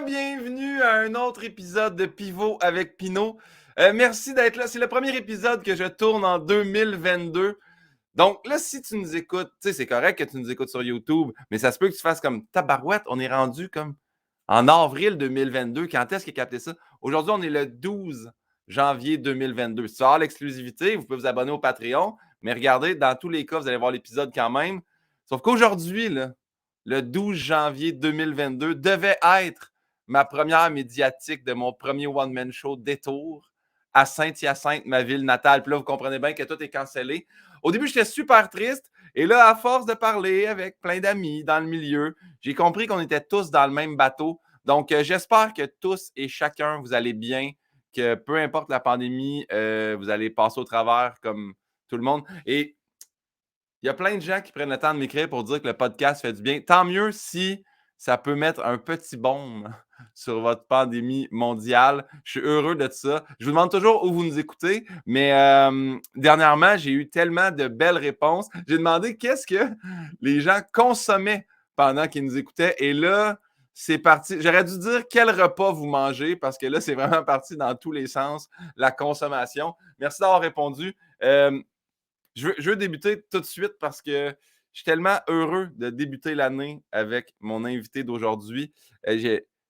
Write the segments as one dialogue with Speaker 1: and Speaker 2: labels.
Speaker 1: bienvenue à un autre épisode de Pivot avec Pinot. Merci d'être là. C'est le premier épisode que je tourne en 2022. Donc là, si tu nous écoutes, tu sais, c'est correct que tu nous écoutes sur YouTube, mais ça se peut que tu fasses comme tabarouette. On est rendu comme en avril 2022. Quand est-ce qu'il a capté ça? Aujourd'hui, on est le 12 janvier 2022. Si tu veux avoir l'exclusivité, vous pouvez vous abonner au Patreon, mais regardez, dans tous les cas, vous allez voir l'épisode quand même. Sauf qu'aujourd'hui, là, le 12 janvier 2022, devait être ma première médiatique de mon premier one-man show Détour à Saint-Hyacinthe, ma ville natale. Puis là, vous comprenez bien que tout est cancellé. Au début, j'étais super triste. Et là, à force de parler avec plein d'amis dans le milieu, j'ai compris qu'on était tous dans le même bateau. Donc, j'espère que tous et chacun, vous allez bien, que peu importe la pandémie, vous allez passer au travers comme tout le monde. Et il y a plein de gens qui prennent le temps de m'écrire pour dire que le podcast fait du bien. Tant mieux si ça peut mettre un petit baume sur votre pandémie mondiale. Je suis heureux de ça. Je vous demande toujours où vous nous écoutez, mais dernièrement, j'ai eu tellement de belles réponses. J'ai demandé qu'est-ce que les gens consommaient pendant qu'ils nous écoutaient. Et là, c'est parti. J'aurais dû dire quel repas vous mangez parce que là, c'est vraiment parti dans tous les sens, la consommation. Merci d'avoir répondu. Je veux débuter tout de suite parce que je suis tellement heureux de débuter l'année avec mon invité d'aujourd'hui.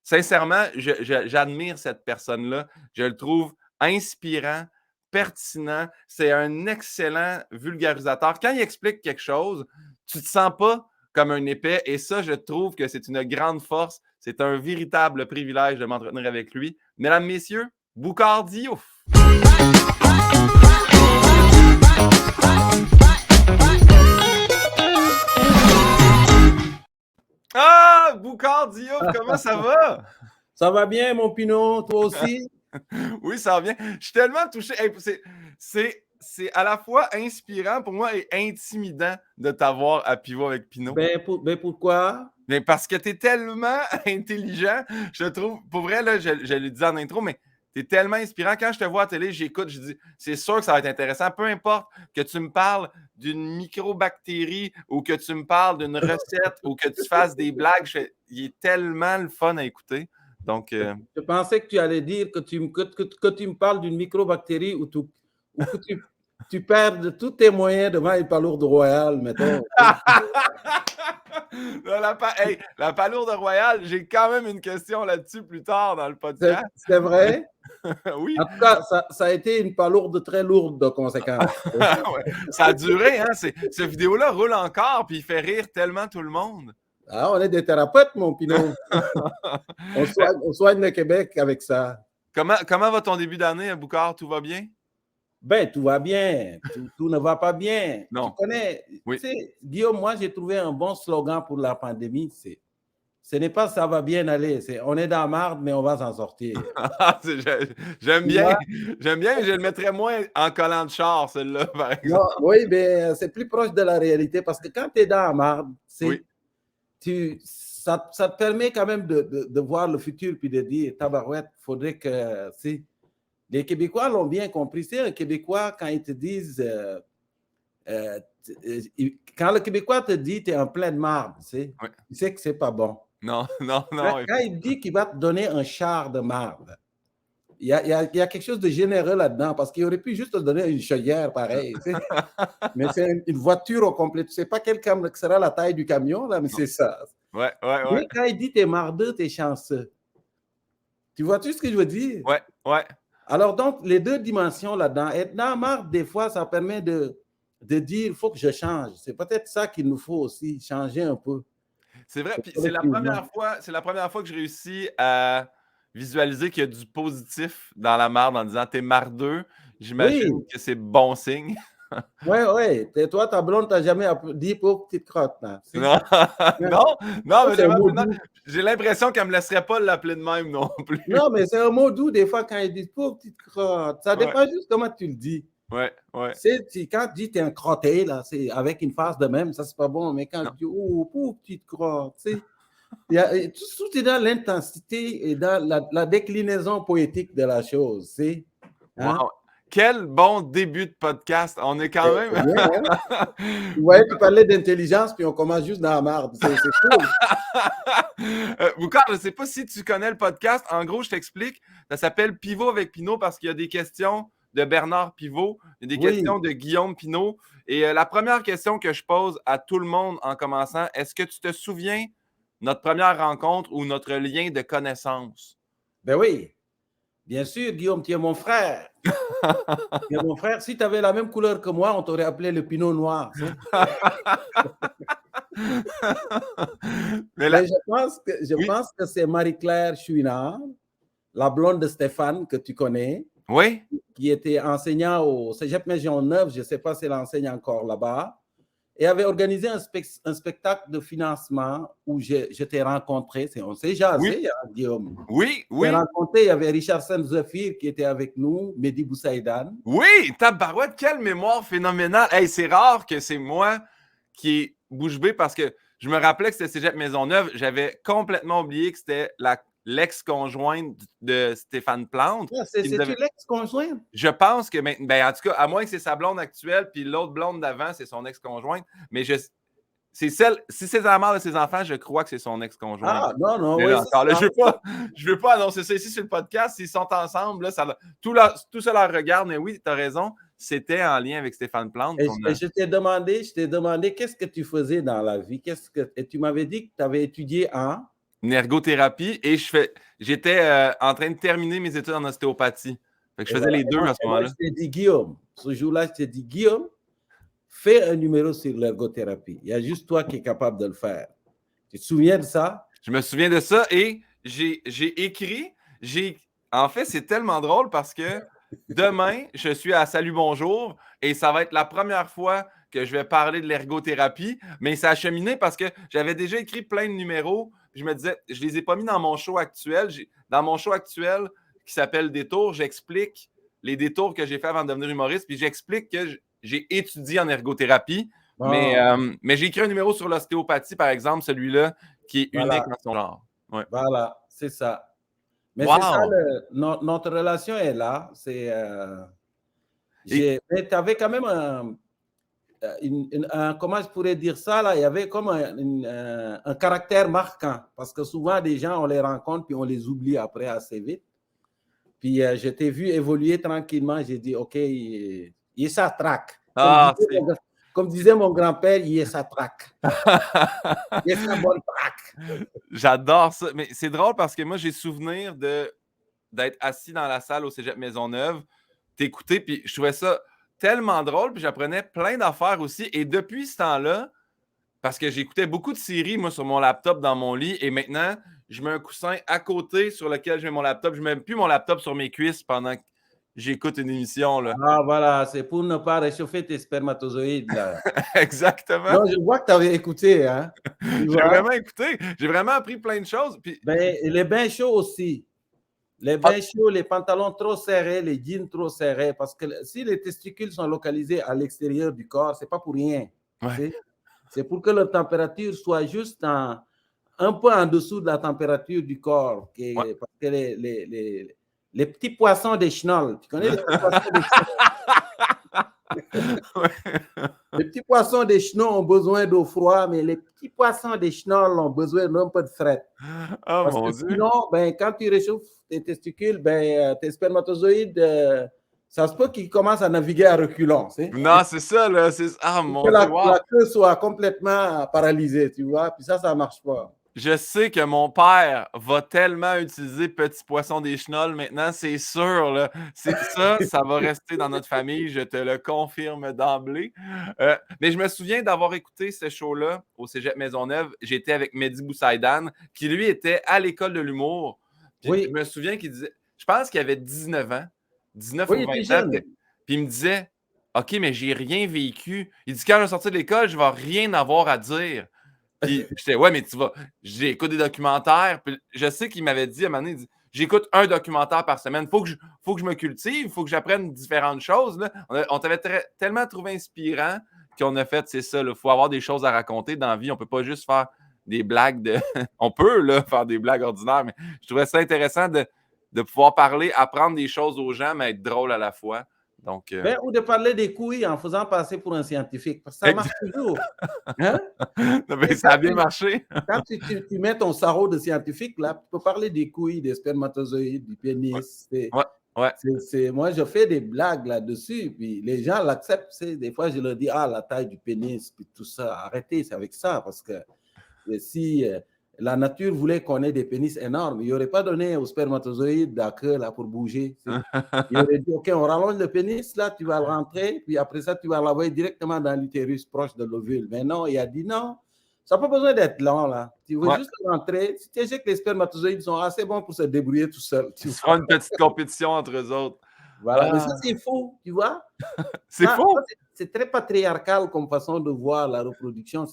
Speaker 1: Sincèrement, j'admire cette personne-là. Je le trouve inspirant, pertinent. C'est un excellent vulgarisateur. Quand il explique quelque chose, tu ne te sens pas comme un épais. Et ça, je trouve que c'est une grande force. C'est un véritable privilège de m'entretenir avec lui. Mesdames, messieurs, Boucard Diouf. Ah, Boucard Diouf, comment ça va?
Speaker 2: Ça va bien, mon Pinot, toi aussi?
Speaker 1: Oui, ça va bien. Je suis tellement touché. Hey, c'est à la fois inspirant pour moi et intimidant de t'avoir à Pivot avec Pinot.
Speaker 2: Pourquoi?
Speaker 1: Mais parce que tu es tellement intelligent, je trouve. Pour vrai, là, je le disais en intro, mais tu es tellement inspirant. Quand je te vois à la télé, j'écoute, je dis, c'est sûr que ça va être intéressant. Peu importe que tu me parles d'une microbactérie ou que tu me parles d'une recette ou que tu fasses des blagues, il est tellement le fun à écouter. Donc,
Speaker 2: Je pensais que tu allais dire que tu me parles d'une microbactérie ou que tu perds tous tes moyens devant une palourde royale, mettons.
Speaker 1: La palourde royale, j'ai quand même une question là-dessus plus tard dans le podcast.
Speaker 2: C'est vrai?
Speaker 1: Oui.
Speaker 2: En tout cas, ça a été une palourde très lourde de conséquences.
Speaker 1: Ouais. Ça a duré, hein? Ce vidéo-là roule encore, puis il fait rire tellement tout le monde.
Speaker 2: Ah, on est des thérapeutes, mon Pinot. On soigne le Québec avec ça.
Speaker 1: Comment va ton début d'année à Boucard? Tout va bien?
Speaker 2: Ben, tout va bien. Tout ne va pas bien.
Speaker 1: Non.
Speaker 2: Tu connais,
Speaker 1: oui.
Speaker 2: Tu sais, Guillaume, moi, j'ai trouvé un bon slogan pour la pandémie, ce n'est pas ça va bien aller, on est dans la marde, mais on va s'en sortir.
Speaker 1: J'aime bien, mais je le mettrais moins en collant de char, celle-là, par exemple.
Speaker 2: Non, oui, mais c'est plus proche de la réalité parce que quand tu es dans la marde, ça te permet quand même de voir le futur puis de dire, tabarouette, il faudrait que... Les Québécois l'ont bien compris. C'est un Québécois, quand ils te disent... quand le Québécois te dit tu es en pleine marde, tu sais que c'est pas bon.
Speaker 1: Non.
Speaker 2: Quand il dit qu'il va te donner un char de marde, il y a quelque chose de généreux là-dedans parce qu'il aurait pu juste te donner une chaudière pareil. Mais c'est une voiture au complet. Tu ne sais pas quelle sera la taille du camion, là, mais c'est ça.
Speaker 1: Ouais.
Speaker 2: Mais quand il dit t'es mardeux, t'es chanceux. Tu vois-tu ce que je veux dire?
Speaker 1: Ouais.
Speaker 2: Alors donc, les deux dimensions là-dedans, être dans la marde, des fois, ça permet de dire il faut que je change. C'est peut-être ça qu'il nous faut aussi, changer un peu.
Speaker 1: C'est vrai, puis c'est la première fois que je réussis à visualiser qu'il y a du positif dans la marde en disant t'es mardeux. J'imagine que c'est bon signe.
Speaker 2: Ouais. Toi, ta blonde t'a jamais dit pauvre petite crotte. Là.
Speaker 1: Non, mais j'ai l'impression qu'elle me laisserait pas l'appeler de même non plus.
Speaker 2: Non, mais c'est un mot doux des fois quand ils disent pauvre petite crotte. Ça dépend juste comment tu le dis.
Speaker 1: Ouais.
Speaker 2: Quand tu dis t'es un crotté, là, c'est avec une face de même, ça c'est pas bon. Mais quand tu dis oh pauvre petite crotte, tout est dans l'intensité et dans la déclinaison poétique de la chose.
Speaker 1: Wow. Quel bon début de podcast. On est quand même...
Speaker 2: Bien, hein? Tu voyais, tu parlais d'intelligence, puis on commence juste dans la marde. C'est cool.
Speaker 1: Boucard, je ne sais pas si tu connais le podcast. En gros, je t'explique. Ça s'appelle Pivot avec Pinot parce qu'il y a des questions de Bernard Pivot, il y a des questions de Guillaume Pinot. Et la première question que je pose à tout le monde en commençant, est-ce que tu te souviens notre première rencontre ou notre lien de connaissance?
Speaker 2: Ben oui. Bien sûr, Guillaume, tu es mon frère. Tu es mon frère. Si tu avais la même couleur que moi, on t'aurait appelé le Pinot Noir. Mais je pense que c'est Marie-Claire Chouinard, la blonde de Stéphane, que tu connais.
Speaker 1: Oui.
Speaker 2: Qui était enseignant au Cégep Maisonneuve, je ne sais pas si elle enseigne encore là-bas, et avait organisé un spectacle de financement où je t'ai rencontré. On s'est jasé, hein, Guillaume.
Speaker 1: Oui.
Speaker 2: Rencontré, il y avait Richard Zafir qui était avec nous, Mehdi Boussaïdan.
Speaker 1: Oui, tabarouette, quelle mémoire phénoménale. Hey, c'est rare que c'est moi qui est bouche bée parce que je me rappelais que c'était Cégep Maisonneuve. J'avais complètement oublié que c'était l'ex-conjointe de Stéphane Plante.
Speaker 2: C'est-tu l'ex-conjointe?
Speaker 1: Je pense que, en tout cas, à moins que c'est sa blonde actuelle, puis l'autre blonde d'avant, c'est son ex-conjointe. Mais c'est celle, si c'est la mère de ses enfants, je crois que c'est son ex-conjointe.
Speaker 2: Ah, non,
Speaker 1: mais
Speaker 2: oui.
Speaker 1: Là, je veux pas annoncer ça ici sur le podcast. S'ils sont ensemble, là, tout ça leur regarde. Mais oui, tu as raison. C'était en lien avec Stéphane Plante.
Speaker 2: Et je t'ai demandé qu'est-ce que tu faisais dans la vie. Et tu m'avais dit que tu avais étudié en
Speaker 1: ergothérapie et j'étais en train de terminer mes études en ostéopathie. Fait que je faisais les deux à ce moment-là.
Speaker 2: Je t'ai dit, Guillaume, ce jour-là, je t'ai dit, Guillaume, fais un numéro sur l'ergothérapie. Il y a juste toi qui es capable de le faire. Tu te souviens de ça?
Speaker 1: Je me souviens de ça et j'ai écrit. En fait, c'est tellement drôle parce que demain, je suis à Salut Bonjour et ça va être la première fois que je vais parler de l'ergothérapie, mais ça a cheminé parce que j'avais déjà écrit plein de numéros. Je me disais, je ne les ai pas mis dans mon show actuel. Dans mon show actuel qui s'appelle Détour, j'explique les détours que j'ai fait avant de devenir humoriste, puis j'explique que j'ai étudié en ergothérapie. Mais j'ai écrit un numéro sur l'ostéopathie, par exemple, celui-là, qui est unique dans son genre. Ouais.
Speaker 2: Voilà, c'est ça. Mais c'est ça, notre relation est là. Mais tu avais quand même comment je pourrais dire ça, là, il y avait comme un caractère marquant, parce que souvent, des gens, on les rencontre, puis on les oublie après assez vite. Puis je t'ai vu évoluer tranquillement, j'ai dit, OK, il est sa traque. Comme disait mon grand-père, il est sa traque. Il est sa bonne traque.
Speaker 1: J'adore ça. Mais c'est drôle parce que moi, j'ai souvenir d'être assis dans la salle au Cégep Maisonneuve, t'écouter, puis je trouvais ça tellement drôle, puis j'apprenais plein d'affaires aussi. Et depuis ce temps-là, parce que j'écoutais beaucoup de séries, moi, sur mon laptop dans mon lit, et maintenant, je mets un coussin à côté sur lequel je mets mon laptop. Je ne mets plus mon laptop sur mes cuisses pendant que j'écoute une émission. Là.
Speaker 2: Ah, voilà, c'est pour ne pas réchauffer tes spermatozoïdes. Là.
Speaker 1: Exactement.
Speaker 2: Non, je vois que tu avais écouté. Hein?
Speaker 1: J'ai vraiment écouté. J'ai vraiment appris plein de choses. Puis...
Speaker 2: les bains chauds aussi. Les bains chauds, les pantalons trop serrés, les jeans trop serrés. Parce que si les testicules sont localisés à l'extérieur du corps, ce n'est pas pour rien.
Speaker 1: Ouais.
Speaker 2: C'est pour que leur température soit juste un peu en dessous de la température du corps. Parce que les petits poissons des chenolles, tu connais les petits poissons des chenolles? Les petits poissons des chenolles ont besoin d'eau froide, mais les petits poissons des chenolles ont besoin d'un peu de frais.
Speaker 1: Oh,
Speaker 2: parce que sinon, quand tu réchauffes tes testicules, tes spermatozoïdes, ça se peut qu'ils commencent à naviguer à reculons.
Speaker 1: Non, c'est ça, là. Ah, mon Dieu,
Speaker 2: la queue soit complètement paralysée, tu vois. Puis ça ne marche pas.
Speaker 1: Je sais que mon père va tellement utiliser Petit Poisson des Chenolles maintenant, c'est sûr. Là. Ça va rester dans notre famille, je te le confirme d'emblée. Mais je me souviens d'avoir écouté ce show-là au Cégep Maisonneuve. J'étais avec Mehdi Boussaïdan, qui lui était à l'école de l'humour. Puis je me souviens qu'il disait, je pense qu'il avait 19 ans, 19 ou 20 ans. Puis il me disait, OK, mais j'ai rien vécu. Il dit, quand je vais sortir de l'école, je ne vais rien avoir à dire. Puis j'étais, ouais, mais tu vas. J'écoute des documentaires. Puis je sais qu'il m'avait dit à un moment donné, il dit, j'écoute un documentaire par semaine. Faut que je me cultive, il faut que j'apprenne différentes choses. Là. On t'avait tellement trouvé inspirant qu'on a fait, c'est ça. Il faut avoir des choses à raconter dans la vie. On peut pas juste faire des blagues de. On peut là, faire des blagues ordinaires, mais je trouvais ça intéressant de pouvoir parler, apprendre des choses aux gens, mais être drôle à la fois. Donc,
Speaker 2: Ou de parler des couilles en faisant passer pour un scientifique. Parce que ça marche toujours. Hein?
Speaker 1: Ça a bien marché.
Speaker 2: Quand tu mets ton sarrau de scientifique, là, tu peux parler des couilles, des spermatozoïdes, du pénis. Moi, je fais des blagues là-dessus, puis les gens l'acceptent. Des fois, je leur dis, la taille du pénis, puis tout ça. Arrêtez avec ça, parce que si la nature voulait qu'on ait des pénis énormes, il n'aurait pas donné aux spermatozoïdes la queue là, pour bouger. Il aurait dit, OK, on rallonge le pénis, là, tu vas le rentrer, puis après ça, tu vas l'envoyer directement dans l'utérus proche de l'ovule. Mais non, il a dit non, ça n'a pas besoin d'être long, là. Tu veux juste rentrer. Si tu sais que les spermatozoïdes sont assez bons pour se débrouiller tout seuls.
Speaker 1: Tu feras une petite compétition entre eux autres.
Speaker 2: Voilà, mais ça, c'est faux, tu vois.
Speaker 1: C'est faux.
Speaker 2: C'est très patriarcal comme façon de voir la reproduction.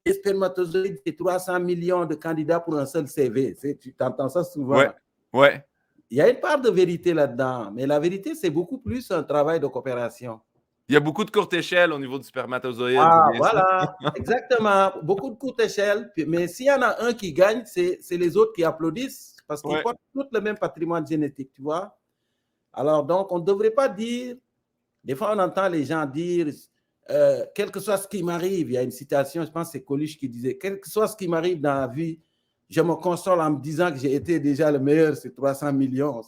Speaker 2: Les spermatozoïdes, c'est 300 millions de candidats pour un seul CV. Tu entends ça souvent.
Speaker 1: Ouais.
Speaker 2: Il y a une part de vérité là-dedans, mais la vérité, c'est beaucoup plus un travail de coopération.
Speaker 1: Il y a beaucoup de courte échelle au niveau du spermatozoïde.
Speaker 2: Voilà, exactement. Beaucoup de courte échelle. Mais s'il y en a un qui gagne, c'est les autres qui applaudissent parce qu'ils portent tout le même patrimoine génétique, tu vois. Alors, donc, on ne devrait pas dire... Des fois, on entend les gens dire... quel que soit ce qui m'arrive, il y a une citation, je pense que c'est Coluche qui disait, quel que soit ce qui m'arrive dans la vie, je me console en me disant que j'ai été déjà le meilleur, c'est 300 millions.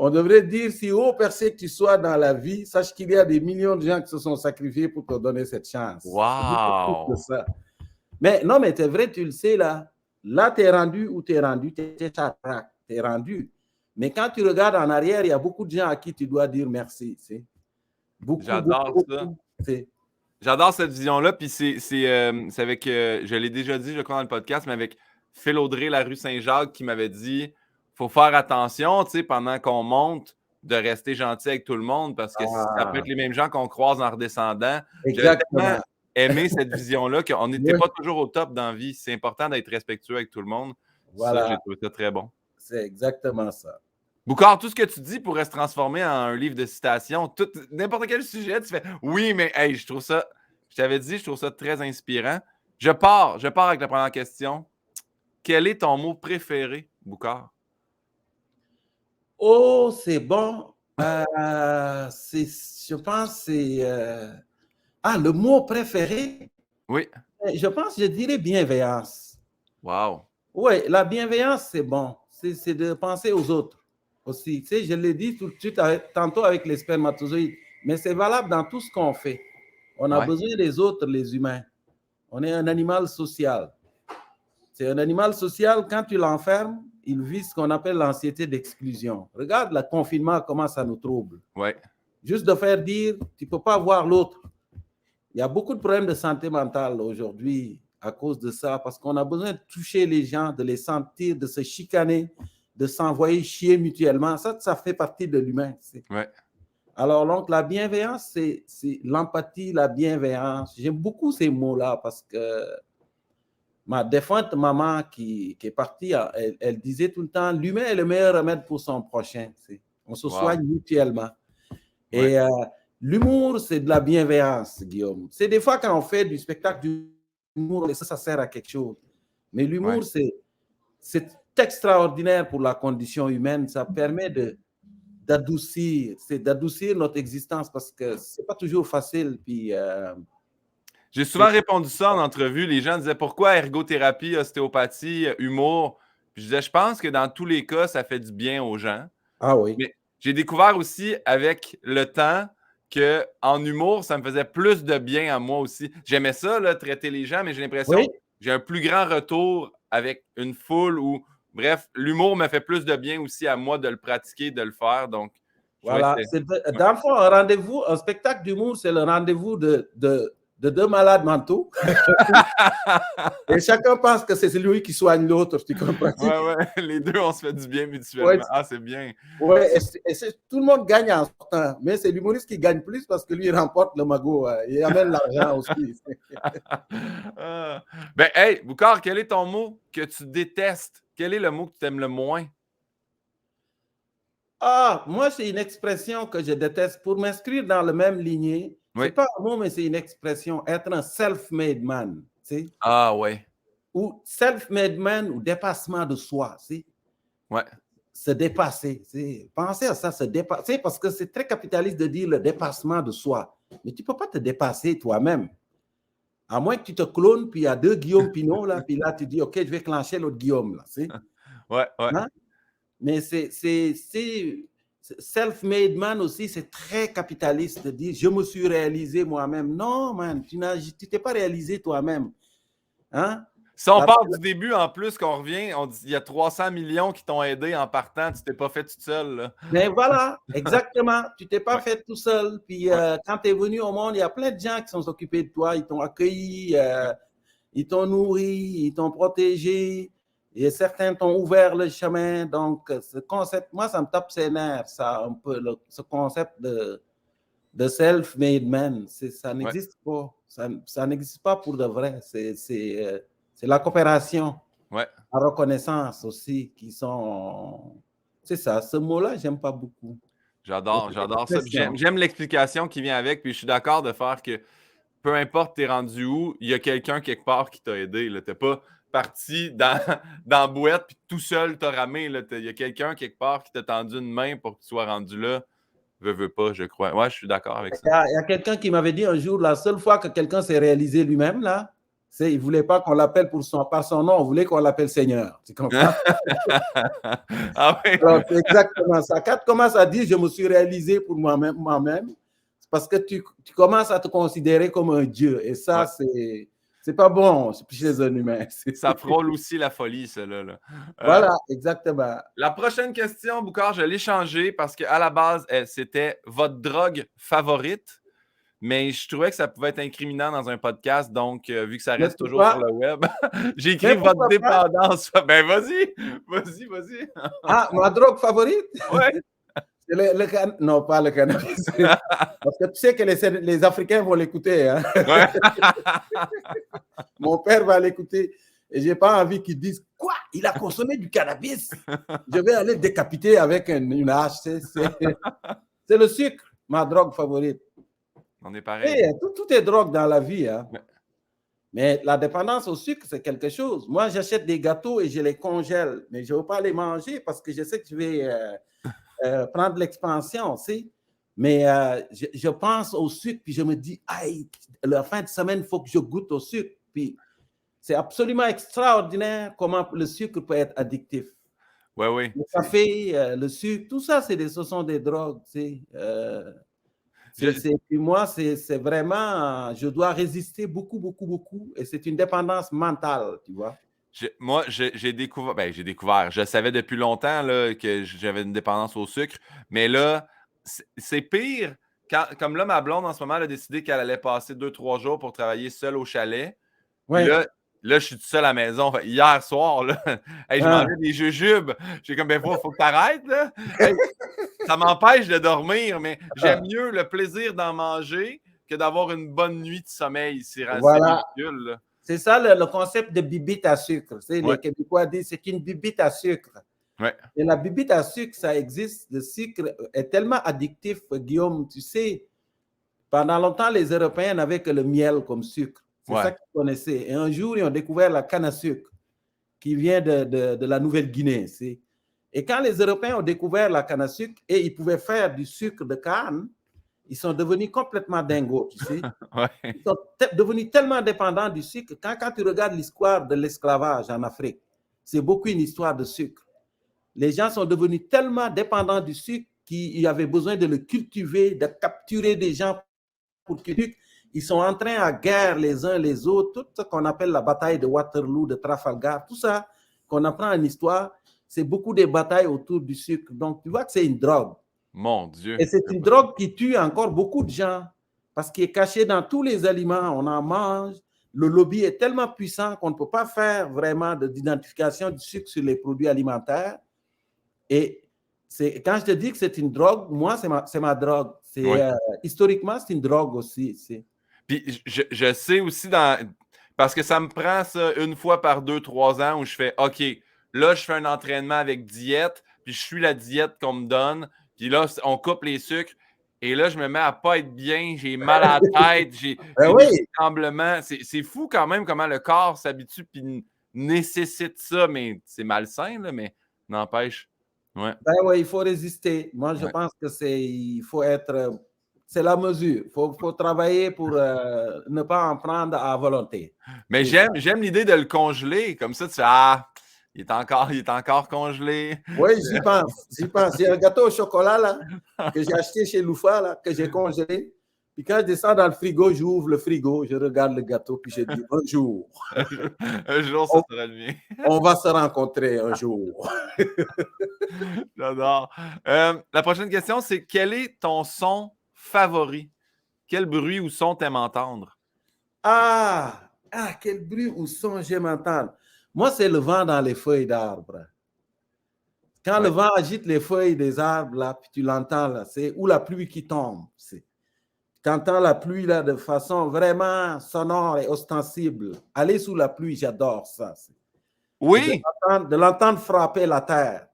Speaker 2: On devrait dire, si haut percé que tu sois dans la vie, sache qu'il y a des millions de gens qui se sont sacrifiés pour te donner cette chance.
Speaker 1: Wow!
Speaker 2: Mais non, mais c'est vrai, tu le sais, là. Là, tu es rendu où tu es rendu, tu es rendu. Mais quand tu regardes en arrière, il y a beaucoup de gens à qui tu dois dire merci.
Speaker 1: J'adore ça. J'adore cette vision-là. Puis c'est avec, je l'ai déjà dit, je crois, dans le podcast, mais avec Phil Audrey, la rue Saint-Jacques, qui m'avait dit faut faire attention, tu sais, pendant qu'on monte, de rester gentil avec tout le monde, parce que ça peut être les mêmes gens qu'on croise en redescendant. J'avais tellement aimé cette vision-là qu'on n'était pas toujours au top dans la vie. C'est important d'être respectueux avec tout le monde.
Speaker 2: Voilà.
Speaker 1: Ça, j'ai trouvé ça très bon.
Speaker 2: C'est exactement ça.
Speaker 1: Boucard, tout ce que tu dis pourrait se transformer en un livre de citations. N'importe quel sujet, tu fais oui, mais hey, je trouve ça, je t'avais dit, je trouve ça très inspirant. Je pars avec la première question. Quel est ton mot préféré, Boucard?
Speaker 2: Oh, c'est bon. Je pense que c'est... le mot préféré?
Speaker 1: Oui.
Speaker 2: Je pense que je dirais bienveillance.
Speaker 1: Wow.
Speaker 2: Oui, la bienveillance, c'est bon. C'est de penser aux autres aussi. Tu sais, je l'ai dit tout de suite tantôt avec les spermatozoïdes, mais c'est valable dans tout ce qu'on fait. On a besoin des autres, les humains. On est un animal social. C'est un animal social, quand tu l'enfermes, il vit ce qu'on appelle l'anxiété d'exclusion. Regarde le confinement, comment ça nous trouble.
Speaker 1: Ouais.
Speaker 2: Juste de faire dire, tu ne peux pas voir l'autre. Il y a beaucoup de problèmes de santé mentale aujourd'hui à cause de ça, parce qu'on a besoin de toucher les gens, de les sentir, de se chicaner, de s'envoyer chier mutuellement. Ça fait partie de l'humain.
Speaker 1: Ouais.
Speaker 2: Alors, donc, la bienveillance, c'est l'empathie, la bienveillance. J'aime beaucoup ces mots-là parce que ma défunte maman qui est partie, elle disait tout le temps, l'humain est le meilleur remède pour son prochain. On se soigne mutuellement. Et l'humour, c'est de la bienveillance, Guillaume. C'est des fois quand on fait du spectacle d'humour, ça sert à quelque chose. Mais l'humour, c'est extraordinaire pour la condition humaine. Ça permet d'adoucir notre existence parce que c'est pas toujours facile. Puis...
Speaker 1: J'ai souvent répondu ça en entrevue. Les gens disaient pourquoi ergothérapie, ostéopathie, humour. Puis je disais, je pense que dans tous les cas, ça fait du bien aux gens.
Speaker 2: Ah oui.
Speaker 1: Mais j'ai découvert aussi avec le temps qu'en humour, ça me faisait plus de bien à moi aussi. J'aimais ça, là, traiter les gens, mais j'ai l'impression que j'ai un plus grand retour avec une foule ou, bref, l'humour me fait plus de bien aussi à moi de le pratiquer, de le faire. Donc,
Speaker 2: voilà. Dans le fond, un spectacle d'humour, c'est le rendez-vous de deux malades mentaux. Et chacun pense que c'est celui qui soigne l'autre, tu comprends?
Speaker 1: Ouais, les deux, on se fait du bien mutuellement. C'est bien.
Speaker 2: Ouais, tout le monde gagne en sortant, mais c'est l'humoriste qui gagne plus parce que lui, il remporte le magot. Il amène l'argent aussi.
Speaker 1: Ben, hey, Boucard, quel est ton mot que tu détestes? Quel est le mot que tu aimes le moins?
Speaker 2: Moi, c'est une expression que je déteste. Pour m'inscrire dans la même lignée, c'est pas un mot, mais c'est une expression. Être un self-made man. Tu sais?
Speaker 1: Ah, ouais.
Speaker 2: Ou self-made man ou dépassement de soi. Tu sais?
Speaker 1: Ouais.
Speaker 2: se dépasser. Pensez à ça, se dépasser, parce que c'est très capitaliste de dire le dépassement de soi. Mais tu ne peux pas te dépasser toi-même. À moins que tu te clones, puis il y a 2 Guillaume Pinot, là, puis là, tu dis, OK, je vais clencher l'autre Guillaume. Là,
Speaker 1: ouais.
Speaker 2: Hein? Mais c'est self-made man aussi, c'est très capitaliste de dire, je me suis réalisé moi-même. Non, man, tu t'es pas réalisé toi-même. Hein?
Speaker 1: Si on part du début, en plus, qu'on revient, on dit il y a 300 millions qui t'ont aidé en partant, tu t'es pas fait tout seul. Là.
Speaker 2: Mais voilà, exactement. Tu t'es pas fait tout seul. Puis quand tu es venu au monde, il y a plein de gens qui sont occupés de toi. Ils t'ont accueilli, ils t'ont nourri, ils t'ont protégé. Et certains t'ont ouvert le chemin. Donc, ce concept, moi, ça me tape ses nerfs, ça, un peu, ce concept de self-made man. Ça n'existe pas. Ça n'existe pas pour de vrai. C'est la coopération, la reconnaissance aussi qui sont... C'est ça, ce mot-là, j'aime pas beaucoup.
Speaker 1: J'adore ça. J'aime l'explication qui vient avec, puis je suis d'accord de faire que peu importe t'es rendu où, il y a quelqu'un quelque part qui t'a aidé. T'es pas parti dans la boîte, puis tout seul t'as ramé. Il y a quelqu'un quelque part qui t'a tendu une main pour que tu sois rendu là. Veux pas, je crois. Ouais, je suis d'accord avec ça.
Speaker 2: Il y a quelqu'un qui m'avait dit un jour, la seule fois que quelqu'un s'est réalisé lui-même, là, il ne voulait pas qu'on l'appelle par son nom, on voulait qu'on l'appelle Seigneur. Tu comprends?
Speaker 1: Ah oui?
Speaker 2: Alors, c'est exactement ça. Quand tu commences à dire « je me suis réalisé pour moi-même », c'est parce que tu commences à te considérer comme un Dieu. Et ça, c'est pas bon chez un humain.
Speaker 1: Ça frôle aussi la folie, cela. Là.
Speaker 2: Voilà, exactement.
Speaker 1: La prochaine question, Boucard, je l'ai changée parce qu'à la base, c'était votre drogue favorite. Mais je trouvais que ça pouvait être incriminant dans un podcast, donc vu que ça reste toujours sur le web, j'ai écrit votre dépendance. Ben vas-y.
Speaker 2: Ah, ma drogue favorite?
Speaker 1: Ouais.
Speaker 2: Non, pas le cannabis. Parce que tu sais que les Africains vont l'écouter. Hein?
Speaker 1: Ouais.
Speaker 2: Mon père va l'écouter. Et je n'ai pas envie qu'ils disent « Quoi? Il a consommé du cannabis? » Je vais aller le décapiter avec une hache. C'est le sucre, ma drogue favorite.
Speaker 1: On est pareil.
Speaker 2: Et, tout est drogue dans la vie. Hein? Ouais. Mais la dépendance au sucre, c'est quelque chose. Moi, j'achète des gâteaux et je les congèle. Mais je ne veux pas les manger parce que je sais que je vais prendre l'expansion. Mais je pense au sucre, puis je me dis, la fin de semaine, il faut que je goûte au sucre. Puis c'est absolument extraordinaire comment le sucre peut être addictif.
Speaker 1: Oui.
Speaker 2: Le café, le sucre, tout ça, ce sont des drogues. Puis moi, c'est vraiment, je dois résister beaucoup. Et c'est une dépendance mentale, tu vois.
Speaker 1: Moi, j'ai découvert. Je savais depuis longtemps là, que j'avais une dépendance au sucre. Mais là, c'est pire. Comme là, ma blonde, en ce moment, elle a décidé qu'elle allait passer 2-3 jours pour travailler seule au chalet. Ouais. Là, je suis tout seul à la maison. Hier soir, là, je mangeais des jujubes. J'ai comme, faut que t'arrêtes, là. Ça m'empêche de dormir, mais j'aime mieux le plaisir d'en manger que d'avoir une bonne nuit de sommeil. C'est ridicule, là.
Speaker 2: C'est ça le concept de bibite à sucre. Les Québécois disent c'est une bibite à sucre.
Speaker 1: Ouais.
Speaker 2: Et la bibite à sucre, ça existe. Le sucre est tellement addictif, Guillaume. Tu sais, pendant longtemps, les Européens n'avaient que le miel comme sucre. C'est ça qu'ils connaissaient. Et un jour, ils ont découvert la canne à sucre qui vient de la Nouvelle-Guinée. Et quand les Européens ont découvert la canne à sucre et ils pouvaient faire du sucre de canne, ils sont devenus complètement dingos, tu sais. Ils sont devenus tellement dépendants du sucre. Quand tu regardes l'histoire de l'esclavage en Afrique, c'est beaucoup une histoire de sucre. Les gens sont devenus tellement dépendants du sucre qu'ils avaient besoin de le cultiver, de capturer des gens pour que ils sont entrés à guerre les uns les autres. Tout ce qu'on appelle la bataille de Waterloo, de Trafalgar, tout ça qu'on apprend en histoire, c'est beaucoup des batailles autour du sucre. Donc, tu vois que c'est une drogue.
Speaker 1: Mon Dieu.
Speaker 2: Et c'est une drogue qui tue encore beaucoup de gens parce qu'il est caché dans tous les aliments. On en mange. Le lobby est tellement puissant qu'on ne peut pas faire vraiment d'identification du sucre sur les produits alimentaires. Et quand je te dis que c'est une drogue, moi, c'est ma drogue. Historiquement, c'est une drogue aussi.
Speaker 1: Puis je sais aussi, parce que ça me prend ça une fois par 2-3 ans où je fais « OK, là, je fais un entraînement avec diète, puis je suis la diète qu'on me donne. » Puis là, on coupe les sucres. Et là, je me mets à pas être bien. J'ai mal à la tête. J'ai des tremblements. C'est fou quand même comment le corps s'habitue puis nécessite ça. Mais c'est malsain, là, mais n'empêche. Ouais.
Speaker 2: Ben ouais, il faut résister. Moi, je pense que il faut être, c'est la mesure. Il faut travailler pour ne pas en prendre à volonté.
Speaker 1: Mais j'aime l'idée de le congeler. Comme ça, tu fais ah, il est encore congelé.
Speaker 2: Oui, j'y pense. J'y pense. J'ai un gâteau au chocolat là, que j'ai acheté chez Loufa, là, que j'ai congelé. Puis quand je descends dans le frigo, j'ouvre le frigo, je regarde le gâteau, puis je dis un jour.
Speaker 1: Un jour, ça sera le mien.
Speaker 2: On va se rencontrer un jour.
Speaker 1: J'adore. La prochaine question, c'est quel est ton son favori? Quel bruit ou son t'aimes entendre?
Speaker 2: Quel bruit ou son j'aime entendre. Moi, c'est le vent dans les feuilles d'arbres. Quand le vent agite les feuilles des arbres, là, puis tu l'entends, là, c'est ou la pluie qui tombe. Tu entends la pluie là, de façon vraiment sonore et ostensible. Aller sous la pluie, j'adore ça.
Speaker 1: Oui!
Speaker 2: De l'entendre frapper la terre.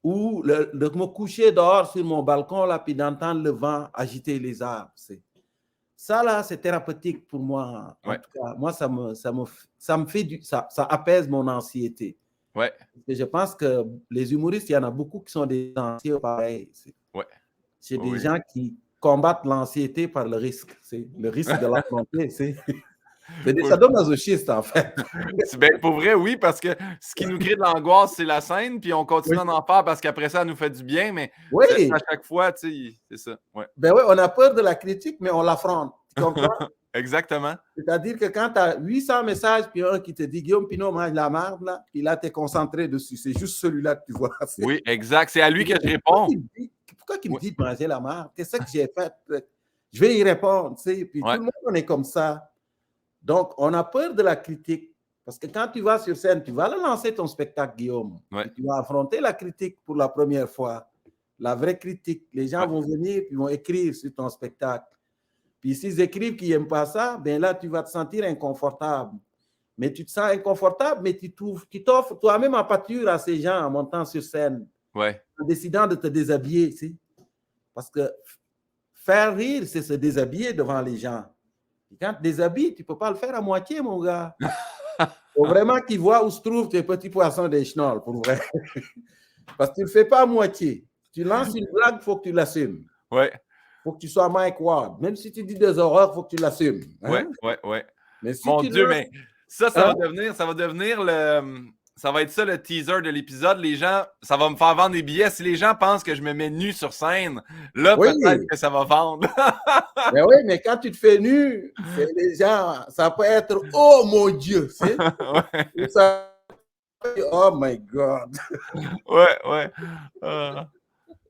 Speaker 2: Ou de me coucher dehors sur mon balcon, là, puis d'entendre le vent agiter les arbres. Ça, là, c'est thérapeutique pour moi. En tout cas, moi, ça me fait ça apaise mon anxiété.
Speaker 1: Ouais.
Speaker 2: Et je pense que les humoristes, il y en a beaucoup qui sont des anxieux pareils. C'est des gens qui combattent l'anxiété par le risque. C'est le risque de l'affronter. C'est des sadomasochistes, en fait.
Speaker 1: Ben, pour vrai, oui, parce que ce qui nous crée de l'angoisse, c'est la scène, puis on continue d'en faire parce qu'après ça, ça nous fait du bien, mais à chaque fois, tu sais, c'est ça. Ouais.
Speaker 2: Ben oui, on a peur de la critique, mais on l'affronte. Tu comprends?
Speaker 1: Exactement.
Speaker 2: C'est-à-dire que quand tu as 800 messages, puis un qui te dit Guillaume Pinot mange la marde, là, puis là, tu es concentré dessus. C'est juste celui-là que tu vois.
Speaker 1: Oui, exact. C'est à lui que je réponds.
Speaker 2: Pourquoi il me dit de manger la marde? Qu'est-ce que j'ai fait? Je vais y répondre. Tu sais? Puis tout le monde, on est comme ça. Donc, on a peur de la critique. Parce que quand tu vas sur scène, tu vas lancer ton spectacle, Guillaume. Tu vas affronter la critique pour la première fois. La vraie critique. Les gens vont venir et vont écrire sur ton spectacle. Puis s'ils écrivent qu'ils n'aiment pas ça, ben là, tu vas te sentir inconfortable. Mais tu te sens inconfortable, mais tu t'offres toi-même en pâture à ces gens en montant sur scène. En décidant de te déshabiller. Tu sais? Parce que faire rire, c'est se déshabiller devant les gens. Et quand tu te déshabilles, tu ne peux pas le faire à moitié, mon gars. Il faut vraiment qu'ils voient où se trouvent tes petits poissons des chenolles, pour vrai. Parce que tu ne le fais pas à moitié. Tu lances une blague, il faut que tu l'assumes.
Speaker 1: Ouais.
Speaker 2: Il faut que tu sois Mike Ward. Même si tu dis des horreurs, il faut que tu l'assumes.
Speaker 1: Hein? Ouais.
Speaker 2: Mais si
Speaker 1: Mon Dieu, mais ça va devenir ça va être ça le teaser de l'épisode. Les gens, ça va me faire vendre des billets. Si les gens pensent que je me mets nu sur scène, là, peut-être que ça va vendre.
Speaker 2: Mais oui, mais quand tu te fais nu, les gens, ça peut être « Oh mon Dieu! » Oh my God!
Speaker 1: Ouais.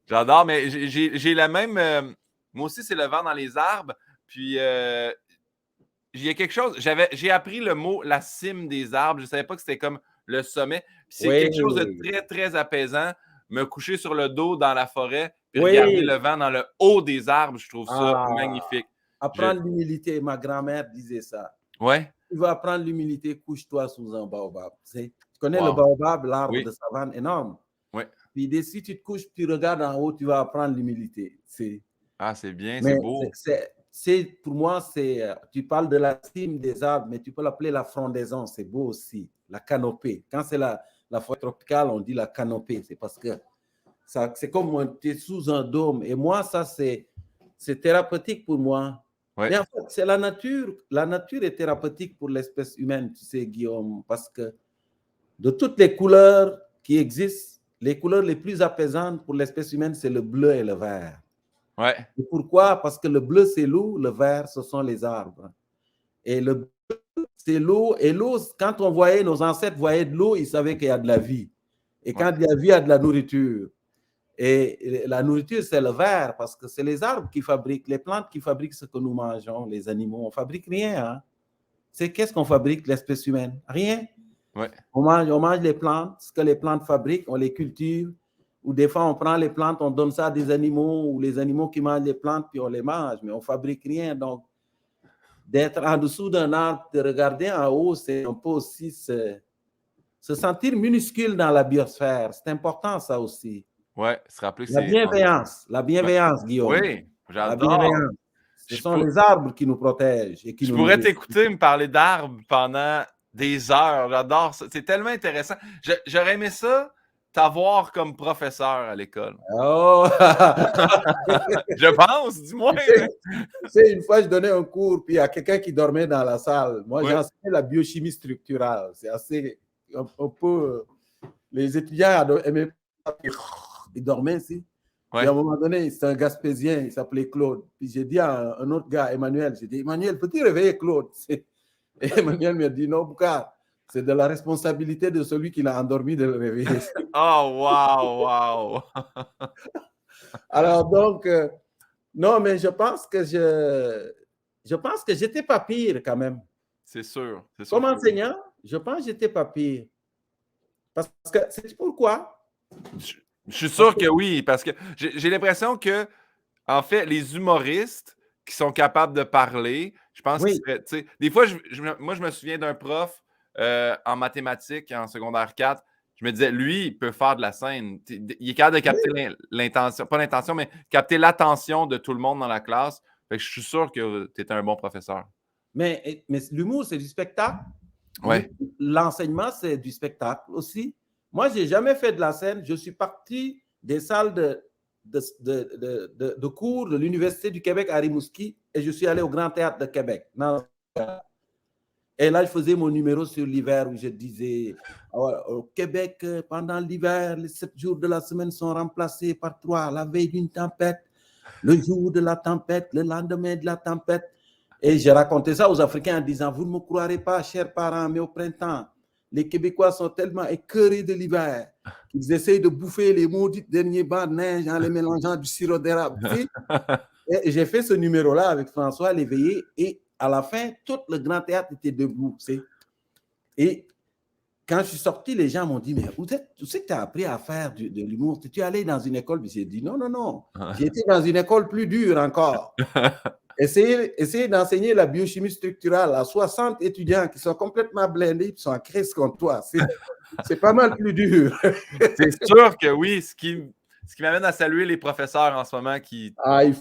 Speaker 1: J'adore, mais j'ai la même... moi aussi, c'est le vent dans les arbres. Puis, il y a quelque chose... J'ai appris le mot « la cime des arbres ». Je ne savais pas que c'était comme le sommet. Puis c'est quelque chose de très, très apaisant. Me coucher sur le dos dans la forêt puis regarder le vent dans le haut des arbres, je trouve ça magnifique.
Speaker 2: Apprendre l'humilité. Ma grand-mère disait ça.
Speaker 1: Ouais.
Speaker 2: Tu veux apprendre l'humilité, couche-toi sous un baobab. Tu connais le baobab, l'arbre de savane énorme?
Speaker 1: Oui.
Speaker 2: Puis si tu te couches, tu regardes en haut, tu vas apprendre l'humilité.
Speaker 1: C'est bien, c'est beau.
Speaker 2: Pour moi, tu parles de la cime des arbres, mais tu peux l'appeler la frondaison, c'est beau aussi. La canopée. Quand c'est la forêt tropicale, on dit la canopée. C'est parce que c'est comme tu es sous un dôme. Et moi, ça, c'est thérapeutique pour moi.
Speaker 1: Ouais.
Speaker 2: Mais en fait, c'est la nature. La nature est thérapeutique pour l'espèce humaine, tu sais, Guillaume, parce que de toutes les couleurs qui existent, les couleurs les plus apaisantes pour l'espèce humaine, c'est le bleu et le vert.
Speaker 1: Ouais.
Speaker 2: Et pourquoi? Parce que le bleu, c'est l'eau, le vert, ce sont les arbres. Et le bleu, c'est l'eau. Et l'eau, quand nos ancêtres voyaient de l'eau, ils savaient qu'il y a de la vie. Et quand il y a vie, il y a de la nourriture. Et la nourriture, c'est le vert, parce que c'est les arbres qui fabriquent, les plantes qui fabriquent ce que nous mangeons, les animaux. On ne fabrique rien. Hein? Qu'est-ce qu'on fabrique, l'espèce humaine? Rien.
Speaker 1: Ouais.
Speaker 2: On mange les plantes, ce que les plantes fabriquent, on les cultive. Ou des fois, on prend les plantes, on donne ça à des animaux, ou les animaux qui mangent les plantes, puis on les mange, mais on ne fabrique rien. Donc, d'être en dessous d'un arbre, de regarder en haut, c'est un peu aussi se sentir minuscule dans la biosphère. C'est important, ça aussi.
Speaker 1: Ouais, se rappeler que
Speaker 2: la bienveillance, Guillaume.
Speaker 1: Oui, j'adore.
Speaker 2: La bienveillance. Ce sont les arbres qui nous protègent. Et qui
Speaker 1: je pourrais t'écouter me parler d'arbres pendant des heures. J'adore ça. C'est tellement intéressant. J'aurais aimé ça t'avoir comme professeur à l'école.
Speaker 2: Oh!
Speaker 1: Je pense, dis-moi.
Speaker 2: C'est une fois, je donnais un cours, puis il y a quelqu'un qui dormait dans la salle. Moi, j'ai
Speaker 1: Ouais.
Speaker 2: enseigné la biochimie structurale. C'est assez, un peu, les étudiants aimaient pas, ils dormaient ici.
Speaker 1: Ouais.
Speaker 2: Puis à un moment donné, c'est un Gaspésien, il s'appelait Claude. Puis j'ai dit à un autre gars, Emmanuel, j'ai dit, Emmanuel, peux-tu réveiller Claude? Et Emmanuel m'a dit, non, Bouka, c'est de la responsabilité de celui qui l'a endormi de le réveiller.
Speaker 1: Oh, wow.
Speaker 2: Alors donc, non, mais je pense que j'étais pas pire quand même.
Speaker 1: C'est sûr.
Speaker 2: Comme enseignant, je pense que j'étais pas pire. Parce que c'est pourquoi?
Speaker 1: Je suis sûr que oui, parce que j'ai l'impression que, en fait, les humoristes qui sont capables de parler, je pense qu'ils
Speaker 2: Oui,
Speaker 1: seraient, tu sais, des fois, moi, je me souviens d'un prof en mathématiques en secondaire 4. Je me disais, lui, il peut faire de la scène. Il est capable de capter l'intention, pas l'intention, mais capter l'attention de tout le monde dans la classe. Fait que je suis sûr que tu es un bon professeur.
Speaker 2: mais l'humour, c'est du spectacle.
Speaker 1: Ouais.
Speaker 2: L'enseignement, c'est du spectacle aussi. Moi, je n'ai jamais fait de la scène. Je suis parti des salles de cours de l'Université du Québec à Rimouski et je suis allé au Grand Théâtre de Québec. Et là, je faisais mon numéro sur l'hiver où je disais au Québec, pendant l'hiver, les 7 jours de la semaine sont remplacés par 3. La veille d'une tempête, le jour de la tempête, le lendemain de la tempête. Et j'ai raconté ça aux Africains en disant, vous ne me croirez pas, chers parents, mais au printemps, les Québécois sont tellement écœurés de l'hiver qu'ils essayent de bouffer les maudits derniers bancs de neige en les mélangeant du sirop d'érable. Et j'ai fait ce numéro-là avec François Léveillé et à la fin, tout le Grand Théâtre était debout. Et quand je suis sorti, les gens m'ont dit, mais où c'est que tu as appris à faire de l'humour? Es-tu allé dans une école? Puis j'ai dit, non. J'ai été dans une école plus dure encore. Essayer d'enseigner la biochimie structurale à 60 étudiants qui sont complètement blindés, qui sont en crise contre toi. C'est pas mal plus dur.
Speaker 1: C'est sûr que oui. Ce qui m'amène à saluer les professeurs en ce moment qui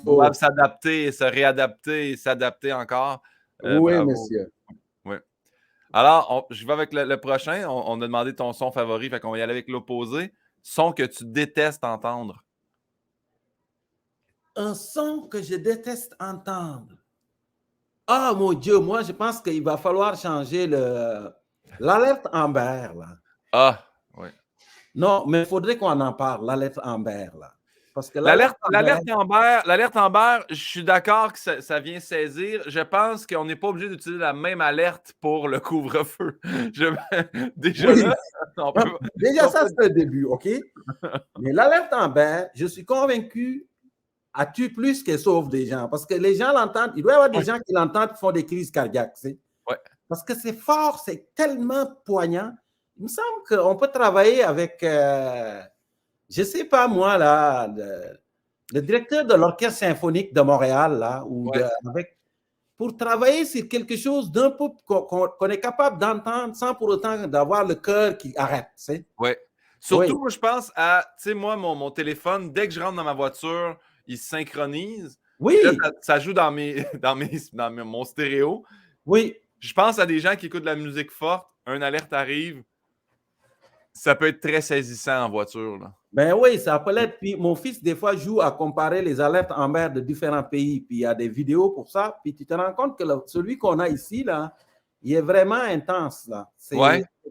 Speaker 1: doivent s'adapter, se réadapter et s'adapter encore.
Speaker 2: Oui,
Speaker 1: bravo.
Speaker 2: monsieur.
Speaker 1: Oui. Alors, je vais avec le prochain. On a demandé ton son favori, fait qu'on va y aller avec l'opposé. Son que tu détestes entendre.
Speaker 2: Un son que je déteste entendre. Ah, mon Dieu, moi, je pense qu'il va falloir changer l'alerte Amber, là.
Speaker 1: Ah, oui.
Speaker 2: Non, mais il faudrait qu'on en parle, l'alerte Amber, là. Parce que
Speaker 1: l'alerte Amber, je suis d'accord que ça vient saisir. Je pense qu'on n'est pas obligé d'utiliser la même alerte pour le couvre-feu. Déjà
Speaker 2: oui.
Speaker 1: là,
Speaker 2: Déjà, ça, c'est un début, OK? Mais l'alerte Amber, je suis convaincu, a tué plus qu'elle sauve des gens. Parce que les gens l'entendent, il doit y avoir des gens qui l'entendent qui font des crises cardiaques.
Speaker 1: Ouais.
Speaker 2: Parce que c'est fort, c'est tellement poignant. Il me semble qu'on peut travailler avec, je ne sais pas moi, là, le directeur de l'Orchestre symphonique de Montréal, là, pour travailler sur quelque chose d'un peu qu'on est capable d'entendre sans pour autant d'avoir le cœur qui arrête.
Speaker 1: Oui. Surtout, moi, je pense à, tu sais, moi, mon téléphone, dès que je rentre dans ma voiture, il se synchronise.
Speaker 2: Oui.
Speaker 1: Là, ça joue dans mon stéréo.
Speaker 2: Oui.
Speaker 1: Je pense à des gens qui écoutent de la musique forte, une alerte arrive, ça peut être très saisissant en voiture. Là.
Speaker 2: Ben oui, ça peut l'être. Puis mon fils, des fois, joue à comparer les alertes Amber de différents pays. Puis il y a des vidéos pour ça. Puis tu te rends compte que celui qu'on a ici, là, il est vraiment intense. Là. C'est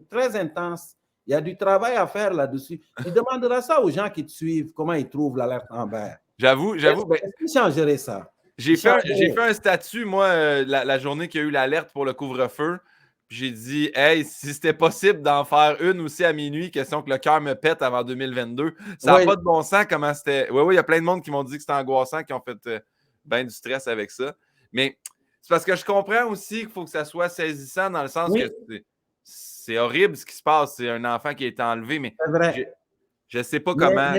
Speaker 2: très intense. Il y a du travail à faire là-dessus. Tu demanderas ça aux gens qui te suivent, comment ils trouvent l'alerte Amber.
Speaker 1: J'avoue.
Speaker 2: Est-ce qu'ils changeraient ça?
Speaker 1: J'ai fait un statut, moi, la journée qu'il y a eu l'alerte pour le couvre-feu. J'ai dit, hey, si c'était possible d'en faire une aussi à minuit, question que le cœur me pète avant 2022. Ça n'a pas de bon sens comment c'était. Oui, il y a plein de monde qui m'ont dit que c'était angoissant, qui ont fait bien du stress avec ça. Mais c'est parce que je comprends aussi qu'il faut que ça soit saisissant dans le sens que c'est horrible ce qui se passe. C'est un enfant qui a été enlevé, mais je ne sais pas comment.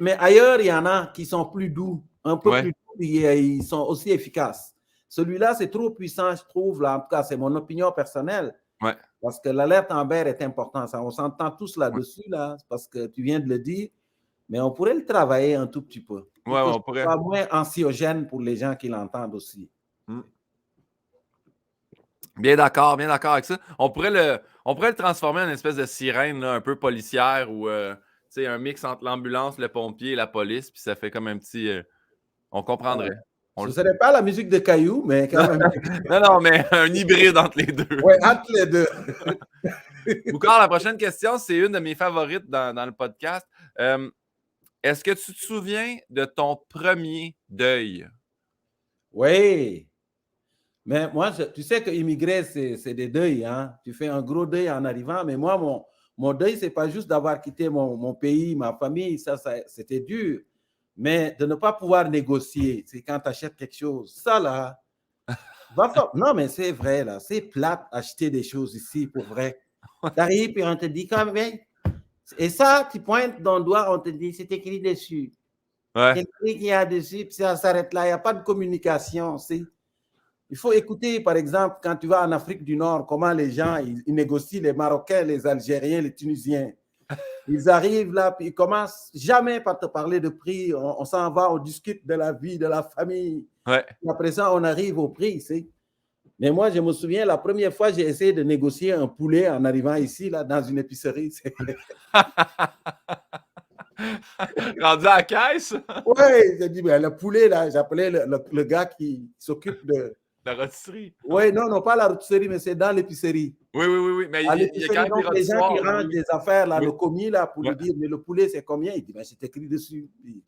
Speaker 2: Mais ailleurs, il y en a qui sont plus doux, un peu plus doux, et ils sont aussi efficaces. Celui-là, c'est trop puissant, je trouve. Là. En tout cas, c'est mon opinion personnelle.
Speaker 1: Ouais.
Speaker 2: Parce que l'alerte Amber est importante. On s'entend tous là-dessus, là, parce que tu viens de le dire. Mais on pourrait le travailler un tout petit peu.
Speaker 1: Oui, on pourrait.
Speaker 2: Pas moins anxiogène pour les gens qui l'entendent aussi.
Speaker 1: Bien d'accord avec ça. On pourrait le transformer en une espèce de sirène là, un peu policière ou sais, un mix entre l'ambulance, le pompier et la police, puis ça fait comme un petit... on comprendrait.
Speaker 2: Ce ne serait pas la musique de Caillou, mais quand même.
Speaker 1: Non, mais un hybride entre les deux.
Speaker 2: Oui, entre les deux.
Speaker 1: Boucard, la prochaine question, c'est une de mes favorites dans le podcast. Est-ce que tu te souviens de ton premier deuil?
Speaker 2: Oui. Mais moi, tu sais que immigrer, c'est des deuils. Hein? Tu fais un gros deuil en arrivant. Mais moi, mon deuil, ce n'est pas juste d'avoir quitté mon pays, ma famille. Ça, c'était dur. Mais de ne pas pouvoir négocier, c'est quand tu achètes quelque chose. Ça, là, non, mais c'est vrai, là. C'est plate acheter des choses ici, pour vrai. Tu arrives et on te dit quand même. Et ça, tu pointes ton doigt, on te dit, c'est écrit dessus.
Speaker 1: Ouais.
Speaker 2: C'est écrit qu'il y a dessus, puis ça s'arrête là. Il n'y a pas de communication. Il faut écouter, par exemple, quand tu vas en Afrique du Nord, comment les gens ils négocient, les Marocains, les Algériens, les Tunisiens. Ils arrivent là, puis ils commencent jamais par te parler de prix. On s'en va, on discute de la vie, de la famille.
Speaker 1: Ouais.
Speaker 2: Et après ça, on arrive au prix. Mais moi, je me souviens, la première fois, j'ai essayé de négocier un poulet en arrivant ici, là, dans une épicerie.
Speaker 1: Rendu à la caisse?
Speaker 2: Oui, j'ai dit, ben, le poulet, là, j'appelais le gars qui s'occupe de...
Speaker 1: La rôtisserie?
Speaker 2: Oui, non, pas la rôtisserie, mais c'est dans l'épicerie.
Speaker 1: Oui. Mais il y a quand même
Speaker 2: donc, les gens qui rangent des affaires, là, le commis, là, pour lui dire, mais le poulet, c'est combien? Il dit, ben, c'est écrit dessus. Puis,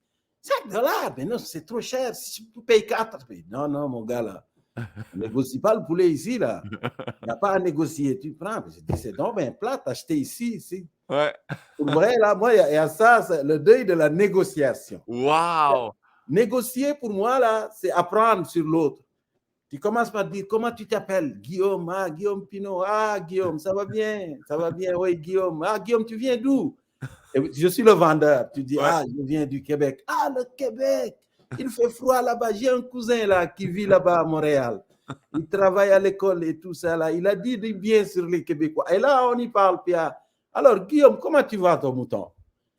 Speaker 2: $5. Mais non, c'est trop cher. Si tu payes 4. Non, mon gars, là. On ne négocie pas le poulet ici, là. Il n'y a pas à négocier. Tu prends. Je dis, c'est donc bien plat acheter ici.
Speaker 1: Ouais.
Speaker 2: Pour vrai, là, moi, il y a ça, c'est le deuil de la négociation.
Speaker 1: Wow!
Speaker 2: Négocier, pour moi, là, c'est apprendre sur l'autre. Tu commences par dire, comment tu t'appelles? Guillaume, Guillaume Pinot. Guillaume, ça va bien, oui, Guillaume. Guillaume, tu viens d'où? Je suis le vendeur. Tu dis, je viens du Québec. Le Québec, il fait froid là-bas. J'ai un cousin là qui vit là-bas à Montréal. Il travaille à l'école et tout ça là. Il a dit du bien sur les Québécois. Et là, on y parle. Puis, alors, Guillaume, comment tu vas, ton mouton?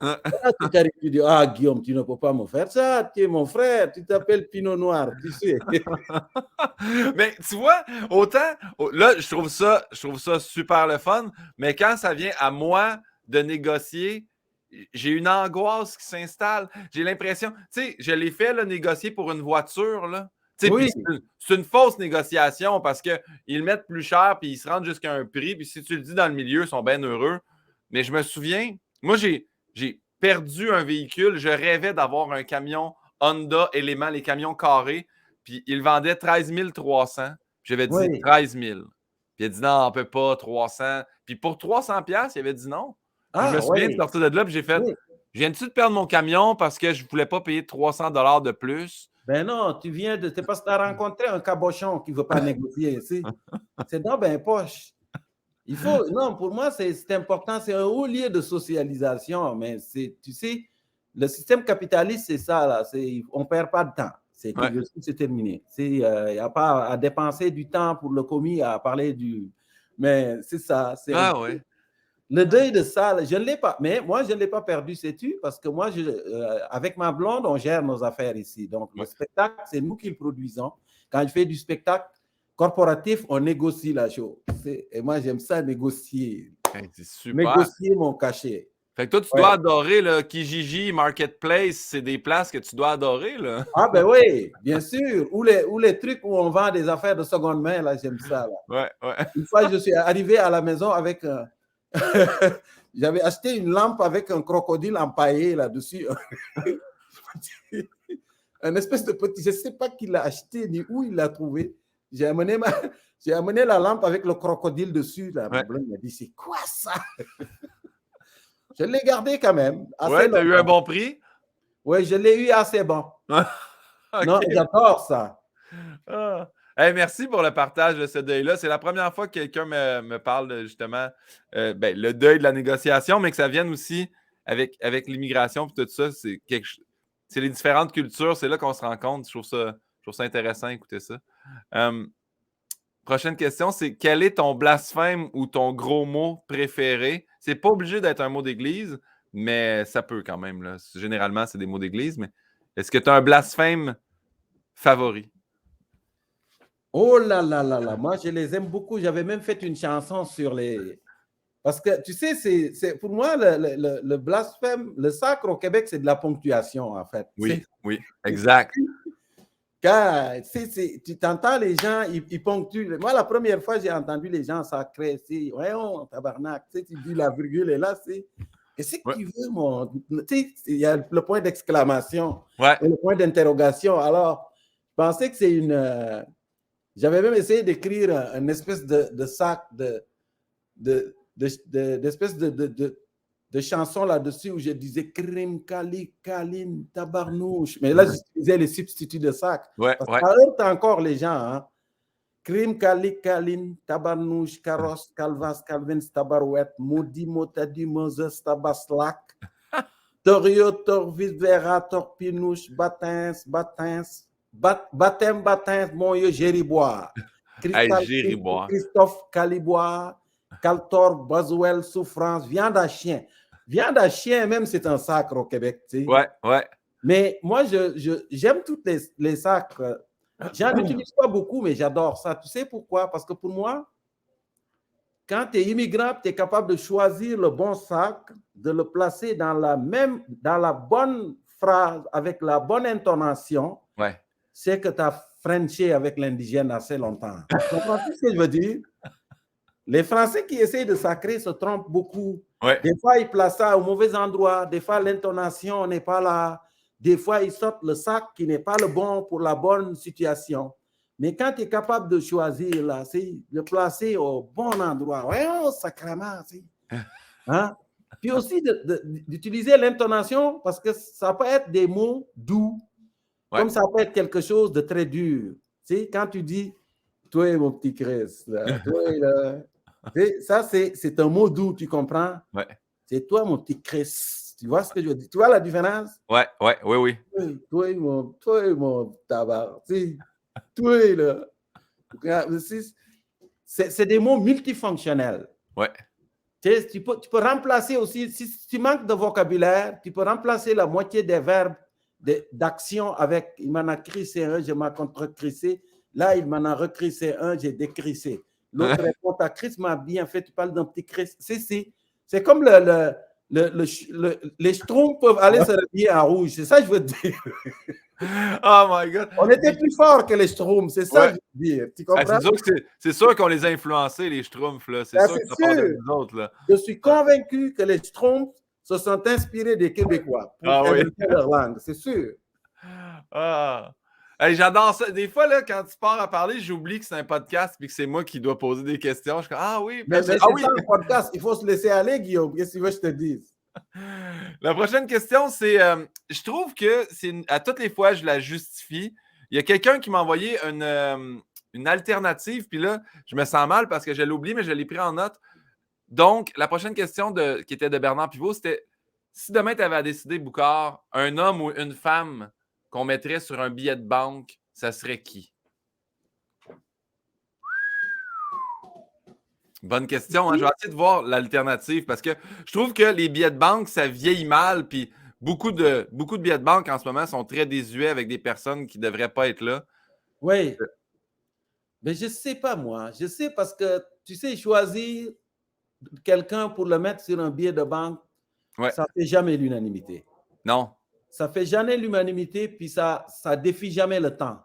Speaker 2: Tu t'arrives, tu dis, Guillaume, tu ne peux pas me faire ça. Tu es mon frère. Tu t'appelles Pinot Noir, tu sais.
Speaker 1: Mais tu vois, autant, là, je trouve ça super le fun, mais quand ça vient à moi de négocier, j'ai une angoisse qui s'installe. J'ai l'impression, tu sais, je l'ai fait, là, négocier pour une voiture, là. Oui. C'est une fausse négociation parce qu'ils le mettent plus cher puis ils se rendent jusqu'à un prix. Puis si tu le dis dans le milieu, ils sont bien heureux. Mais je me souviens, moi, j'ai perdu un véhicule. Je rêvais d'avoir un camion Honda Element, les camions carrés. Puis il vendait 13 300. J'avais dit 13 000. Puis il a dit non, on ne peut pas, 300. Puis pour 300$, il avait dit non. Puis je me souviens de sortir de là, puis j'ai fait je viens-tu de perdre mon camion parce que je ne voulais pas payer 300$ de plus?
Speaker 2: Ben non, c'est parce que tu as rencontré un cabochon qui ne veut pas négocier. C'est dans ben poche. Non, pour moi, c'est important. C'est un haut lieu de socialisation. Mais tu sais, le système capitaliste, c'est ça. Là, on ne perd pas de temps. C'est terminé. Il n'y a pas à dépenser du temps pour le commis à parler du... Mais c'est ça. Le deuil de ça, je ne l'ai pas. Mais moi, je ne l'ai pas perdu, sais-tu? Parce que moi, avec ma blonde, on gère nos affaires ici. Donc, le spectacle, c'est nous qui le produisons. Quand je fais du spectacle corporatif, on négocie la chose. Et moi, j'aime ça négocier.
Speaker 1: C'est super.
Speaker 2: Négocier mon cachet.
Speaker 1: Fait que toi, tu dois adorer le Kijiji, Marketplace. C'est des places que tu dois adorer, là.
Speaker 2: Ben oui, bien sûr. Ou les trucs où on vend des affaires de seconde main, là, j'aime ça. Là.
Speaker 1: Ouais.
Speaker 2: Une fois, je suis arrivé à la maison avec... J'avais acheté une lampe avec un crocodile empaillé là-dessus. Un espèce de petit... Je ne sais pas qui l'a acheté ni où il l'a trouvé. J'ai amené la lampe avec le crocodile dessus. Là. Ma blonde m'a dit, c'est quoi ça? Je l'ai gardé quand même.
Speaker 1: Tu as eu un bon prix?
Speaker 2: Oui, je l'ai eu assez bon. Okay. Non, j'adore ça.
Speaker 1: Hey, merci pour le partage de ce deuil-là. C'est la première fois que quelqu'un me parle justement le deuil de la négociation, mais que ça vienne aussi avec l'immigration et tout ça. C'est les différentes cultures. C'est là qu'on se rend compte. Je trouve ça intéressant d'écouter ça. Prochaine question, c'est quel est ton blasphème ou ton gros mot préféré? C'est pas obligé d'être un mot d'église, mais ça peut quand même. Là. Généralement, c'est des mots d'église, mais est-ce que tu as un blasphème favori?
Speaker 2: Oh là là là là, moi je les aime beaucoup. J'avais même fait une chanson sur les Parce que, tu sais, pour moi, le blasphème, le sacre au Québec, c'est de la ponctuation, en fait.
Speaker 1: Oui, oui, exact.
Speaker 2: Car, tu t'entends les gens, ils ponctuent. Moi, la première fois, j'ai entendu les gens sacrer, voyons, tabarnak, tu dis la virgule est là, qu'est-ce que tu veux, mon. Tu sais, il y a le point d'exclamation, le point d'interrogation. Alors, je pensais que c'est une. J'avais même essayé d'écrire une espèce de sac d'espèce de chanson là-dessus où je disais crime, cali, caline, tabarnouche. Mais là, j'utilisais les substituts de sac. Parce que ça heurte encore les gens. Hein? Crime, cali, caline, tabarnouche, carrosse, calvas, calvins, tabarouette, maudit, motadi, moses, tabaslac, torio, torvis, vera, torpinouche, batins, baptême, mon yo, Géribois. Christophe Calibois, Caltor, Boswell, Souffrance, viande à chien. Viande à chien, même, c'est un sacre au Québec. Tu sais.
Speaker 1: Ouais.
Speaker 2: Mais moi, j'aime toutes les sacres. J'en utilise pas beaucoup, mais j'adore ça. Tu sais pourquoi? Parce que pour moi, quand tu es immigrant, tu es capable de choisir le bon sacre, de le placer dans la bonne phrase, avec la bonne intonation. C'est que tu as frenché avec l'indigène assez longtemps. Tu comprends ce que je veux dire? Les Français qui essayent de sacrer se trompent beaucoup. Des fois, ils placent ça au mauvais endroit. Des fois, l'intonation n'est pas là. Des fois, ils sortent le sac qui n'est pas le bon pour la bonne situation. Mais quand tu es capable de choisir, là, c'est le placer au bon endroit. Ouais, oh, sacrément. Hein? Puis aussi, d'utiliser l'intonation parce que ça peut être des mots doux. Comme ça peut être quelque chose de très dur. Tu sais, quand tu dis « toi, mon petit Chris », toi, là, ça, c'est un mot doux, tu comprends? C'est « toi, mon petit Chris ». Tu vois ce que je veux dire? Tu vois la différence?
Speaker 1: Oui.
Speaker 2: Toi, mon tabac. Tu sais, toi, là. C'est des mots multifonctionnels. Tu sais, tu peux remplacer aussi, si tu manques de vocabulaire, tu peux remplacer la moitié des verbes d'action avec « il m'en a crissé un, je m'en contre-crissé ». Là, il m'en a recrissé un, j'ai décrissé. L'autre répond « ta Chris m'a bien fait, tu parles d'un petit Chris ». C'est comme les Schtroumpfs peuvent aller se rhabiller en rouge. C'est ça que je veux te dire.
Speaker 1: Oh my God.
Speaker 2: On était plus forts que les Schtroumpfs. C'est ça que je veux dire. Tu comprends?
Speaker 1: C'est sûr qu'on les a influencés, les Schtroumpfs. C'est sûr que ça part de nous autres. Là.
Speaker 2: Je suis convaincu que les Schtroumpfs se sont inspirés des Québécois pour inventer leur langue. C'est sûr.
Speaker 1: Hey, j'adore ça. Des fois, là, quand tu pars à parler, j'oublie que c'est un podcast et que c'est moi qui dois poser des questions. Je suis comme, ah oui.
Speaker 2: Mais c'est un podcast. Il faut se laisser aller, Guillaume. Qu'est-ce que tu veux que je te dise?
Speaker 1: La prochaine question, c'est, je trouve que à toutes les fois, je la justifie. Il y a quelqu'un qui m'a envoyé une alternative, puis là, je me sens mal parce que je l'ai oublié, mais je l'ai pris en note. Donc, la prochaine question qui était de Bernard Pivot, c'était, si demain, tu avais à décider, Boucard, un homme ou une femme qu'on mettrait sur un billet de banque, ça serait qui? Bonne question. Hein? Je vais essayer de voir l'alternative parce que je trouve que les billets de banque, ça vieillit mal. Puis beaucoup de billets de banque en ce moment sont très désuets avec des personnes qui ne devraient pas être là.
Speaker 2: Oui. Mais je ne sais pas, moi. Je sais parce que, tu sais, choisir quelqu'un pour le mettre sur un billet de banque, ça ne fait jamais l'unanimité.
Speaker 1: Non.
Speaker 2: Ça ne fait jamais l'unanimité, puis ça ne défie jamais le temps.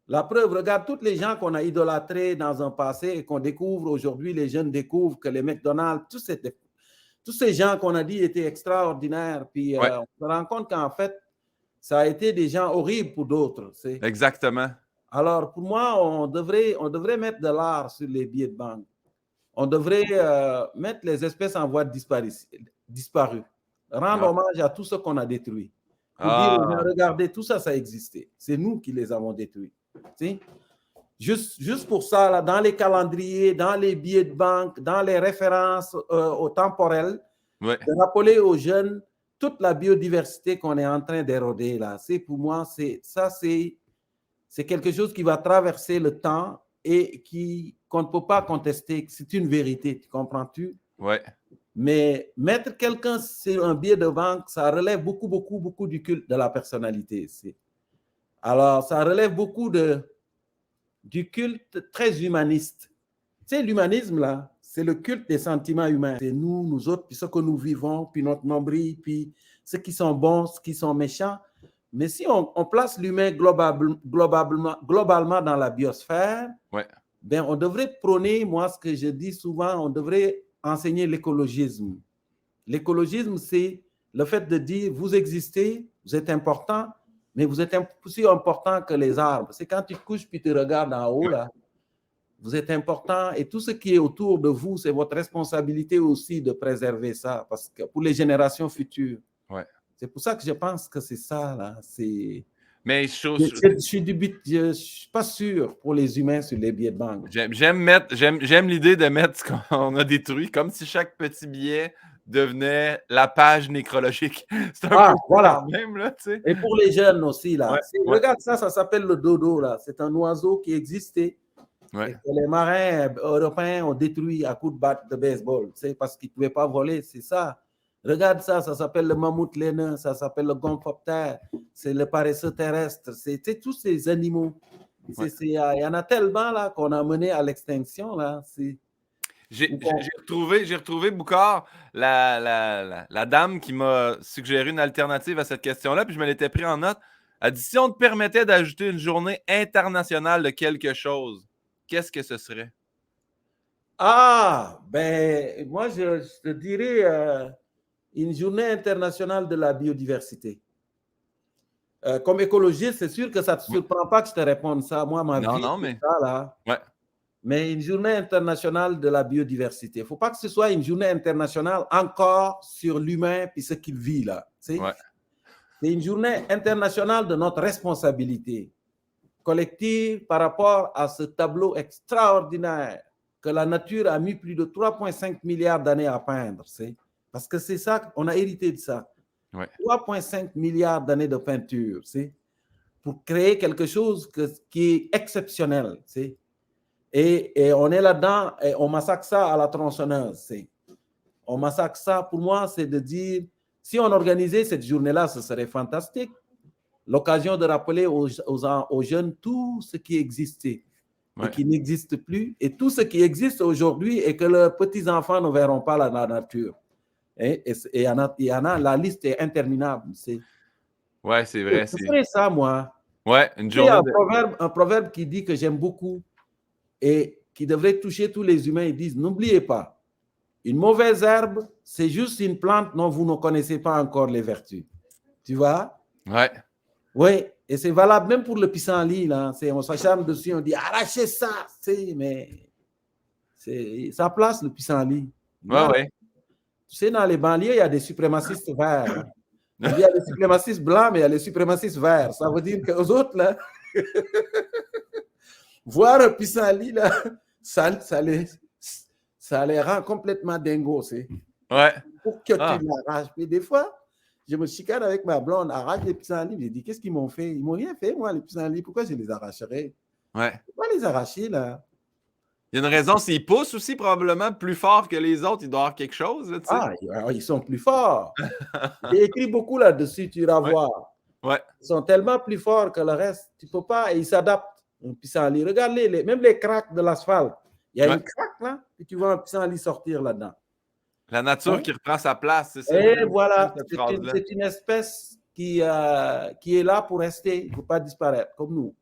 Speaker 2: La preuve, regarde tous les gens qu'on a idolâtrés dans un passé et qu'on découvre aujourd'hui, les jeunes découvrent que les McDonald's, tous ces gens qu'on a dit étaient extraordinaires, puis on se rend compte qu'en fait, ça a été des gens horribles pour d'autres.
Speaker 1: Exactement.
Speaker 2: Alors, pour moi, on devrait mettre de l'art sur les billets de banque. On devrait mettre les espèces en voie de disparu. Rendre hommage à tout ce qu'on a détruit. Pour dire aux gens, regardez, tout ça, ça existait. C'est nous qui les avons détruits. Juste pour ça, là, dans les calendriers, dans les billets de banque, dans les références au temporel, de rappeler aux jeunes toute la biodiversité qu'on est en train d'éroder là. Pour moi, c'est quelque chose qui va traverser le temps et qu'on ne peut pas contester. C'est une vérité, comprends-tu?
Speaker 1: Oui.
Speaker 2: Mais mettre quelqu'un sur un billet de banque, ça relève beaucoup du culte de la personnalité. Alors, ça relève beaucoup du culte très humaniste. Tu sais, l'humanisme, là, c'est le culte des sentiments humains. C'est nous, nous autres, puis ce que nous vivons, puis notre nombril, puis ceux qui sont bons, ceux qui sont méchants. Mais si on place l'humain globalement dans la biosphère,
Speaker 1: Ouais.
Speaker 2: ben on devrait prôner, moi, ce que je dis souvent, on devrait enseigner l'écologisme. L'écologisme, c'est le fait de dire, vous existez, vous êtes important, mais vous êtes aussi important que les arbres. C'est quand tu te couches puis tu regardes en haut, là, vous êtes important et tout ce qui est autour de vous, c'est votre responsabilité aussi de préserver ça parce que pour les générations futures.
Speaker 1: Ouais.
Speaker 2: C'est pour ça que je pense que c'est ça, là.
Speaker 1: Mais
Speaker 2: je ne suis pas sûr pour les humains sur les billets de banque.
Speaker 1: J'aime l'idée de mettre ce qu'on a détruit, comme si chaque petit billet devenait la page nécrologique. C'est un peu
Speaker 2: voilà.
Speaker 1: quand même, là, tu sais.
Speaker 2: Et pour les jeunes aussi, là.
Speaker 1: Ouais,
Speaker 2: regarde ça s'appelle le dodo, là. C'est un oiseau qui existait et que les marins européens ont détruit à coups de batte de baseball, tu sais, parce qu'ils ne pouvaient pas voler, c'est ça. Regarde ça s'appelle le mammouth laineux, ça s'appelle le gomphophère, c'est le paresseux terrestre, c'est tous ces animaux. Il y en a tellement là qu'on a mené à l'extinction. Là.
Speaker 1: J'ai retrouvé, Boucard, la dame qui m'a suggéré une alternative à cette question-là, puis je me l'étais pris en note. Elle dit, si on te permettait d'ajouter une journée internationale de quelque chose, qu'est-ce que ce serait?
Speaker 2: Ben, moi, je te dirais une journée internationale de la biodiversité. Comme écologiste, c'est sûr que ça ne te surprend pas que je te réponde ça. Moi, ma vie, c'est ça, là.
Speaker 1: Ouais.
Speaker 2: Mais une journée internationale de la biodiversité. Il ne faut pas que ce soit une journée internationale encore sur l'humain et ce qu'il vit, là. C'est une journée internationale de notre responsabilité collective par rapport à ce tableau extraordinaire que la nature a mis plus de 3,5 milliards d'années à peindre. Parce que c'est ça, on a hérité de ça. 3,5 milliards d'années de peinture, pour créer quelque chose qui est exceptionnel. Et on est là-dedans et on massacre ça à la tronçonneuse. On massacre ça, pour moi, c'est de dire, si on organisait cette journée-là, ce serait fantastique. L'occasion de rappeler aux jeunes tout ce qui existait et qui n'existe plus, et tout ce qui existe aujourd'hui et que leurs petits-enfants ne verront pas la nature. Et il y en a, la liste est interminable.
Speaker 1: Ouais, c'est vrai.
Speaker 2: C'est ça, moi.
Speaker 1: Ouais, une journée.
Speaker 2: Un proverbe qui dit que j'aime beaucoup et qui devrait toucher tous les humains. Ils disent, n'oubliez pas, une mauvaise herbe, c'est juste une plante dont vous ne connaissez pas encore les vertus. Tu vois?
Speaker 1: Ouais.
Speaker 2: Oui, et c'est valable même pour le pissenlit. Là. On s'acharne dessus, on dit, arrachez ça. Mais ça place, le pissenlit.
Speaker 1: Ouais.
Speaker 2: Tu sais, dans les banlieues, il y a des suprémacistes verts. Il y a des suprémacistes blancs, mais il y a les suprémacistes verts. Ça veut dire qu'aux autres, là, voir un pissenlit, là, ça les rend complètement dingos.
Speaker 1: Ouais.
Speaker 2: Pour que tu l'arraches. Mais des fois, je me chicane avec ma blonde, arrache les pissenlits. Je dis, qu'est-ce qu'ils m'ont fait? Ils m'ont rien fait, moi, les pissenlits. Pourquoi je les arracherais?
Speaker 1: Ouais.
Speaker 2: Pourquoi les arracher, là?
Speaker 1: Il y a une raison, s'ils poussent aussi probablement plus fort que les autres, il doit y avoir quelque chose. Là,
Speaker 2: ils sont plus forts. J'ai écrit beaucoup là-dessus, tu iras voir.
Speaker 1: Ouais.
Speaker 2: Ils sont tellement plus forts que le reste. Tu ne peux pas, et ils s'adaptent. Un pissenlit. Regarde même les craques de l'asphalte. Il y a une craque là, et tu vois un pissenlit sortir là-dedans.
Speaker 1: La nature qui reprend sa place, c'est ça.
Speaker 2: Et voilà, c'est une espèce qui est là pour rester, il ne faut pas disparaître, comme nous.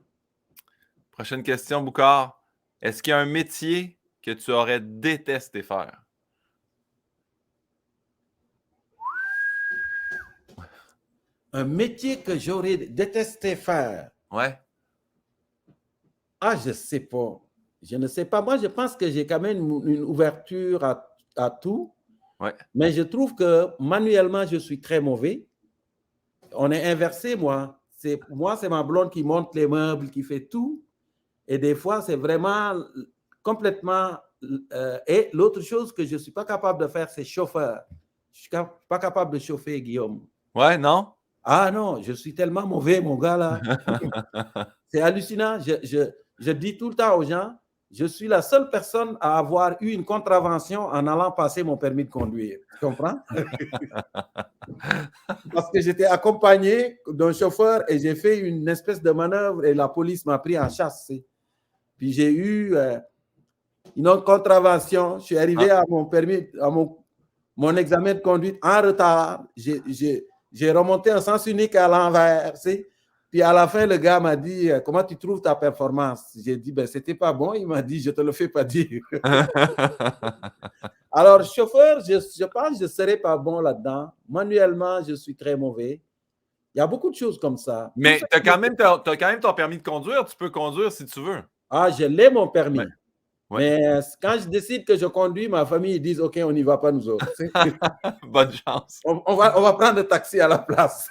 Speaker 1: Prochaine question, Boucard. Est-ce qu'il y a un métier que tu aurais détesté faire?
Speaker 2: Un métier que j'aurais détesté faire?
Speaker 1: Ouais.
Speaker 2: Je ne sais pas. Je ne sais pas. Moi, je pense que j'ai quand même une ouverture à tout.
Speaker 1: Ouais.
Speaker 2: Mais je trouve que manuellement, je suis très mauvais. On est inversé, moi. Moi, c'est ma blonde qui monte les meubles, qui fait tout. Et des fois, c'est vraiment complètement... et l'autre chose que je ne suis pas capable de faire, c'est chauffeur. Je ne suis pas capable de chauffer, Guillaume.
Speaker 1: Ouais, non?
Speaker 2: Non, je suis tellement mauvais, mon gars, là. C'est hallucinant. Je dis tout le temps aux gens, je suis la seule personne à avoir eu une contravention en allant passer mon permis de conduire. Tu comprends? Parce que j'étais accompagné d'un chauffeur et j'ai fait une espèce de manœuvre et la police m'a pris en chasse. Puis j'ai eu une contravention. Je suis arrivé
Speaker 1: Ah.
Speaker 2: à mon permis, à mon examen de conduite en retard. J'ai remonté en sens unique à l'envers. Puis à la fin, le gars m'a dit, comment tu trouves ta performance? J'ai dit, ben, c'était pas bon. Il m'a dit, je te le fais pas dire. Alors, chauffeur, je pense que je ne serais pas bon là-dedans. Manuellement, je suis très mauvais. Il y a beaucoup de choses comme ça.
Speaker 1: Mais tu as quand même ton permis de conduire. Tu peux conduire si tu veux.
Speaker 2: Ah, je l'ai mon permis.
Speaker 1: Ouais. Ouais.
Speaker 2: Mais quand je décide que je conduis, ma famille, ils disent, OK, on n'y va pas nous autres.
Speaker 1: Bonne chance.
Speaker 2: On va prendre le taxi à la place.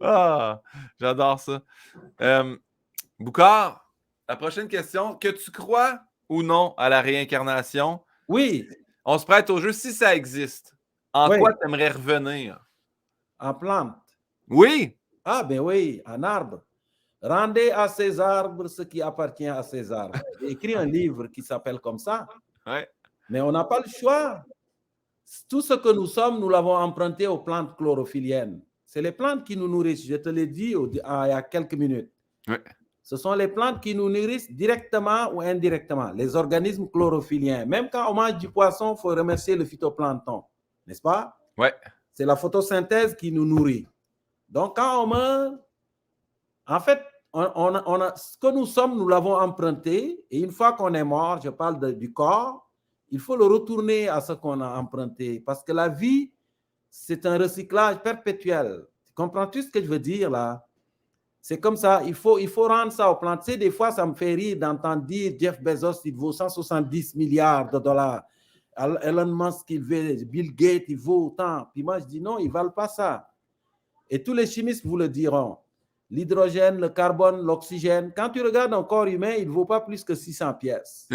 Speaker 1: Ah, j'adore ça. Boucard, la prochaine question. Que tu crois ou non à la réincarnation?
Speaker 2: Oui.
Speaker 1: On se prête au jeu si ça existe. En
Speaker 2: Oui.
Speaker 1: quoi tu aimerais revenir?
Speaker 2: En plante.
Speaker 1: Oui.
Speaker 2: Ah, ben oui, en arbre. Rendez à ces arbres ce qui appartient à ces arbres. J'ai écrit un livre qui s'appelle comme ça.
Speaker 1: Ouais.
Speaker 2: Mais on n'a pas le choix. Tout ce que nous sommes, nous l'avons emprunté aux plantes chlorophylliennes. C'est les plantes qui nous nourrissent. Je te l'ai dit il y a quelques minutes.
Speaker 1: Ouais.
Speaker 2: Ce sont les plantes qui nous nourrissent directement ou indirectement, les organismes chlorophylliens. Même quand on mange du poisson, il faut remercier le phytoplancton, n'est-ce pas?
Speaker 1: Ouais.
Speaker 2: C'est la photosynthèse qui nous nourrit. Donc, quand on meurt, en fait, ce que nous sommes, nous l'avons emprunté. Et une fois qu'on est mort, je parle du corps, il faut le retourner à ce qu'on a emprunté. Parce que la vie, c'est un recyclage perpétuel. Comprends-tu ce que je veux dire là? C'est comme ça, il faut rendre ça aux plantes. Tu sais, des fois, ça me fait rire d'entendre dire Jeff Bezos, il vaut 170 milliards de dollars. Elon Musk, il vaut, Bill Gates, il vaut autant. Puis moi, je dis non, ils ne valent pas ça. Et tous les chimistes vous le diront. L'hydrogène, le carbone, l'oxygène. Quand tu regardes un corps humain, il ne vaut pas plus que 600 pièces.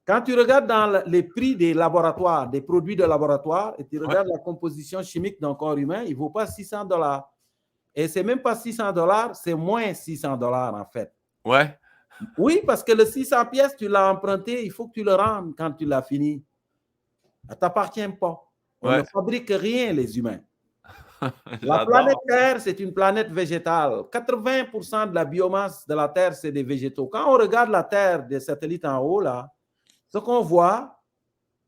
Speaker 2: Quand tu regardes dans les prix des laboratoires, des produits de laboratoire, et tu regardes la composition chimique d'un corps humain, il ne vaut pas 600 $. Et ce n'est même pas 600 $, c'est moins 600 $ en fait.
Speaker 1: Ouais.
Speaker 2: Oui, parce que le 600 pièces, tu l'as emprunté, il faut que tu le rendes quand tu l'as fini. Ça ne t'appartient pas. On ne fabrique rien, les humains. La planète Terre, c'est une planète végétale. 80% de la biomasse de la Terre, c'est des végétaux. Quand on regarde la Terre des satellites en haut, là, ce qu'on voit,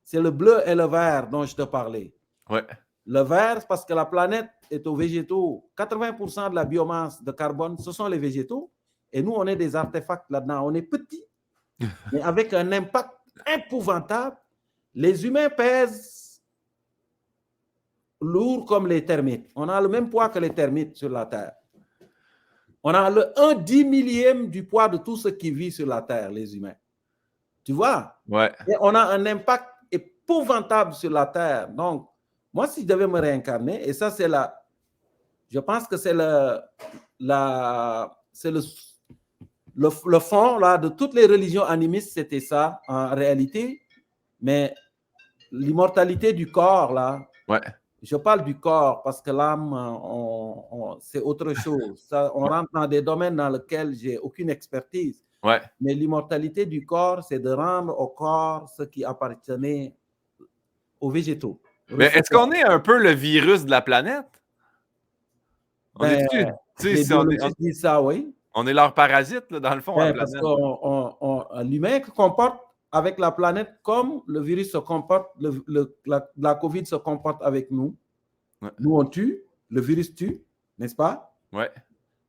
Speaker 2: c'est le bleu et le vert dont je te parlais.
Speaker 1: Ouais.
Speaker 2: Le vert, parce que la planète est aux végétaux. 80% de la biomasse de carbone, ce sont les végétaux. Et nous, on est des artefacts là-dedans. On est petits, mais avec un impact épouvantable. Les humains pèsent lourd comme les termites. On a le même poids que les termites sur la Terre. On a le 1/10 du poids de tout ce qui vit sur la Terre, les humains. Tu vois?
Speaker 1: Ouais.
Speaker 2: Et on a un impact épouvantable sur la Terre. Donc, moi, si je devais me réincarner, et ça, c'est je pense que c'est le fond là, de toutes les religions animistes, c'était ça, en réalité. Mais l'immortalité du corps, là, je parle du corps parce que l'âme, c'est autre chose. Ça, on rentre dans des domaines dans lesquels je n'ai aucune expertise.
Speaker 1: Ouais.
Speaker 2: Mais l'immortalité du corps, c'est de rendre au corps ce qui appartenait aux végétaux.
Speaker 1: Mais est-ce qu'on est un peu le virus de la planète?
Speaker 2: Les biologistes disent ça, oui.
Speaker 1: On est leur parasite, là, dans le fond, la planète.
Speaker 2: Parce que l'humain se comporte avec la planète comme le virus se comporte, la COVID se comporte avec nous. Ouais. Nous, on tue, le virus tue, n'est-ce pas?
Speaker 1: Ouais.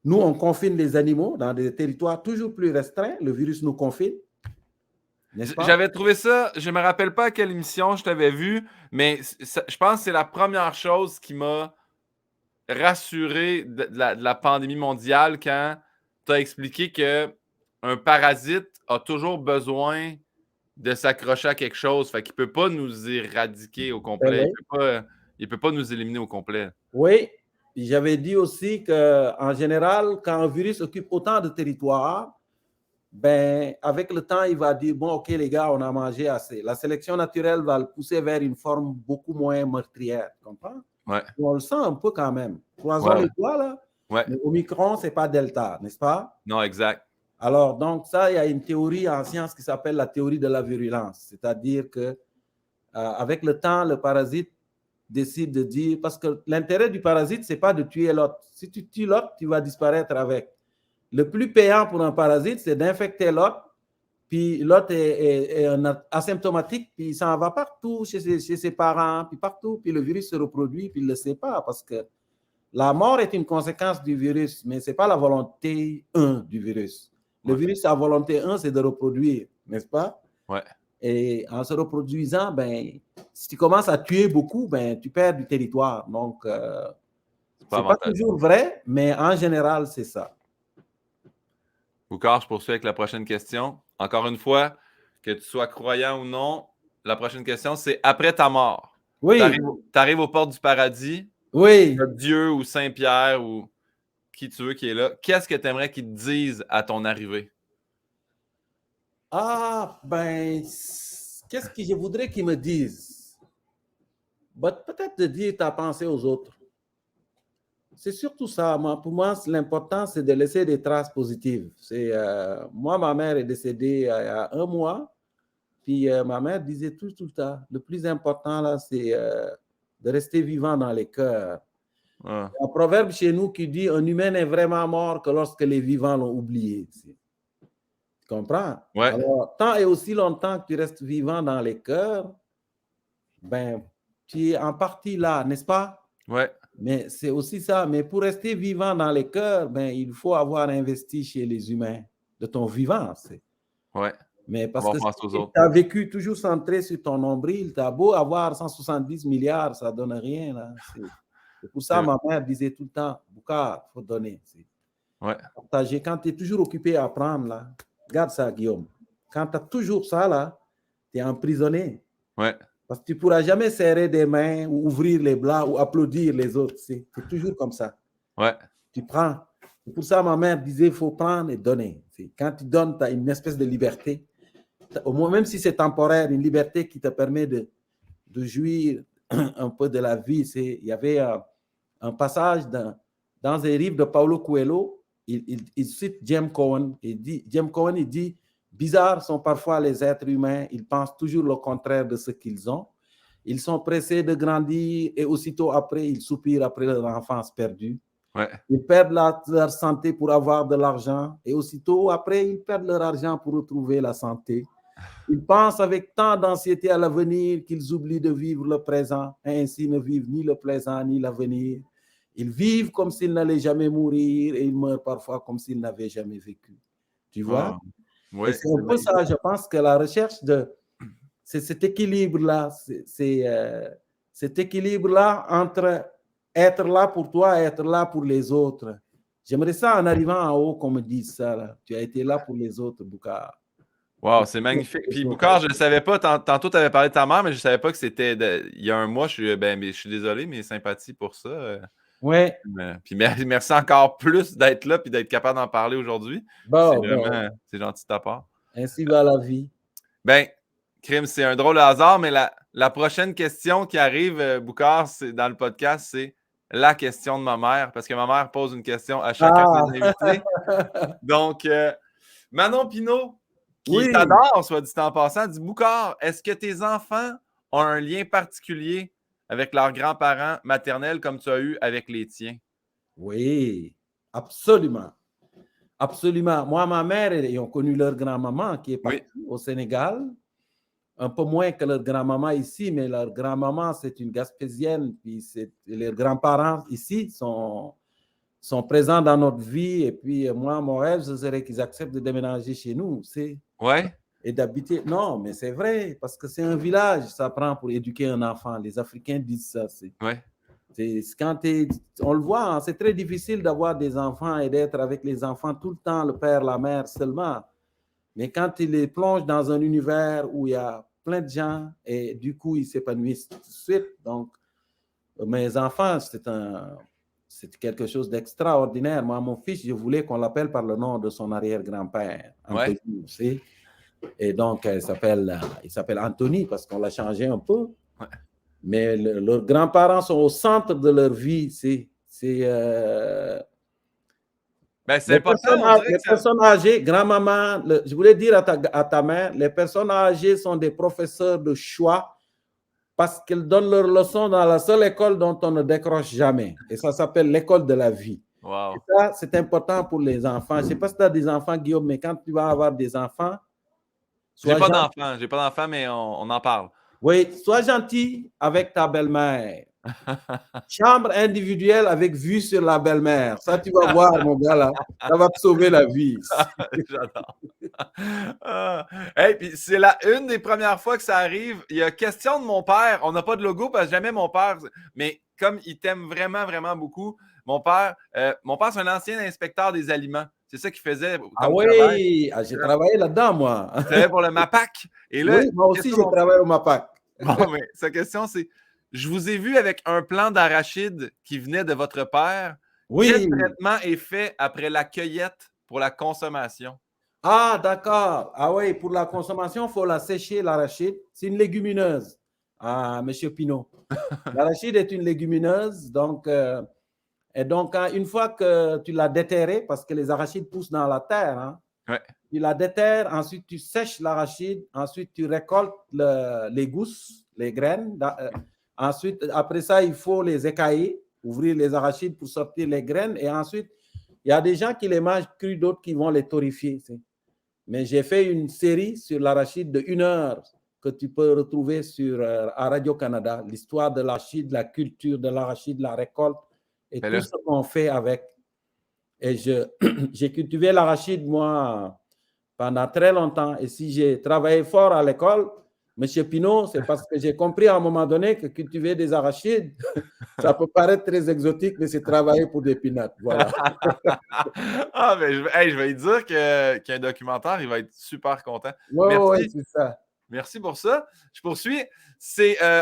Speaker 2: Nous, on confine les animaux dans des territoires toujours plus restreints. Le virus nous confine.
Speaker 1: J'avais trouvé ça, je ne me rappelle pas à quelle émission je t'avais vu, mais je pense que c'est la première chose qui m'a rassuré de la pandémie mondiale quand tu as expliqué qu'un parasite a toujours besoin de s'accrocher à quelque chose. Fait qu'il ne peut pas nous éradiquer au complet. Il ne peut pas nous éliminer au complet.
Speaker 2: Oui. J'avais dit aussi qu'en général, quand un virus occupe autant de territoires, ben, avec le temps, il va dire, bon, OK, les gars, on a mangé assez. La sélection naturelle va le pousser vers une forme beaucoup moins meurtrière. Tu comprends?
Speaker 1: Ouais.
Speaker 2: On le sent un peu quand même. Croisons les doigts, là.
Speaker 1: Ouais.
Speaker 2: Mais Omicron, ce n'est pas Delta, n'est-ce pas?
Speaker 1: Non, exact.
Speaker 2: Alors, donc, ça, il y a une théorie en science qui s'appelle la théorie de la virulence. C'est-à-dire que avec le temps, le parasite décide de dire... Parce que l'intérêt du parasite, ce n'est pas de tuer l'autre. Si tu tues l'autre, tu vas disparaître avec. Le plus payant pour un parasite, c'est d'infecter l'autre, puis l'autre est un asymptomatique, puis ça en va partout chez ses parents, puis partout, puis le virus se reproduit, puis il ne le sait pas, parce que la mort est une conséquence du virus, mais ce n'est pas la volonté 1 du virus. Le virus, sa volonté 1, c'est de reproduire, n'est-ce pas?
Speaker 1: Ouais.
Speaker 2: Et en se reproduisant, ben, si tu commences à tuer beaucoup, ben, tu perds du territoire. Donc, c'est pas toujours vrai, mais en général, c'est ça.
Speaker 1: Boucard, je poursuis avec la prochaine question. Encore une fois, que tu sois croyant ou non, la prochaine question, c'est après ta mort.
Speaker 2: Oui.
Speaker 1: Tu arrives aux portes du paradis.
Speaker 2: Oui.
Speaker 1: Dieu ou Saint-Pierre ou qui tu veux qui est là. Qu'est-ce que tu aimerais qu'ils te disent à ton arrivée?
Speaker 2: Ah, ben, qu'est-ce que je voudrais qu'ils me disent? Peut-être de dire ta pensée aux autres. C'est surtout ça. Pour moi, l'important, c'est de laisser des traces positives. Moi, ma mère est décédée il y a 1 mois. Puis ma mère disait tout le temps, le plus important, là, c'est de rester vivant dans les cœurs. Un proverbe chez nous qui dit « Un humain n'est vraiment mort que lorsque les vivants l'ont oublié. » Tu comprends?
Speaker 1: Ouais.
Speaker 2: Alors, tant et aussi longtemps que tu restes vivant dans les cœurs, ben, tu es en partie là, n'est-ce pas?
Speaker 1: Ouais.
Speaker 2: Mais c'est aussi ça. Mais pour rester vivant dans les cœurs, ben, il faut avoir investi chez les humains de ton vivant.
Speaker 1: Ouais.
Speaker 2: Mais parce que si tu as vécu toujours centré sur ton nombril, tu as beau avoir 170 milliards, ça ne donne rien. Là. C'est pour ça que ma mère disait tout le temps, Boucard, il faut donner.
Speaker 1: Ouais.
Speaker 2: Partager. Quand tu es toujours occupé à apprendre, là, regarde ça, Guillaume. Quand tu as toujours ça, là, tu es emprisonné.
Speaker 1: Ouais.
Speaker 2: Parce que tu ne pourras jamais serrer des mains ou ouvrir les bras ou applaudir les autres. C'est toujours comme ça.
Speaker 1: Ouais.
Speaker 2: Tu prends. C'est pour ça que ma mère disait, il faut prendre et donner. Quand tu donnes, tu as une espèce de liberté. Au moins, même si c'est temporaire, une liberté qui te permet de jouir un peu de la vie. Il y avait un passage dans les livres de Paulo Coelho, il cite James Cohen. James Cohen, il dit, bizarres sont parfois les êtres humains, ils pensent toujours le contraire de ce qu'ils ont. Ils sont pressés de grandir et aussitôt après, ils soupirent après leur enfance perdue.
Speaker 1: Ouais.
Speaker 2: Ils perdent leur santé pour avoir de l'argent et aussitôt après, ils perdent leur argent pour retrouver la santé. Ils pensent avec tant d'anxiété à l'avenir qu'ils oublient de vivre le présent et ainsi ne vivent ni le présent ni l'avenir. Ils vivent comme s'ils n'allaient jamais mourir et ils meurent parfois comme s'ils n'avaient jamais vécu. Tu vois?
Speaker 1: Ouais,
Speaker 2: et c'est un peu ça, je pense que la recherche c'est cet équilibre-là, cet équilibre-là entre être là pour toi et être là pour les autres. J'aimerais ça en arrivant en haut qu'on me dise ça. Là. Tu as été là pour les autres, Boucard.
Speaker 1: Wow, c'est magnifique. Puis Boucard, je ne savais pas, tantôt tu avais parlé de ta mère, mais je ne savais pas que c'était il y a 1 mois. Je suis désolé, mes sympathies pour ça.
Speaker 2: Oui.
Speaker 1: Puis merci encore plus d'être là et d'être capable d'en parler aujourd'hui. C'est gentil de ta part.
Speaker 2: Ainsi va la vie.
Speaker 1: Ben, Crime, c'est un drôle de hasard, mais la prochaine question qui arrive, Boucard, dans le podcast, c'est la question de ma mère, parce que ma mère pose une question à chacun des invités. Donc, Manon Pinault, qui t'adore, soit dit en passant, dit « Boucard, est-ce que tes enfants ont un lien particulier avec leurs grands-parents maternels comme tu as eu avec les tiens? »
Speaker 2: Oui, absolument. Absolument. Moi, ma mère, ils ont connu leur grand-maman qui est partie au Sénégal. Un peu moins que leur grand-maman ici, mais leur grand-maman, c'est une Gaspésienne. Puis leurs grands-parents ici sont présents dans notre vie. Et puis moi, mon rêve, ce serait qu'ils acceptent de déménager chez nous.
Speaker 1: Ouais.
Speaker 2: Et d'habiter. Non, mais c'est vrai, parce que c'est un village, ça prend pour éduquer un enfant. Les Africains disent ça. On le voit, hein, c'est très difficile d'avoir des enfants et d'être avec les enfants tout le temps, le père, la mère seulement. Mais quand il les plonge dans un univers où il y a plein de gens et du coup, ils s'épanouissent tout de suite. Donc, mes enfants, c'est quelque chose d'extraordinaire. Moi, mon fils, je voulais qu'on l'appelle par le nom de son arrière-grand-père. Anthony, et donc, il s'appelle Anthony parce qu'on l'a changé un peu.
Speaker 1: Ouais.
Speaker 2: Mais leurs grands-parents sont au centre de leur vie.
Speaker 1: C'est important.
Speaker 2: Les personnes âgées, grand-maman, je voulais dire à ta mère, les personnes âgées sont des professeurs de choix parce qu'elles donnent leurs leçons dans la seule école dont on ne décroche jamais. Et ça s'appelle l'école de la vie.
Speaker 1: Wow.
Speaker 2: Et ça, c'est important pour les enfants. Je ne sais pas si tu as des enfants, Guillaume, mais quand tu vas avoir des enfants,
Speaker 1: J'ai pas d'enfant, mais on en parle.
Speaker 2: Oui, sois gentil avec ta belle-mère. Chambre individuelle avec vue sur la belle-mère. Ça, tu vas voir, mon gars, là. Ça va te sauver la vie.
Speaker 1: J'adore. Hey, puis c'est une des premières fois que ça arrive. Il y a question de mon père. On n'a pas de logo parce que jamais mon père, mais comme il t'aime vraiment, vraiment beaucoup, mon père, c'est un ancien inspecteur des aliments. C'est ça qu'il faisait comme
Speaker 2: oui, j'ai travaillé là-dedans, moi.
Speaker 1: Il travaillait pour le MAPAC. Et là,
Speaker 2: oui, moi aussi, j'ai travaillé au MAPAC.
Speaker 1: Bon, mais sa question, c'est je vous ai vu avec un plant d'arachide qui venait de votre père.
Speaker 2: Oui.
Speaker 1: Quel traitement est fait après la cueillette pour la consommation?
Speaker 2: Ah, d'accord. Ah oui, pour la consommation, il faut la sécher, l'arachide. C'est une légumineuse, Monsieur Pinault. L'arachide est une légumineuse, donc, et donc, une fois que tu l'as déterré, parce que les arachides poussent dans la terre, hein,
Speaker 1: ouais.
Speaker 2: Tu la déterres, ensuite tu sèches l'arachide, ensuite tu récoltes les gousses, les graines. Ensuite, après ça, il faut les écailler, ouvrir les arachides pour sortir les graines. Et ensuite, il y a des gens qui les mangent crus, d'autres qui vont les torréfier. Mais j'ai fait une série sur l'arachide de 1 heure que tu peux retrouver à Radio-Canada. L'histoire de l'arachide, la culture de l'arachide, la récolte et tout ce qu'on fait avec. Et j'ai cultivé l'arachide, moi, pendant très longtemps. Et si j'ai travaillé fort à l'école, M. Pinault, c'est parce que j'ai compris à un moment donné que cultiver des arachides, ça peut paraître très exotique, mais c'est travailler pour des peanuts. Voilà.
Speaker 1: Mais je vais lui dire qu'il y a un documentaire, il va être super content.
Speaker 2: Oui, c'est ça.
Speaker 1: Merci pour ça. Je poursuis.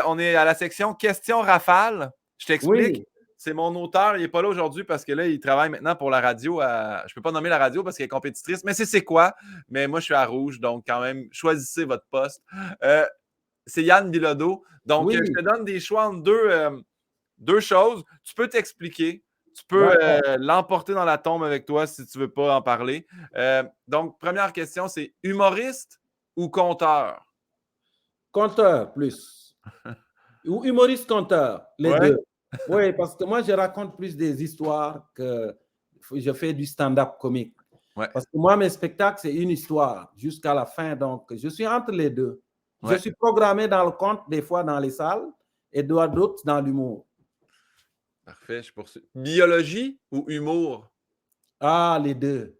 Speaker 1: On est à la section questions rafales. Je t'explique. Oui. C'est mon auteur, il n'est pas là aujourd'hui parce que là, il travaille maintenant pour la radio. Je ne peux pas nommer la radio parce qu'elle est compétitrice, mais c'est quoi? Mais moi, je suis à Rouge, donc quand même, choisissez votre poste. C'est Yann Bilodeau. Donc, je te donne des choix entre deux choses. Tu peux t'expliquer. Tu peux l'emporter dans la tombe avec toi si tu ne veux pas en parler. Donc, première question, c'est humoriste ou conteur?
Speaker 2: Conteur, plus. Ou humoriste-conteur, les deux. Oui, parce que moi, je raconte plus des histoires que je fais du stand-up comique.
Speaker 1: Ouais.
Speaker 2: Parce que moi, mes spectacles, c'est une histoire jusqu'à la fin. Donc, je suis entre les deux. Je suis programmé dans le conte, des fois dans les salles, et d'autres dans l'humour.
Speaker 1: Parfait, je poursuis. Biologie ou humour?
Speaker 2: Ah, les deux.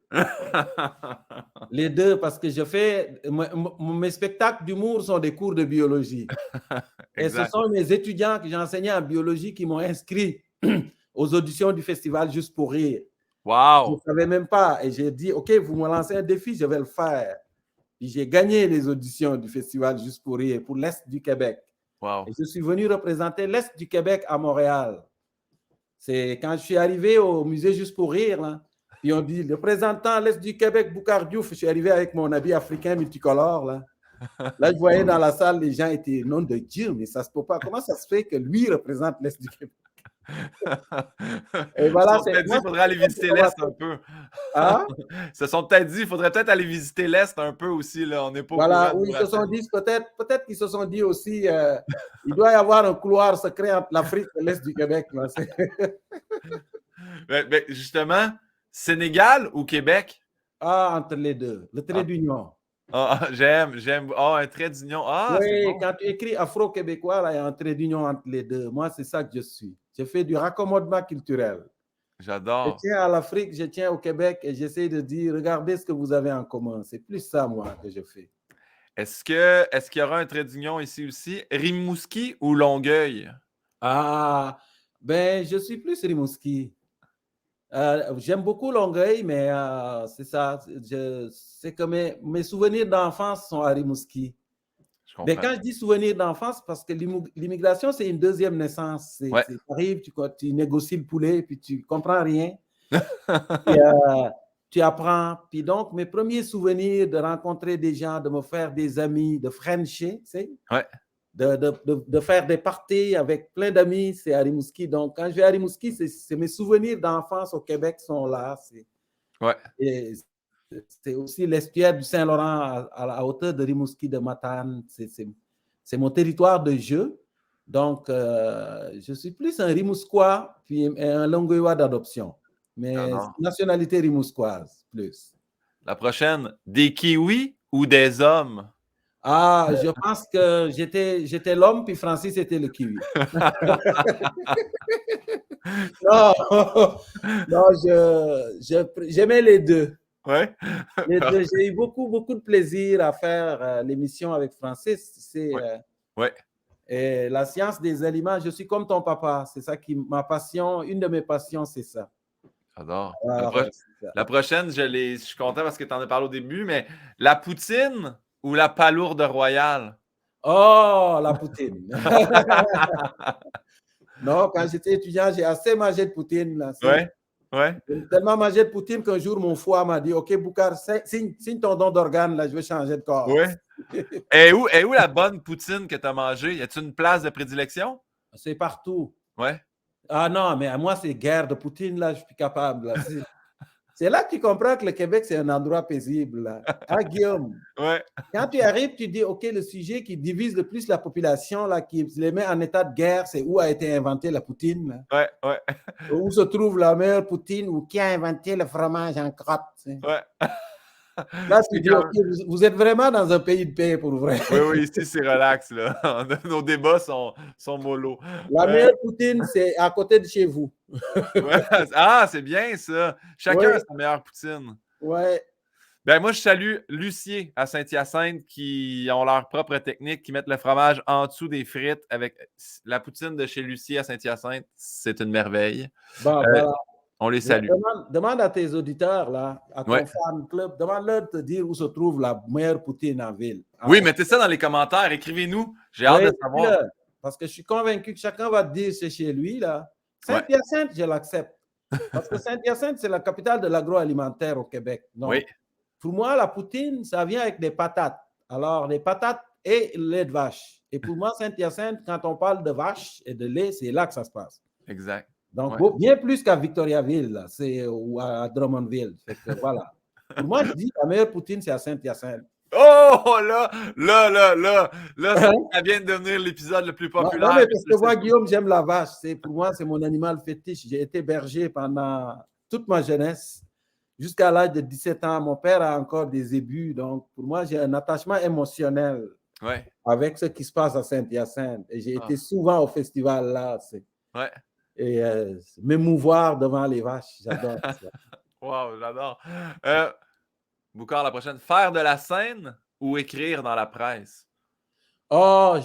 Speaker 2: Les deux, parce que je fais... Mes spectacles d'humour sont des cours de biologie. Et ce sont mes étudiants que j'ai enseigné en biologie qui m'ont inscrit aux auditions du festival Juste pour rire.
Speaker 1: Wow!
Speaker 2: Je ne savais même pas. Et j'ai dit, OK, vous me lancez un défi, je vais le faire. Puis j'ai gagné les auditions du festival Juste pour rire pour l'Est du Québec.
Speaker 1: Wow.
Speaker 2: Et je suis venu représenter l'Est du Québec à Montréal. C'est quand je suis arrivé au musée Juste pour rire, là, puis on dit, le représentant l'Est du Québec, Boucar Diouf, je suis arrivé avec mon habit africain multicolore, là. Là, je voyais dans la salle, les gens étaient, nom de Dieu, mais ça se peut pas. Comment ça se fait que lui représente l'Est du Québec?
Speaker 1: Et voilà, il faudrait aller visiter l'Est un peu.
Speaker 2: Hein?
Speaker 1: Ils se sont peut-être dit, il faudrait peut-être aller visiter l'Est un peu aussi. Là. On n'est pas
Speaker 2: voilà, où ils se sont dit, peut-être qu'ils se sont dit aussi, il doit y avoir un couloir secret entre l'Afrique et l'Est du Québec. Là.
Speaker 1: mais justement, Sénégal ou Québec?
Speaker 2: Ah, entre les deux. Le trait d'union.
Speaker 1: Ah, j'aime. Ah, un trait d'union. Ah,
Speaker 2: oui,
Speaker 1: bon.
Speaker 2: Quand tu écris afro-québécois, il y a un trait d'union entre les deux. Moi, c'est ça que je suis. Je fais du raccommodement culturel.
Speaker 1: J'adore.
Speaker 2: Je tiens à l'Afrique, je tiens au Québec et j'essaie de dire, regardez ce que vous avez en commun. C'est plus ça, moi, que je fais.
Speaker 1: Est-ce qu'il y aura un trait d'union ici aussi? Rimouski ou Longueuil?
Speaker 2: Ah, ben, je suis plus Rimouski. J'aime beaucoup Longueuil, mais c'est ça. C'est que mes souvenirs d'enfance sont à Rimouski. Mais quand je dis souvenirs d'enfance, parce que l'immigration, c'est une deuxième naissance. Tu arrives, tu négocies le poulet, puis tu comprends rien. Puis, tu apprends. Puis donc, mes premiers souvenirs de rencontrer des gens, de me faire des amis, de frencher, tu sais, de faire des parties avec plein d'amis, c'est à Rimouski. Donc, quand je vais à Rimouski, c'est mes souvenirs d'enfance au Québec sont là. Et c'est aussi l'estuaire du Saint-Laurent à la hauteur de Rimouski, de Matane. C'est mon territoire de jeu. Donc, je suis plus un Rimouskois puis un Longueuillois d'adoption. Mais nationalité rimouskoise, plus.
Speaker 1: La prochaine, des kiwis ou des hommes?
Speaker 2: Ah, je pense que j'étais l'homme, puis Francis était le kiwi. Non, non, j'aimais les deux.
Speaker 1: Ouais.
Speaker 2: Les deux. J'ai eu beaucoup, beaucoup de plaisir à faire l'émission avec Francis. C'est
Speaker 1: Ouais.
Speaker 2: et la science des aliments. Je suis comme ton papa. C'est ça qui ma passion. Une de mes passions, c'est ça.
Speaker 1: J'adore.
Speaker 2: Alors, c'est ça.
Speaker 1: La prochaine, je suis content parce que tu en as parlé au début, mais la poutine ou la palourde royale?
Speaker 2: Oh, la poutine. Non, quand j'étais étudiant, j'ai assez mangé de poutine. Là.
Speaker 1: Ouais, ouais.
Speaker 2: J'ai tellement mangé de poutine qu'un jour, mon foie m'a dit, OK, Boucar, signe ton don d'organe, là, je veux changer de corps.
Speaker 1: Ouais. Et où la bonne poutine que tu as mangée? Y a-t-il une place de prédilection?
Speaker 2: C'est partout.
Speaker 1: Ouais.
Speaker 2: Ah non, mais à moi, c'est guerre de poutine, là, je suis plus capable. Là. C'est là que tu comprends que le Québec, c'est un endroit paisible. Là. Ah, Guillaume,
Speaker 1: Ouais.
Speaker 2: quand tu arrives, tu dis, OK, le sujet qui divise le plus la population, là, qui les met en état de guerre, c'est où a été inventée la poutine. Là.
Speaker 1: Ouais, ouais.
Speaker 2: Où se trouve la meilleure poutine ou qui a inventé le fromage en crotte.
Speaker 1: Ouais.
Speaker 2: Là, tu
Speaker 1: C'est
Speaker 2: dis,
Speaker 1: quand
Speaker 2: OK, vous êtes vraiment dans un pays de paix pour vrai.
Speaker 1: Oui, oui, ici, c'est relax, là. Nos débats sont mollo.
Speaker 2: La meilleure poutine, c'est à côté de chez vous.
Speaker 1: Ouais. Ah, c'est bien ça. Chacun
Speaker 2: Oui,
Speaker 1: a sa meilleure poutine.
Speaker 2: ouais.
Speaker 1: Ben, moi, je salue Lucier à Saint-Hyacinthe qui ont leur propre technique, qui mettent le fromage en dessous des frites avec la poutine de chez Lucier à Saint-Hyacinthe. C'est une merveille.
Speaker 2: Bon, voilà.
Speaker 1: On les salue.
Speaker 2: Demande à tes auditeurs, là, à ton
Speaker 1: Ouais.
Speaker 2: fan club, demande-leur de te dire où se trouve la meilleure poutine en ville.
Speaker 1: Oui, mettez ça dans les commentaires. Écrivez-nous. J'ai hâte
Speaker 2: Oui,
Speaker 1: de savoir.
Speaker 2: parce que je suis convaincu que chacun va te dire c'est chez lui, là.
Speaker 1: Ouais.
Speaker 2: Saint-Hyacinthe, je l'accepte. Parce que Saint-Hyacinthe, c'est la capitale de l'agroalimentaire au Québec. Donc,
Speaker 1: Oui.
Speaker 2: pour moi, la poutine, ça vient avec des patates. Alors, les patates et le lait de vache. Et pour moi, Saint-Hyacinthe, quand on parle de vache et de lait, c'est là que ça se passe.
Speaker 1: Exact.
Speaker 2: Donc,
Speaker 1: Ouais.
Speaker 2: bien plus qu'à Victoriaville, là, ou à Drummondville. Fait que, voilà. Pour moi, je dis la meilleure poutine, c'est à Saint-Hyacinthe.
Speaker 1: Oh, là, ça vient de devenir l'épisode le plus populaire.
Speaker 2: Non, mais parce que moi, Guillaume, j'aime la vache. Pour moi, c'est mon animal fétiche. J'ai été berger pendant toute ma jeunesse, jusqu'à l'âge de 17 ans. Mon père a encore des zébus. Donc, pour moi, j'ai un attachement émotionnel avec ce qui se passe à Saint-Hyacinthe. Et j'ai été souvent au festival là.
Speaker 1: Ouais.
Speaker 2: Et m'émouvoir devant les vaches. J'adore ça.
Speaker 1: Wow, j'adore. Boucard, la prochaine. Faire de la scène ou écrire dans la presse?
Speaker 2: Oh,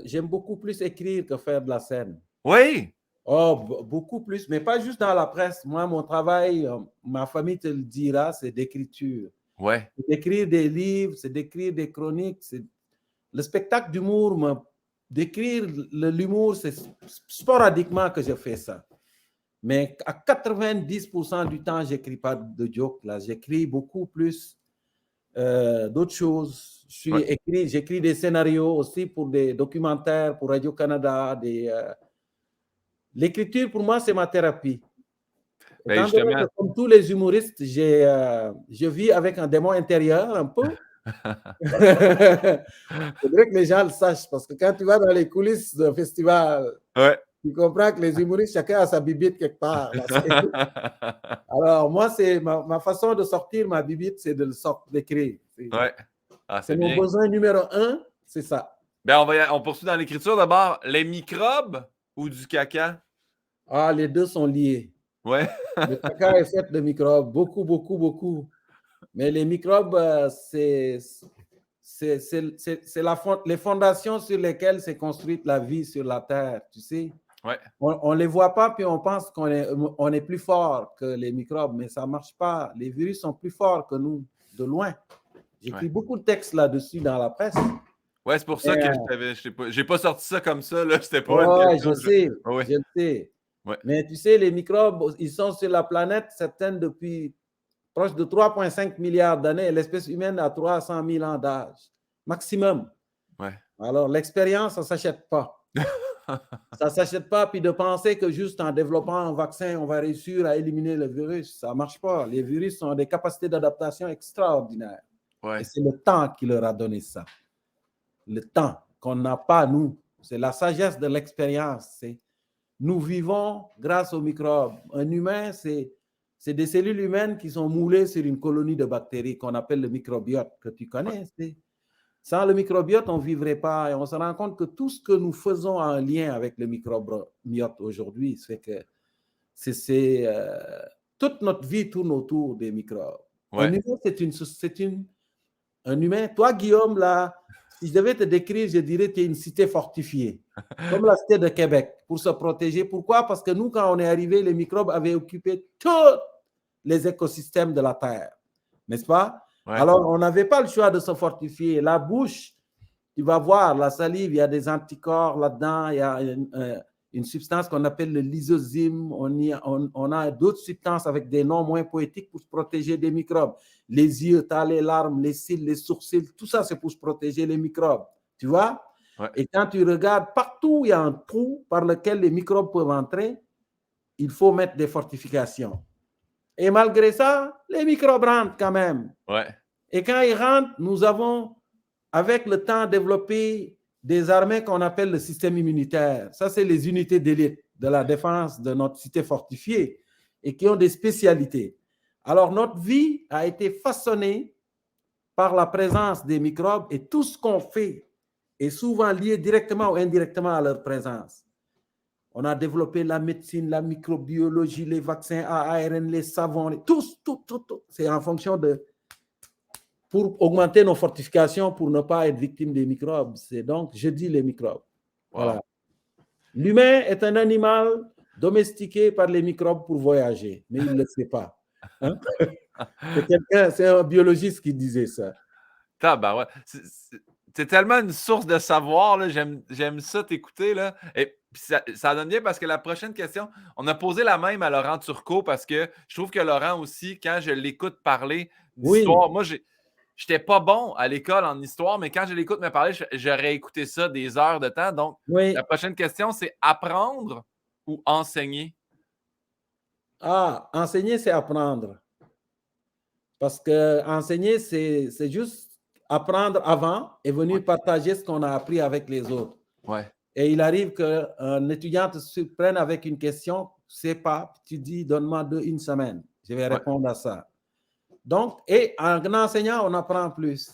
Speaker 2: j'aime beaucoup plus écrire que faire de la scène.
Speaker 1: Oui!
Speaker 2: Oh, beaucoup plus, mais pas juste dans la presse. Moi, mon travail, ma famille te le dira, c'est d'écriture.
Speaker 1: Ouais.
Speaker 2: C'est d'écrire des livres, c'est d'écrire des chroniques. Le spectacle d'humour, d'écrire l'humour, c'est sporadiquement que je fais ça. Mais à 90% du temps, je n'écris pas de joke. J'écris beaucoup plus d'autres choses. J'écris des scénarios aussi pour des documentaires, pour Radio-Canada. L'écriture, pour moi, c'est ma thérapie.
Speaker 1: Ben,
Speaker 2: Étant donné que, comme tous les humoristes, je vis avec un démon intérieur un peu. Il faudrait que les gens le sachent, parce que quand tu vas dans les coulisses d'un festival, tu comprends que les humoristes, chacun a sa bibite quelque part. Alors, moi, c'est ma façon de sortir ma bibite, c'est d'écrire. C'est mon besoin numéro 1, c'est ça.
Speaker 1: Ben, on poursuit dans l'écriture d'abord. Les microbes ou du caca?
Speaker 2: Ah, les deux sont liés.
Speaker 1: Ouais.
Speaker 2: Le caca est fait de microbes, beaucoup, beaucoup, beaucoup. Mais les microbes, c'est les fondations sur lesquelles s'est construite la vie sur la Terre, tu sais.
Speaker 1: Ouais.
Speaker 2: On ne les voit pas, puis on pense qu'on est plus fort que les microbes, mais ça ne marche pas. Les virus sont plus forts que nous, de loin. J'écris beaucoup de textes là-dessus dans la presse.
Speaker 1: Ouais, c'est pour ça que j'ai pas sorti ça comme ça. C'était pas
Speaker 2: une question. Je sais.
Speaker 1: Ouais.
Speaker 2: Mais tu sais, les microbes, ils sont sur la planète, certaines depuis proche de 3,5 milliards d'années. L'espèce humaine a 300 000 ans d'âge, maximum.
Speaker 1: Ouais.
Speaker 2: Alors, l'expérience, ça ne s'achète pas. Ça ne s'achète pas, puis de penser que juste en développant un vaccin, on va réussir à éliminer le virus, ça ne marche pas. Les virus ont des capacités d'adaptation extraordinaires.
Speaker 1: Ouais.
Speaker 2: Et c'est le temps qui leur a donné ça. Le temps qu'on n'a pas, nous. C'est la sagesse de l'expérience. Nous vivons grâce aux microbes. Un humain, c'est des cellules humaines qui sont moulées sur une colonie de bactéries qu'on appelle le microbiote, que tu connais. Sans le microbiote, on ne vivrait pas. Et on se rend compte que tout ce que nous faisons en lien avec le microbiote aujourd'hui, c'est que toute notre vie tourne autour des microbes. Un
Speaker 1: Ouais.
Speaker 2: humain, un humain. Toi, Guillaume, là, si je devais te décrire, je dirais que tu es une cité fortifiée, comme la cité de Québec, pour se protéger. Pourquoi? Parce que nous, quand on est arrivé, les microbes avaient occupé tous les écosystèmes de la Terre, n'est-ce pas?
Speaker 1: Ouais.
Speaker 2: Alors, on n'avait pas le choix de se fortifier. La bouche, tu vas voir, la salive, il y a des anticorps là-dedans, il y a une substance qu'on appelle le lysozyme, on a d'autres substances avec des noms moins poétiques pour se protéger des microbes. Les yeux, tu as les larmes, les cils, les sourcils, tout ça, c'est pour se protéger les microbes, tu vois?
Speaker 1: Ouais.
Speaker 2: Et quand tu regardes, partout, il y a un trou par lequel les microbes peuvent entrer, il faut mettre des fortifications. Et malgré ça, les microbes rentrent quand même.
Speaker 1: Ouais.
Speaker 2: Et quand ils rentrent, nous avons, avec le temps, développé des armées qu'on appelle le système immunitaire. Ça, c'est les unités d'élite de la défense de notre cité fortifiée et qui ont des spécialités. Alors, notre vie a été façonnée par la présence des microbes et tout ce qu'on fait est souvent lié directement ou indirectement à leur présence. On a développé la médecine, la microbiologie, les vaccins à ARN, les savons, tout. C'est en fonction de... pour augmenter nos fortifications, pour ne pas être victime des microbes. C'est donc, je dis les microbes.
Speaker 1: Wow.
Speaker 2: Voilà. L'humain est un animal domestiqué par les microbes pour voyager, mais il ne le sait pas. Hein? C'est un biologiste qui disait ça.
Speaker 1: Ouais. C'est tellement une source de savoir, là. J'aime ça t'écouter, là. Et puis ça donne bien parce que la prochaine question, on a posé la même à Laurent Turcot parce que je trouve que Laurent aussi, quand je l'écoute parler d'histoire,
Speaker 2: Oui.
Speaker 1: moi, j'étais pas bon à l'école en histoire, mais quand je l'écoute me parler, j'aurais écouté ça des heures de temps. Donc,
Speaker 2: Oui.
Speaker 1: la prochaine question, c'est apprendre ou enseigner?
Speaker 2: Ah, enseigner, c'est apprendre. Parce que enseigner, c'est juste apprendre avant et venir partager ce qu'on a appris avec les autres.
Speaker 1: Ouais.
Speaker 2: Et il arrive qu'un étudiant te surprenne avec une question, tu ne sais pas, tu dis, donne-moi une semaine, je vais répondre à ça. Donc, et en enseignant, on apprend plus.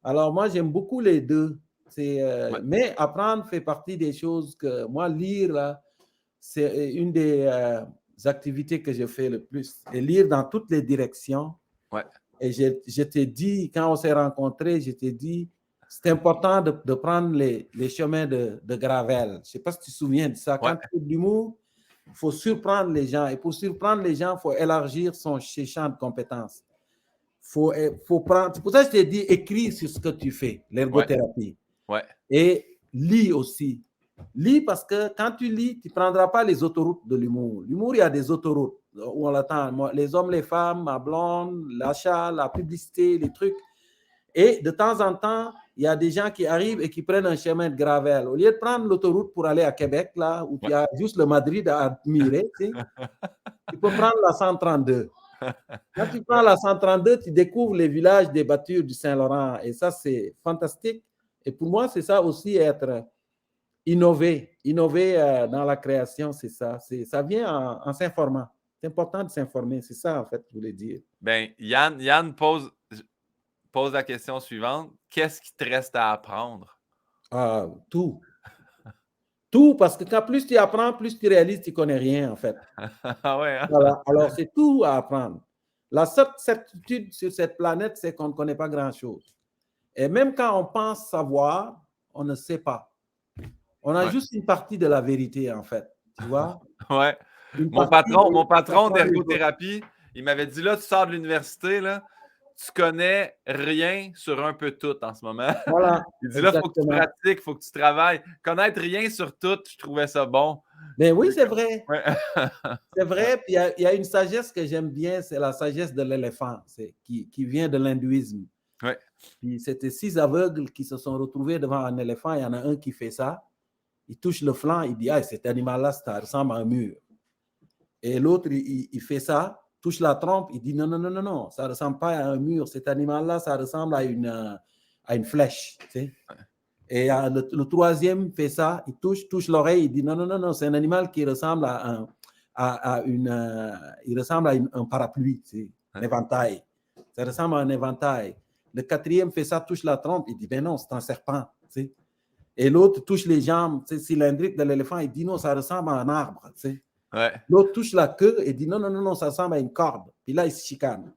Speaker 2: Alors, moi, j'aime beaucoup les deux. Mais apprendre fait partie des choses que, moi, lire, là, c'est une des activités que je fais le plus. Et lire dans toutes les directions.
Speaker 1: Ouais.
Speaker 2: Et je t'ai dit, quand on s'est rencontrés, je t'ai dit, c'est important de prendre les chemins de gravel. Je ne sais pas si tu te souviens de ça. Quand tu fais de l'humour, il faut surprendre les gens. Et pour surprendre les gens, il faut élargir ses champs de compétences. Faut prendre. C'est pour ça que je t'ai dit, écris sur ce que tu fais, l'ergothérapie.
Speaker 1: Ouais.
Speaker 2: Et lis aussi. Lis parce que quand tu lis, tu ne prendras pas les autoroutes de l'humour. L'humour, il y a des autoroutes où on l'attend. Les hommes, les femmes, ma blonde, l'achat, la publicité, les trucs. Et de temps en temps, il y a des gens qui arrivent et qui prennent un chemin de gravel. Au lieu de prendre l'autoroute pour aller à Québec, là, où il y a juste le Madrid à admirer, tu peux prendre la 132. Quand tu prends la 132, tu découvres les villages des battures du Saint-Laurent. Et ça, c'est fantastique. Et pour moi, c'est ça aussi, être innover dans la création, c'est ça. Ça vient en s'informant. C'est important de s'informer. C'est ça, en fait, que je voulais dire.
Speaker 1: Ben, Yann pose la question suivante. Qu'est-ce qui te reste à apprendre?
Speaker 2: Ah, tout. Tout, parce que quand plus tu apprends, plus tu réalises que tu ne connais rien, en fait.
Speaker 1: Ouais, hein?
Speaker 2: Voilà. Alors, c'est tout à apprendre. La seule certitude sur cette planète, c'est qu'on ne connaît pas grand-chose. Et même quand on pense savoir, on ne sait pas. On a juste une partie de la vérité, en fait. Tu vois?
Speaker 1: Ouais. Mon patron d'ergothérapie, il m'avait dit, là, tu sors de l'université, là, tu connais rien sur un peu tout en ce moment.
Speaker 2: Voilà.
Speaker 1: Il dit, là, il faut que tu pratiques, il faut que tu travailles. Connaître rien sur tout, je trouvais ça bon.
Speaker 2: Mais oui, c'est vrai.
Speaker 1: Ouais.
Speaker 2: C'est vrai. Puis il y a une sagesse que j'aime bien, c'est la sagesse de l'éléphant, qui vient de l'hindouisme.
Speaker 1: Ouais.
Speaker 2: Puis c'était 6 aveugles qui se sont retrouvés devant un éléphant. Il y en a un qui fait ça. Il touche le flanc, il dit, ah, cet animal-là, ça ressemble à un mur. Et l'autre, il fait ça, touche la trompe, il dit, non, ça ne ressemble pas à un mur. Cet animal-là, ça ressemble à une flèche. Tu sais? Et le troisième fait ça, il touche l'oreille, il dit, non, c'est un animal qui ressemble à un parapluie, tu sais, un éventail. Ça ressemble à un éventail. Le quatrième fait ça, touche la trompe. Il dit, ben non, c'est un serpent. Tu sais. Et l'autre touche les jambes cylindriques de l'éléphant. Il dit, non, ça ressemble à un arbre. Tu sais.
Speaker 1: Ouais.
Speaker 2: L'autre touche la queue et dit, non, non, non, non, ça ressemble à une corde. Puis là, il se chicane.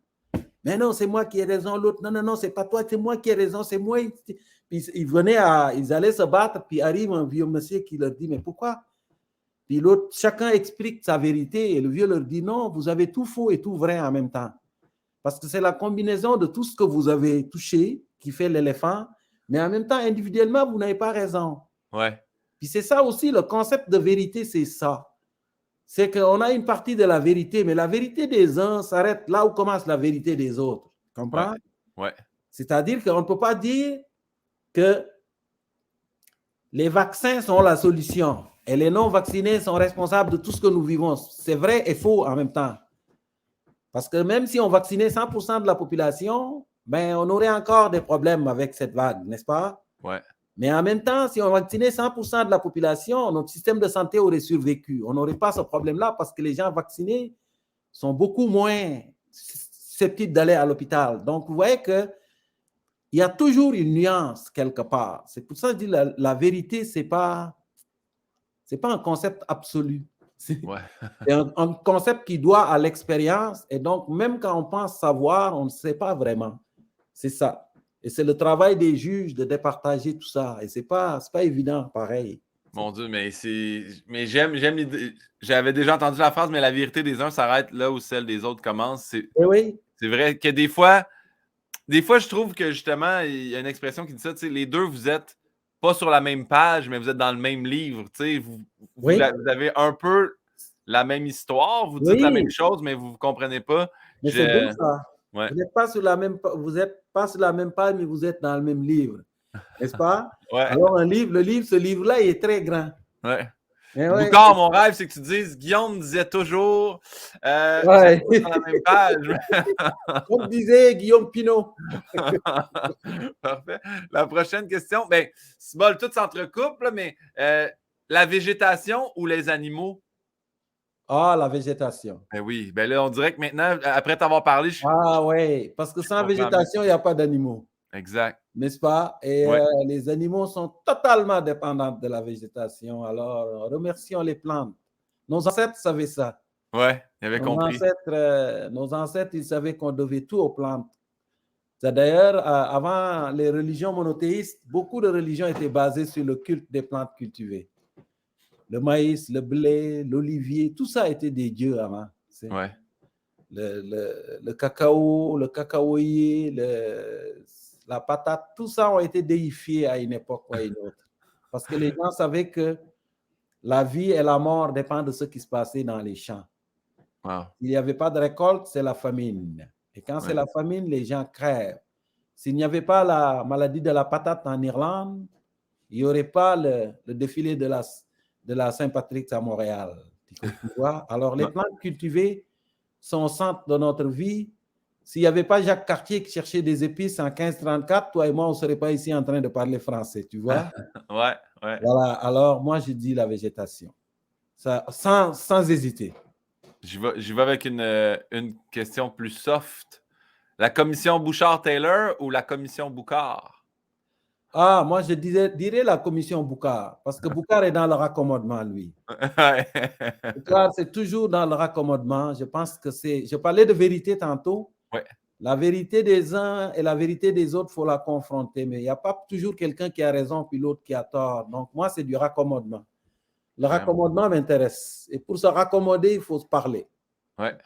Speaker 2: Mais non, c'est moi qui ai raison. L'autre, non, non, non, c'est pas toi, c'est moi qui ai raison, c'est moi. Puis ils allaient se battre, puis arrive un vieux monsieur qui leur dit, mais pourquoi? Puis l'autre, chacun explique sa vérité et le vieux leur dit, non, vous avez tout faux et tout vrai en même temps. Parce que c'est la combinaison de tout ce que vous avez touché qui fait l'éléphant, mais en même temps, individuellement, vous n'avez pas raison.
Speaker 1: Ouais.
Speaker 2: Puis c'est ça aussi, le concept de vérité, c'est ça. C'est qu'on a une partie de la vérité, mais la vérité des uns s'arrête là où commence la vérité des autres. Tu comprends?
Speaker 1: Ouais.
Speaker 2: C'est-à-dire qu'on ne peut pas dire que les vaccins sont la solution et les non-vaccinés sont responsables de tout ce que nous vivons. C'est vrai et faux en même temps. Parce que même si on vaccinait 100% de la population, ben, on aurait encore des problèmes avec cette vague, n'est-ce pas?
Speaker 1: Ouais.
Speaker 2: Mais en même temps, si on vaccinait 100% de la population, notre système de santé aurait survécu. On n'aurait pas ce problème-là parce que les gens vaccinés sont beaucoup moins susceptibles d'aller à l'hôpital. Donc, vous voyez qu'il y a toujours une nuance quelque part. C'est pour ça que je dis la vérité, ce n'est pas un concept absolu. C'est un concept qui doit à l'expérience. Et donc, même quand on pense savoir, on ne sait pas vraiment. C'est ça. Et c'est le travail des juges de départager tout ça. Et ce n'est pas évident, pareil.
Speaker 1: Mon Dieu, mais j'aime l'idée. J'avais déjà entendu la phrase, mais la vérité des uns s'arrête là où celle des autres commence.
Speaker 2: Oui.
Speaker 1: C'est vrai que des fois, je trouve que justement, il y a une expression qui dit ça, les deux, vous êtes pas sur la même page, mais vous êtes dans le même livre. Vous avez un peu la même histoire, vous dites la même chose, mais vous ne comprenez pas.
Speaker 2: Mais c'est beau ça.
Speaker 1: Ouais.
Speaker 2: Vous n'êtes pas sur la même page, mais vous êtes dans le même livre. N'est-ce pas?
Speaker 1: Ouais.
Speaker 2: Alors, ce livre-là, il est très grand.
Speaker 1: Ouais.
Speaker 2: Ouais.
Speaker 1: Boucard, mon rêve, c'est que tu dises Guillaume disait toujours
Speaker 2: ouais.
Speaker 1: sur la même page.
Speaker 2: Comme disait Guillaume Pinot.
Speaker 1: Parfait. La prochaine question, ben, Cibole, tout s'entrecoupe, mais la végétation ou les animaux?
Speaker 2: Ah, la végétation.
Speaker 1: Ben oui, ben là, on dirait que maintenant, après t'avoir parlé,
Speaker 2: Ah oui, parce que sans végétation, il n'y a pas d'animaux.
Speaker 1: Exact.
Speaker 2: N'est-ce pas? Et les animaux sont totalement dépendants de la végétation. Alors, remercions les plantes. Nos ancêtres savaient ça.
Speaker 1: Oui, ils avaient compris.
Speaker 2: Nos ancêtres, ils savaient qu'on devait tout aux plantes. D'ailleurs, avant les religions monothéistes, beaucoup de religions étaient basées sur le culte des plantes cultivées. Le maïs, le blé, l'olivier, tout ça était des dieux avant.
Speaker 1: Ouais.
Speaker 2: Le cacao, le cacaoyer, la patate, tout ça ont été déifiés à une époque ou à une autre. Parce que les gens savaient que la vie et la mort dépendent de ce qui se passait dans les champs.
Speaker 1: Wow.
Speaker 2: S'il n'y avait pas de récolte, c'est la famine. Et quand c'est la famine, les gens crèvent. S'il n'y avait pas la maladie de la patate en Irlande, il n'y aurait pas le défilé de la Saint-Patrick à Montréal. Tu vois? Alors, les plantes cultivées sont au centre de notre vie. S'il n'y avait pas Jacques Cartier qui cherchait des épices en 1534, toi et moi, on ne serait pas ici en train de parler français, tu vois?
Speaker 1: Ouais.
Speaker 2: Voilà, alors moi, je dis la végétation. Ça, sans hésiter.
Speaker 1: J'y vais avec une question plus soft. La commission Bouchard-Taylor ou la commission Boucard?
Speaker 2: Ah, moi, je dirais la commission Boucard, parce que Boucard est dans le raccommodement, lui. Boucard, c'est toujours dans le raccommodement. Je pense que je parlais de vérité tantôt.
Speaker 1: Ouais.
Speaker 2: La vérité des uns et la vérité des autres, il faut la confronter. Mais il n'y a pas toujours quelqu'un qui a raison puis l'autre qui a tort. Donc, moi, c'est du raccommodement. Le raccommodement m'intéresse. Et pour se raccommoder, il faut se parler.
Speaker 1: Ouais.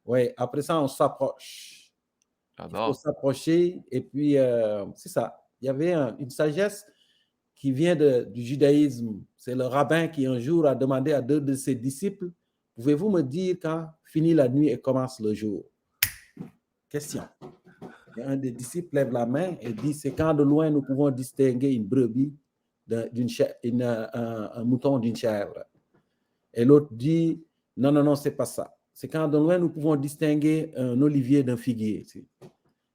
Speaker 2: Oui, après ça, on s'approche.
Speaker 1: J'adore.
Speaker 2: Il faut s'approcher. Et puis, c'est ça. Il y avait une sagesse qui vient du judaïsme. C'est le rabbin qui un jour a demandé à 2 de ses disciples, pouvez-vous me dire quand finit la nuit et commence le jour? Question. Et un des disciples lève la main et dit, c'est quand de loin nous pouvons distinguer une brebis un mouton d'une chèvre. Et l'autre dit, non, c'est pas ça. C'est quand de loin nous pouvons distinguer un olivier d'un figuier.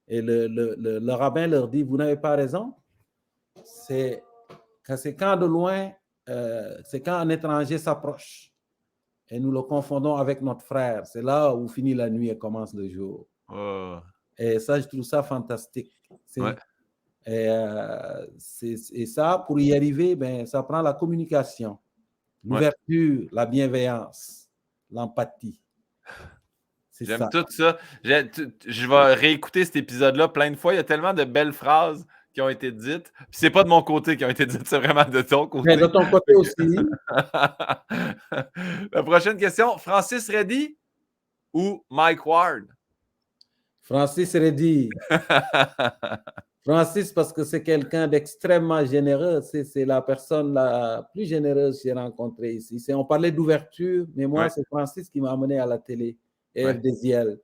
Speaker 2: Et le rabbin leur dit, vous n'avez pas raison. C'est quand de loin, c'est quand un étranger s'approche et nous le confondons avec notre frère. C'est là où finit la nuit et commence le jour.
Speaker 1: Oh.
Speaker 2: Et ça, je trouve ça fantastique.
Speaker 1: Ouais.
Speaker 2: Et ça, pour y arriver, ben, ça prend la communication, l'ouverture, la bienveillance, l'empathie. C'est
Speaker 1: J'aime
Speaker 2: ça.
Speaker 1: tout ça. Je vais réécouter cet épisode-là plein de fois. Il y a tellement de belles phrases qui ont été dites. Puis c'est pas de mon côté qui ont été dites, c'est vraiment de ton côté.
Speaker 2: Mais de ton côté aussi.
Speaker 1: La prochaine question, Francis Reddy ou Mike Ward?
Speaker 2: Francis Reddy. Francis, parce que c'est quelqu'un d'extrêmement généreux. C'est la personne la plus généreuse que j'ai rencontrée ici. On parlait d'ouverture, mais moi, c'est Francis qui m'a amené à la télé et FDZL.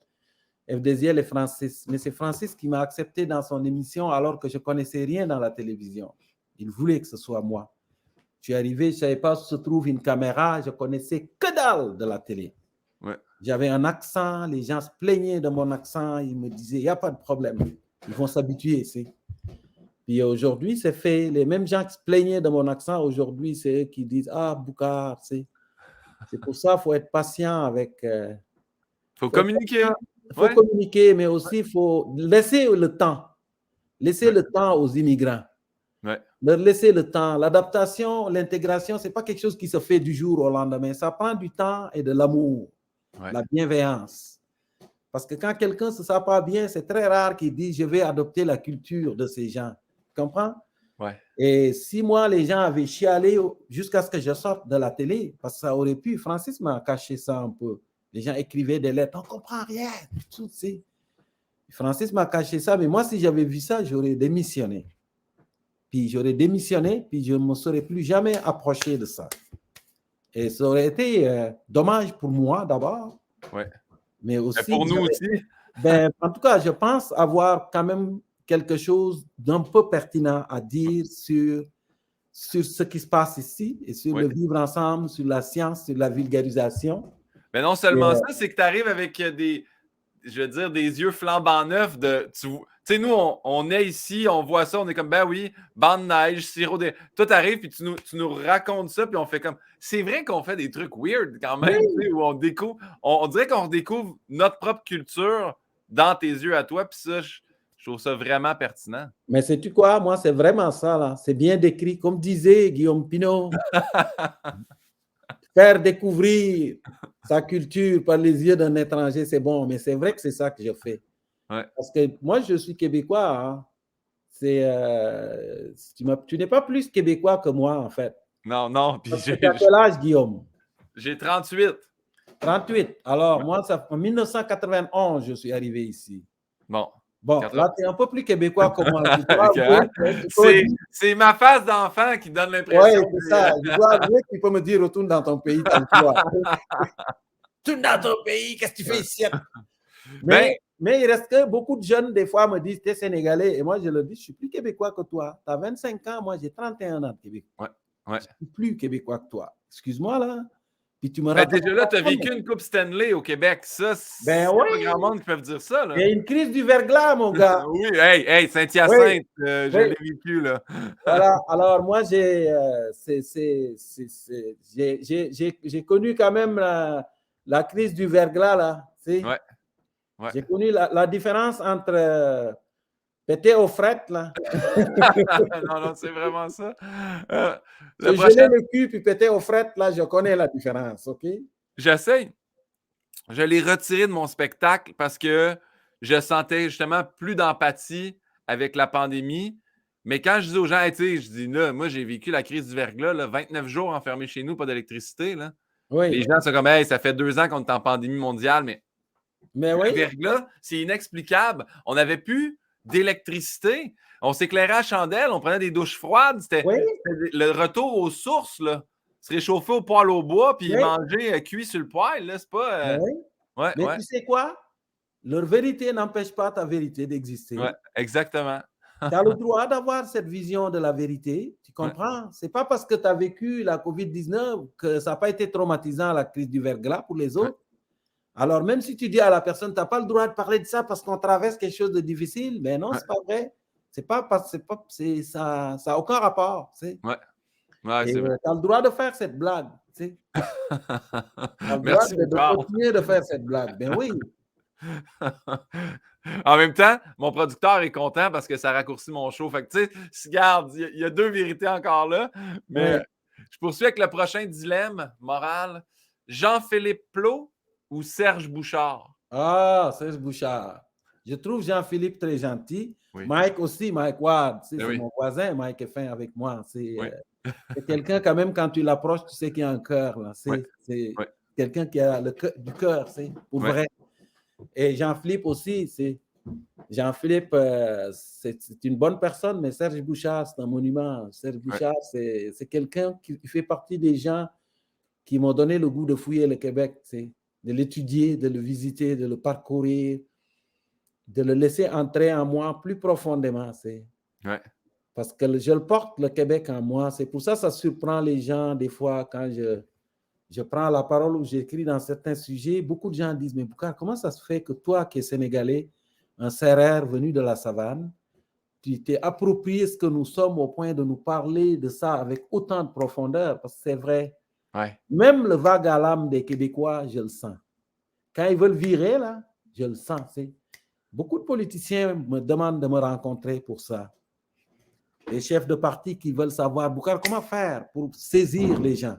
Speaker 2: FDZL et Francis. Mais c'est Francis qui m'a accepté dans son émission alors que je ne connaissais rien dans la télévision. Il voulait que ce soit moi. Je suis arrivé, je ne savais pas où se trouve une caméra, je ne connaissais que dalle de la télé. J'avais un accent, les gens se plaignaient de mon accent, ils me disaient, il n'y a pas de problème. Ils vont s'habituer, Puis aujourd'hui, c'est fait. Les mêmes gens qui se plaignaient de mon accent, aujourd'hui, c'est eux qui disent, ah, Boucar, c'est pour ça qu'il faut être patient avec...
Speaker 1: faut communiquer.
Speaker 2: Il faut communiquer, mais aussi il faut laisser le temps. Laisser le temps aux immigrants. Leur laisser le temps. L'adaptation, l'intégration, ce n'est pas quelque chose qui se fait du jour au lendemain. Ça prend du temps et de l'amour, la bienveillance. Parce que quand quelqu'un ne se sent pas bien, c'est très rare qu'il dise « je vais adopter la culture de ces gens ». Tu comprends? Et si moi, les gens avaient chialé jusqu'à ce que je sorte de la télé, parce que ça aurait pu, Francis m'a caché ça un peu. Les gens écrivaient des lettres, on ne comprend rien. Tout, Francis m'a caché ça, mais moi, si j'avais vu ça, j'aurais démissionné. Puis j'aurais démissionné, puis je ne me serais plus jamais approché de ça. Et ça aurait été dommage pour moi d'abord. Mais aussi.
Speaker 1: Pour nous aussi.
Speaker 2: En tout cas, je pense avoir quand même quelque chose d'un peu pertinent à dire sur ce qui se passe ici et sur le vivre ensemble, sur la science, sur la vulgarisation.
Speaker 1: Mais non seulement ça, c'est que tu arrives avec des yeux flambant neufs tu sais, nous, on est ici, on voit ça, on est comme, ben oui, banc de neige, sirop de... Toi, t'arrives, puis tu nous racontes ça, puis on fait comme... C'est vrai qu'on fait des trucs weird, quand même, où on découvre... On dirait qu'on redécouvre notre propre culture dans tes yeux à toi, puis ça, je trouve ça vraiment pertinent.
Speaker 2: Mais sais-tu quoi? Moi, c'est vraiment ça, là. C'est bien décrit. Comme disait Guillaume Pinot, faire découvrir sa culture par les yeux d'un étranger, c'est bon. Mais c'est vrai que c'est ça que je fais. Parce que moi, je suis québécois. Hein. Tu n'es pas plus québécois que moi, en fait.
Speaker 1: Non.
Speaker 2: Puis tu as quel âge, Guillaume?
Speaker 1: J'ai 38.
Speaker 2: 38. Alors, moi, en 1991, je suis arrivé ici.
Speaker 1: Bon,
Speaker 2: là, tu es un peu plus québécois que moi.
Speaker 1: C'est ma face d'enfant qui donne l'impression.
Speaker 2: Oui, c'est ça. Je dois avouer que tu peux me dire retourne dans ton pays. Retourne dans ton pays, qu'est-ce que tu fais ici? Mais il reste que beaucoup de jeunes, des fois, me disent, tu es sénégalais. Et moi, je leur dis, je suis plus québécois que toi. Tu as 25 ans, moi, j'ai 31 ans de Québec. Je suis plus québécois que toi. Excuse-moi, là. Puis tu me
Speaker 1: déjà là, tu as vécu une Coupe Stanley au Québec. Ça, c'est pas grand monde qui peuvent dire ça. Là.
Speaker 2: Il y a une crise du verglas, mon gars.
Speaker 1: Oui, hey, Saint-Hyacinthe, je l'ai vécu, là.
Speaker 2: Voilà, alors moi, j'ai connu quand même la crise du verglas, là. J'ai connu la différence entre péter aux frettes, là.
Speaker 1: non, c'est vraiment ça.
Speaker 2: Se geler le cul puis péter aux frettes, là, je connais la différence, OK?
Speaker 1: J'essaie. Je l'ai retiré de mon spectacle parce que je sentais justement plus d'empathie avec la pandémie. Mais quand je dis aux gens, je dis là, moi, j'ai vécu la crise du verglas, là, 29 jours enfermés chez nous, pas d'électricité. Là. Les gens sont comme, hey, ça fait 2 ans qu'on est en pandémie mondiale, mais le verglas, c'est inexplicable. On n'avait plus d'électricité. On s'éclairait à chandelle, on prenait des douches froides. C'était le retour aux sources, là. Se réchauffer au poêle au bois puis manger cuit sur le poêle, là, c'est pas...
Speaker 2: Mais tu sais quoi? Leur vérité n'empêche pas ta vérité d'exister.
Speaker 1: Exactement.
Speaker 2: Tu as le droit d'avoir cette vision de la vérité, tu comprends? C'est pas parce que tu as vécu la COVID-19 que ça n'a pas été traumatisant, la crise du verglas pour les autres. Alors, même si tu dis à la personne, tu n'as pas le droit de parler de ça parce qu'on traverse quelque chose de difficile, mais non, c'est pas vrai. Ça n'a aucun rapport. Tu sais. Tu as le droit de faire cette blague. Tu sais. Tu as le droit de continuer de faire cette blague. Ben oui.
Speaker 1: En même temps, mon producteur est content parce que ça raccourcit mon show. Fait que, tu sais, regarde, il y a deux vérités encore là. Mais
Speaker 2: Ouais.
Speaker 1: je poursuis avec le prochain dilemme moral. Jean-Philippe Plot ou Serge Bouchard?
Speaker 2: Ah, Serge Bouchard. Je trouve Jean-Philippe très gentil.
Speaker 1: Oui.
Speaker 2: Mike aussi, Mike Ward,
Speaker 1: Ben
Speaker 2: c'est
Speaker 1: oui.
Speaker 2: mon voisin. Mike est fin avec moi.
Speaker 1: Oui.
Speaker 2: C'est quelqu'un, quand même, quand tu l'approches, tu sais qu'il y a un cœur. Là.
Speaker 1: Oui.
Speaker 2: C'est
Speaker 1: Oui.
Speaker 2: quelqu'un qui a du cœur, pour
Speaker 1: Oui.
Speaker 2: vrai. Et Jean-Philippe aussi, Jean-Philippe, c'est une bonne personne, mais Serge Bouchard, c'est un monument. Serge Bouchard, c'est quelqu'un qui fait partie des gens qui m'ont donné le goût de fouiller le Québec, de l'étudier, de le visiter, de le parcourir, de le laisser entrer en moi plus profondément.
Speaker 1: Ouais.
Speaker 2: Parce que je le porte, le Québec, en moi. C'est pour ça que ça surprend les gens des fois quand je prends la parole ou j'écris dans certains sujets. Beaucoup de gens disent, mais Boucar, comment ça se fait que toi qui es Sénégalais, un Sérère venu de la savane, tu t'es approprié ce que nous sommes au point de nous parler de ça avec autant de profondeur? Parce que c'est vrai.
Speaker 1: Ouais.
Speaker 2: Même le vague à l'âme des Québécois, je le sens. Quand ils veulent virer, là, je le sens. Beaucoup de politiciens me demandent de me rencontrer pour ça. Les chefs de parti qui veulent savoir, Boucar, comment faire pour saisir les gens,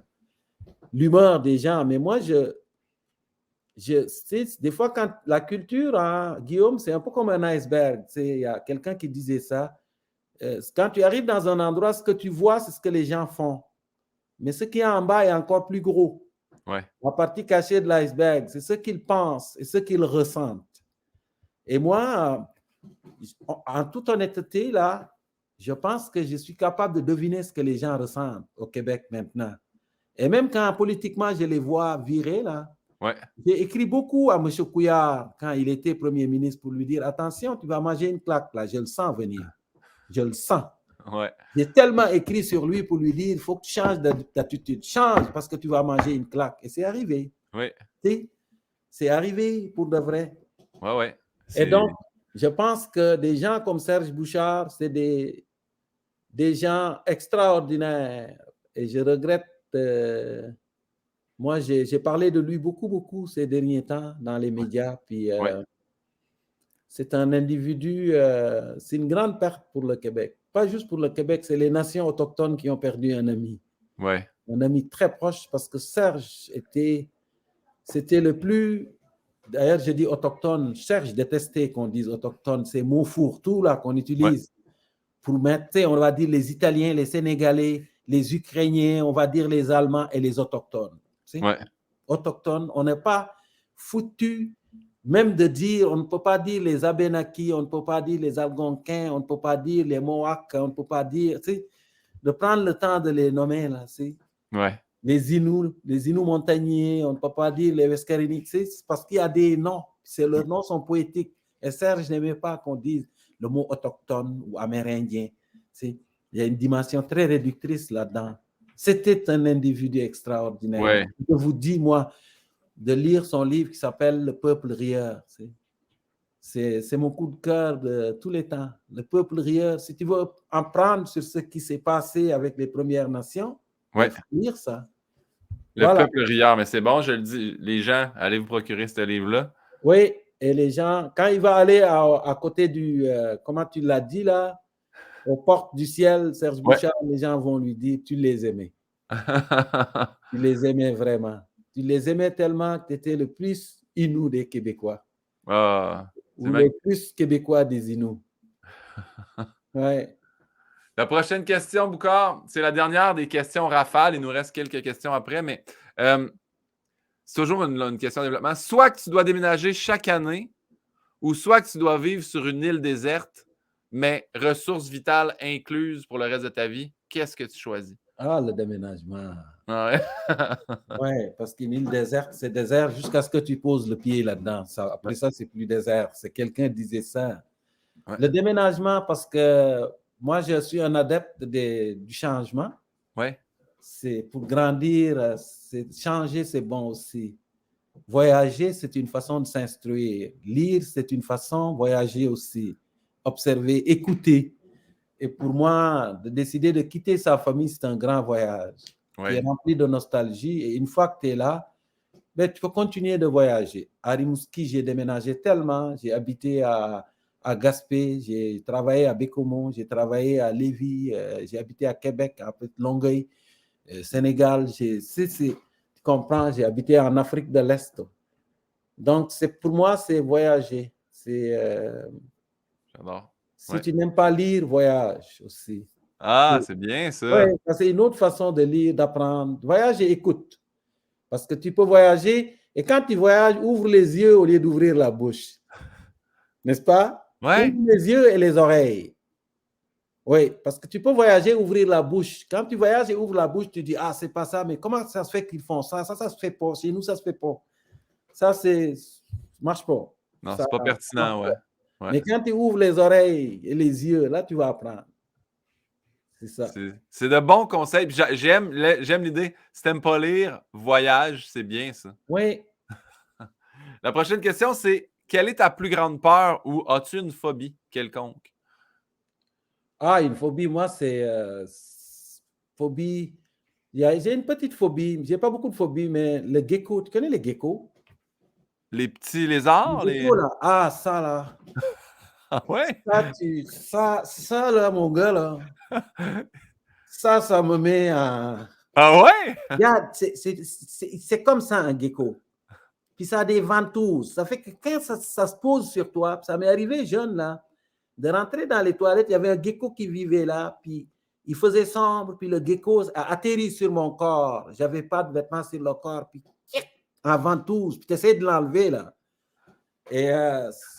Speaker 2: l'humeur des gens. Mais moi, des fois, quand la culture, hein, Guillaume, c'est un peu comme un iceberg. Il y a quelqu'un qui disait ça. Quand tu arrives dans un endroit, ce que tu vois, c'est ce que les gens font. Mais ce qui est en bas est encore plus gros.
Speaker 1: Ouais.
Speaker 2: La partie cachée de l'iceberg, c'est ce qu'ils pensent et ce qu'ils ressentent. Et moi, en toute honnêteté, là, je pense que je suis capable de deviner ce que les gens ressentent au Québec maintenant. Et même quand politiquement je les vois virer, là,
Speaker 1: Ouais.
Speaker 2: j'ai écrit beaucoup à M. Couillard quand il était Premier ministre pour lui dire, attention, tu vas manger une claque, là, je le sens venir. Je le sens.
Speaker 1: Ouais.
Speaker 2: J'ai tellement écrit sur lui pour lui dire, il faut que tu changes d'attitude. Change parce que tu vas manger une claque. Et c'est arrivé.
Speaker 1: Oui.
Speaker 2: C'est arrivé pour de vrai.
Speaker 1: Ouais, ouais.
Speaker 2: Et donc, je pense que des gens comme Serge Bouchard, c'est des gens extraordinaires. Et je regrette, moi, j'ai parlé de lui beaucoup ces derniers temps dans les médias. Puis, c'est un individu, c'est une grande perte pour le Québec. Pas juste pour le Québec, c'est les nations autochtones qui ont perdu un ami.
Speaker 1: Ouais.
Speaker 2: Un ami très proche parce que Serge c'était le plus. D'ailleurs, je dis autochtone. Serge détestait qu'on dise autochtone. C'est mots fourre-tout là qu'on utilise pour mettre, on va dire les Italiens, les Sénégalais, les Ukrainiens, on va dire les Allemands et les autochtones.
Speaker 1: Ouais.
Speaker 2: Autochtones, on n'est pas foutu même de dire, on ne peut pas dire les Abénakis, on ne peut pas dire les Algonquins, on ne peut pas dire les Mohawks, on ne peut pas dire, de prendre le temps de les nommer là,
Speaker 1: Ouais.
Speaker 2: les Inuits montagnais, on ne peut pas dire les Vescarini, c'est parce qu'il y a des noms, leurs noms sont poétiques. Et Serge n'aimait pas qu'on dise le mot autochtone ou amérindien. Il y a une dimension très réductrice là-dedans. C'était un individu extraordinaire.
Speaker 1: Ouais.
Speaker 2: Je vous dis, moi, de lire son livre qui s'appelle Le peuple rieur. C'est mon coup de cœur de tous les temps. Le peuple rieur, si tu veux en prendre sur ce qui s'est passé avec les Premières Nations, il faut lire ça.
Speaker 1: Le peuple rieur, mais c'est bon, je le dis, les gens, allez vous procurer ce livre-là.
Speaker 2: Oui, et les gens, quand il va aller à côté du, comment tu l'as dit là, aux portes du ciel, Serge Bouchard, les gens vont lui dire, tu les aimais. Tu les aimais vraiment. Tu les aimais tellement que tu étais le plus Inou des Québécois. Ou le plus Québécois des Inuits. Ouais.
Speaker 1: La prochaine question, Boucar, c'est la dernière des questions rafales. Il nous reste quelques questions après, mais c'est toujours une question de développement. Soit que tu dois déménager chaque année, ou soit que tu dois vivre sur une île déserte, mais ressources vitales incluses pour le reste de ta vie. Qu'est-ce que tu choisis?
Speaker 2: Ah, le déménagement.
Speaker 1: Ouais.
Speaker 2: Ouais, parce qu'une île déserte, c'est désert jusqu'à ce que tu poses le pied là-dedans. Après ça, c'est plus désert. C'est quelqu'un disait ça. Ouais. Le déménagement, parce que moi, je suis un adepte du changement.
Speaker 1: Ouais.
Speaker 2: C'est pour grandir, changer, c'est bon aussi. Voyager, c'est une façon de s'instruire. Lire, c'est une façon, voyager aussi. Observer, écouter. Et pour moi, de décider de quitter sa famille, c'est un grand voyage qui est rempli de nostalgie. Et une fois que tu es là, ben, tu peux continuer de voyager. À Rimouski, j'ai déménagé tellement. J'ai habité à Gaspé, j'ai travaillé à Bécomo, j'ai travaillé à Lévis, j'ai habité à Québec, à Longueuil, Sénégal. Tu comprends, j'ai habité en Afrique de l'Est. Donc, pour moi, c'est voyager.
Speaker 1: J'adore.
Speaker 2: Si tu n'aimes pas lire, voyage aussi.
Speaker 1: Ah, c'est bien
Speaker 2: Oui,
Speaker 1: ça.
Speaker 2: c'est une autre façon de lire, d'apprendre. Voyage et écoute. Parce que tu peux voyager et quand tu voyages, ouvre les yeux au lieu d'ouvrir la bouche. N'est-ce pas?
Speaker 1: Ouais.
Speaker 2: Ouvre les yeux et les oreilles. Oui, parce que tu peux voyager, ouvrir la bouche. Quand tu voyages et ouvres la bouche, tu dis, ah, c'est pas ça, mais comment ça se fait qu'ils font ça? Ça se fait pas. Chez nous, ça se fait pas. Ça, marche pas.
Speaker 1: Non,
Speaker 2: Ça
Speaker 1: c'est pas
Speaker 2: marche
Speaker 1: pertinent,
Speaker 2: pas.
Speaker 1: ouais. Ouais.
Speaker 2: Mais quand tu ouvres les oreilles et les yeux, là, tu vas apprendre. C'est ça.
Speaker 1: C'est de bons conseils. J'aime l'idée. Si t'aimes pas lire, voyage, c'est bien ça.
Speaker 2: Oui.
Speaker 1: La prochaine question, c'est quelle est ta plus grande peur ou as-tu une phobie quelconque?
Speaker 2: Ah, une phobie, moi, c'est phobie. J'ai une petite phobie. J'ai pas beaucoup de phobie, mais le gecko. Tu connais les geckos?
Speaker 1: Les petits
Speaker 2: Les
Speaker 1: lézards?
Speaker 2: geckos, là. Ah, ça, là.
Speaker 1: Ah ouais?
Speaker 2: Ça, là, mon gars, là. Ça me met à.
Speaker 1: Ah ouais?
Speaker 2: Regarde, c'est comme ça, un gecko. Puis ça a des ventouses. Ça fait que quand ça se pose sur toi, ça m'est arrivé jeune, là, de rentrer dans les toilettes, il y avait un gecko qui vivait là, puis il faisait sombre, puis le gecko a atterri sur mon corps. J'avais pas de vêtements sur le corps, puis en ventouse, puis tu essaies de l'enlever, là. Et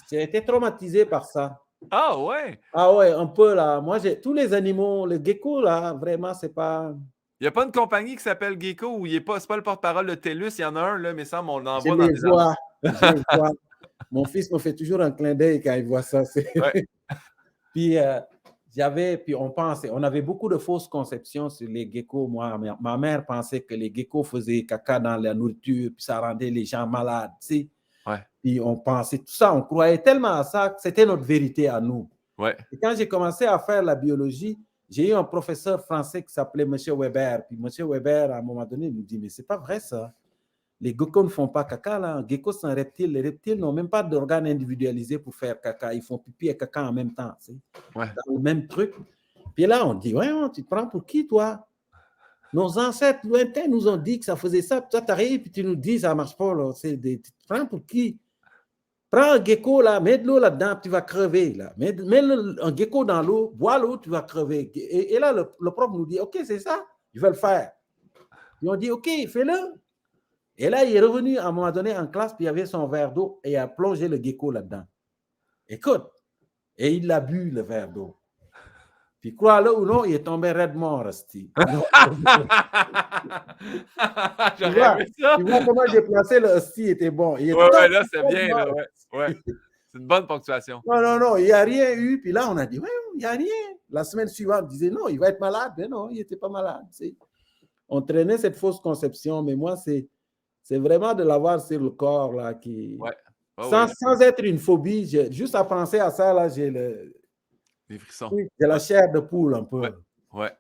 Speaker 2: j'ai été traumatisé par ça.
Speaker 1: Ah ouais?
Speaker 2: Ah ouais, un peu, là. Moi, tous les animaux, le gecko, là, vraiment, c'est pas...
Speaker 1: Il n'y a pas une compagnie qui s'appelle Gecko où c'est pas le porte-parole de TELUS, il y en a un, là, mais ça, on
Speaker 2: Je
Speaker 1: l'envoie dans
Speaker 2: les
Speaker 1: des
Speaker 2: vois,
Speaker 1: annonces.
Speaker 2: je les vois. Mon fils me fait toujours un clin d'œil quand il voit ça.
Speaker 1: Ouais.
Speaker 2: Puis, puis on avait beaucoup de fausses conceptions sur les geckos. Moi, ma mère pensait que les geckos faisaient caca dans la nourriture, puis ça rendait les gens malades, tu sais.
Speaker 1: Ouais.
Speaker 2: Puis on pensait tout ça, on croyait tellement à ça que c'était notre vérité à nous.
Speaker 1: Ouais.
Speaker 2: Et quand j'ai commencé à faire la biologie, j'ai eu un professeur français qui s'appelait M. Weber. Puis M. Weber, à un moment donné, il nous dit, mais c'est pas vrai ça. Les geckos ne font pas caca, là. Un gecko, c'est un reptile. Les reptiles n'ont même pas d'organes individualisés pour faire caca. Ils font pipi et caca en même temps, tu sais,
Speaker 1: Ouais.
Speaker 2: dans le même truc. Puis là, on dit, ouais, tu te prends pour qui, toi? Nos ancêtres lointains nous ont dit que ça faisait ça. Puis toi, tu arrives et tu nous dis, ça ne marche pas, là. Tu te prends pour qui? Prends un gecko, là, mets de l'eau là-dedans, tu vas crever, là. Mets un gecko dans l'eau, bois l'eau, tu vas crever. Et là, le prof nous dit, OK, c'est ça, je vais le faire. Puis on dit, OK, fais-le. Et là, il est revenu à un moment donné en classe, puis il y avait son verre d'eau et il a plongé le gecko là-dedans. Écoute, et il a bu le verre d'eau. Puis crois-le ou non, il est tombé raide mort, Asti. Tu vois comment j'ai placé le Asti était bon.
Speaker 1: Ouais, là, c'est bien, là, ouais. C'est une bonne ponctuation.
Speaker 2: Non, il n'y a rien eu. Puis là, on a dit, ouais, il n'y a rien. La semaine suivante, on disait, non, il va être malade. Mais non, il n'était pas malade. T'sais. On traînait cette fausse conception, mais moi, c'est vraiment de l'avoir sur le corps, là, qui...
Speaker 1: Ouais. Oh,
Speaker 2: sans être une phobie, juste à penser à ça, là, j'ai
Speaker 1: des frissons.
Speaker 2: J'ai la chair de poule un peu.
Speaker 1: Ouais.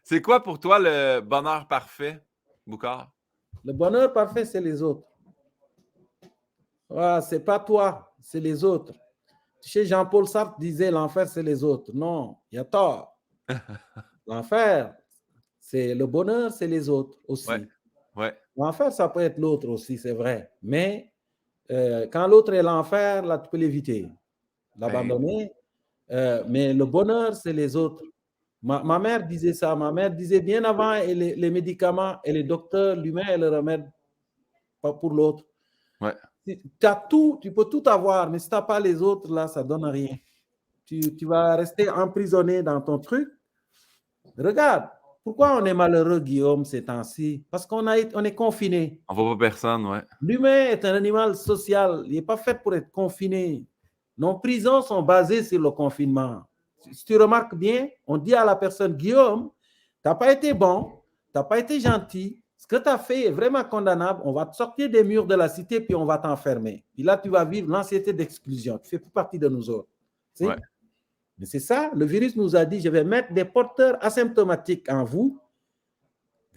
Speaker 1: C'est quoi pour toi le bonheur parfait, Boucard?
Speaker 2: Le bonheur parfait, c'est les autres. Ah, c'est pas toi, c'est les autres. Tu sais, Jean-Paul Sartre disait l'enfer, c'est les autres. Non, il y a tort. L'enfer, c'est le bonheur, c'est les autres aussi.
Speaker 1: Ouais.
Speaker 2: L'enfer, ça peut être l'autre aussi, c'est vrai. Mais quand l'autre est l'enfer, là, tu peux l'éviter, l'abandonner. Mais le bonheur, c'est les autres. Ma mère disait ça. Ma mère disait bien avant les médicaments et les docteurs, l'humain est le remède, pas pour l'autre.
Speaker 1: Ouais.
Speaker 2: Tu peux tout avoir, mais si tu n'as pas les autres, là, ça ne donne rien. Tu vas rester emprisonné dans ton truc. Regarde, pourquoi on est malheureux, Guillaume, ces temps-ci? Parce qu'on est confiné.
Speaker 1: On ne voit pas personne, ouais.
Speaker 2: L'humain est un animal social. Il n'est pas fait pour être confiné. Nos prisons sont basées sur le confinement. Si tu remarques bien, on dit à la personne, Guillaume, tu n'as pas été bon, tu n'as pas été gentil, ce que tu as fait est vraiment condamnable, on va te sortir des murs de la cité, puis on va t'enfermer. Puis là, tu vas vivre l'anxiété d'exclusion. Tu ne fais plus partie de nous autres. Ouais. Mais c'est ça, le virus nous a dit, je vais mettre des porteurs asymptomatiques en vous,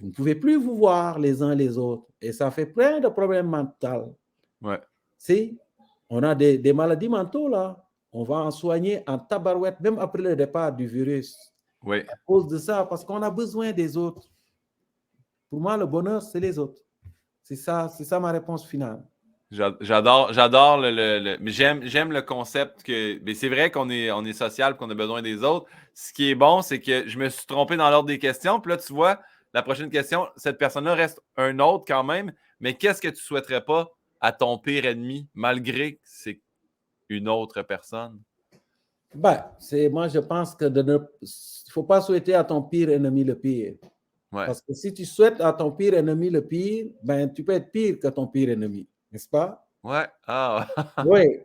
Speaker 2: Vous ne pouvez plus vous voir les uns les autres. Et ça fait plein de problèmes mentaux.
Speaker 1: Ouais.
Speaker 2: Si on a des maladies mentales, là, on va en soigner en tabarouette, même après le départ du virus.
Speaker 1: Oui.
Speaker 2: À cause de ça, parce qu'on a besoin des autres. Pour moi, le bonheur, c'est les autres. C'est ça ma réponse finale.
Speaker 1: J'adore mais j'aime le concept que. Mais c'est vrai qu'on est social et qu'on a besoin des autres. Ce qui est bon, c'est que je me suis trompé dans l'ordre des questions. Puis là, tu vois, la prochaine question, cette personne-là reste un autre quand même. Mais qu'est-ce que tu ne souhaiterais pas à ton pire ennemi, malgré que c'est une autre personne?
Speaker 2: Moi, je pense que il ne faut pas souhaiter à ton pire ennemi le pire.
Speaker 1: Ouais.
Speaker 2: Parce que si tu souhaites à ton pire ennemi le pire, tu peux être pire que ton pire ennemi, n'est-ce pas?
Speaker 1: Ouais. Ah.
Speaker 2: Oui.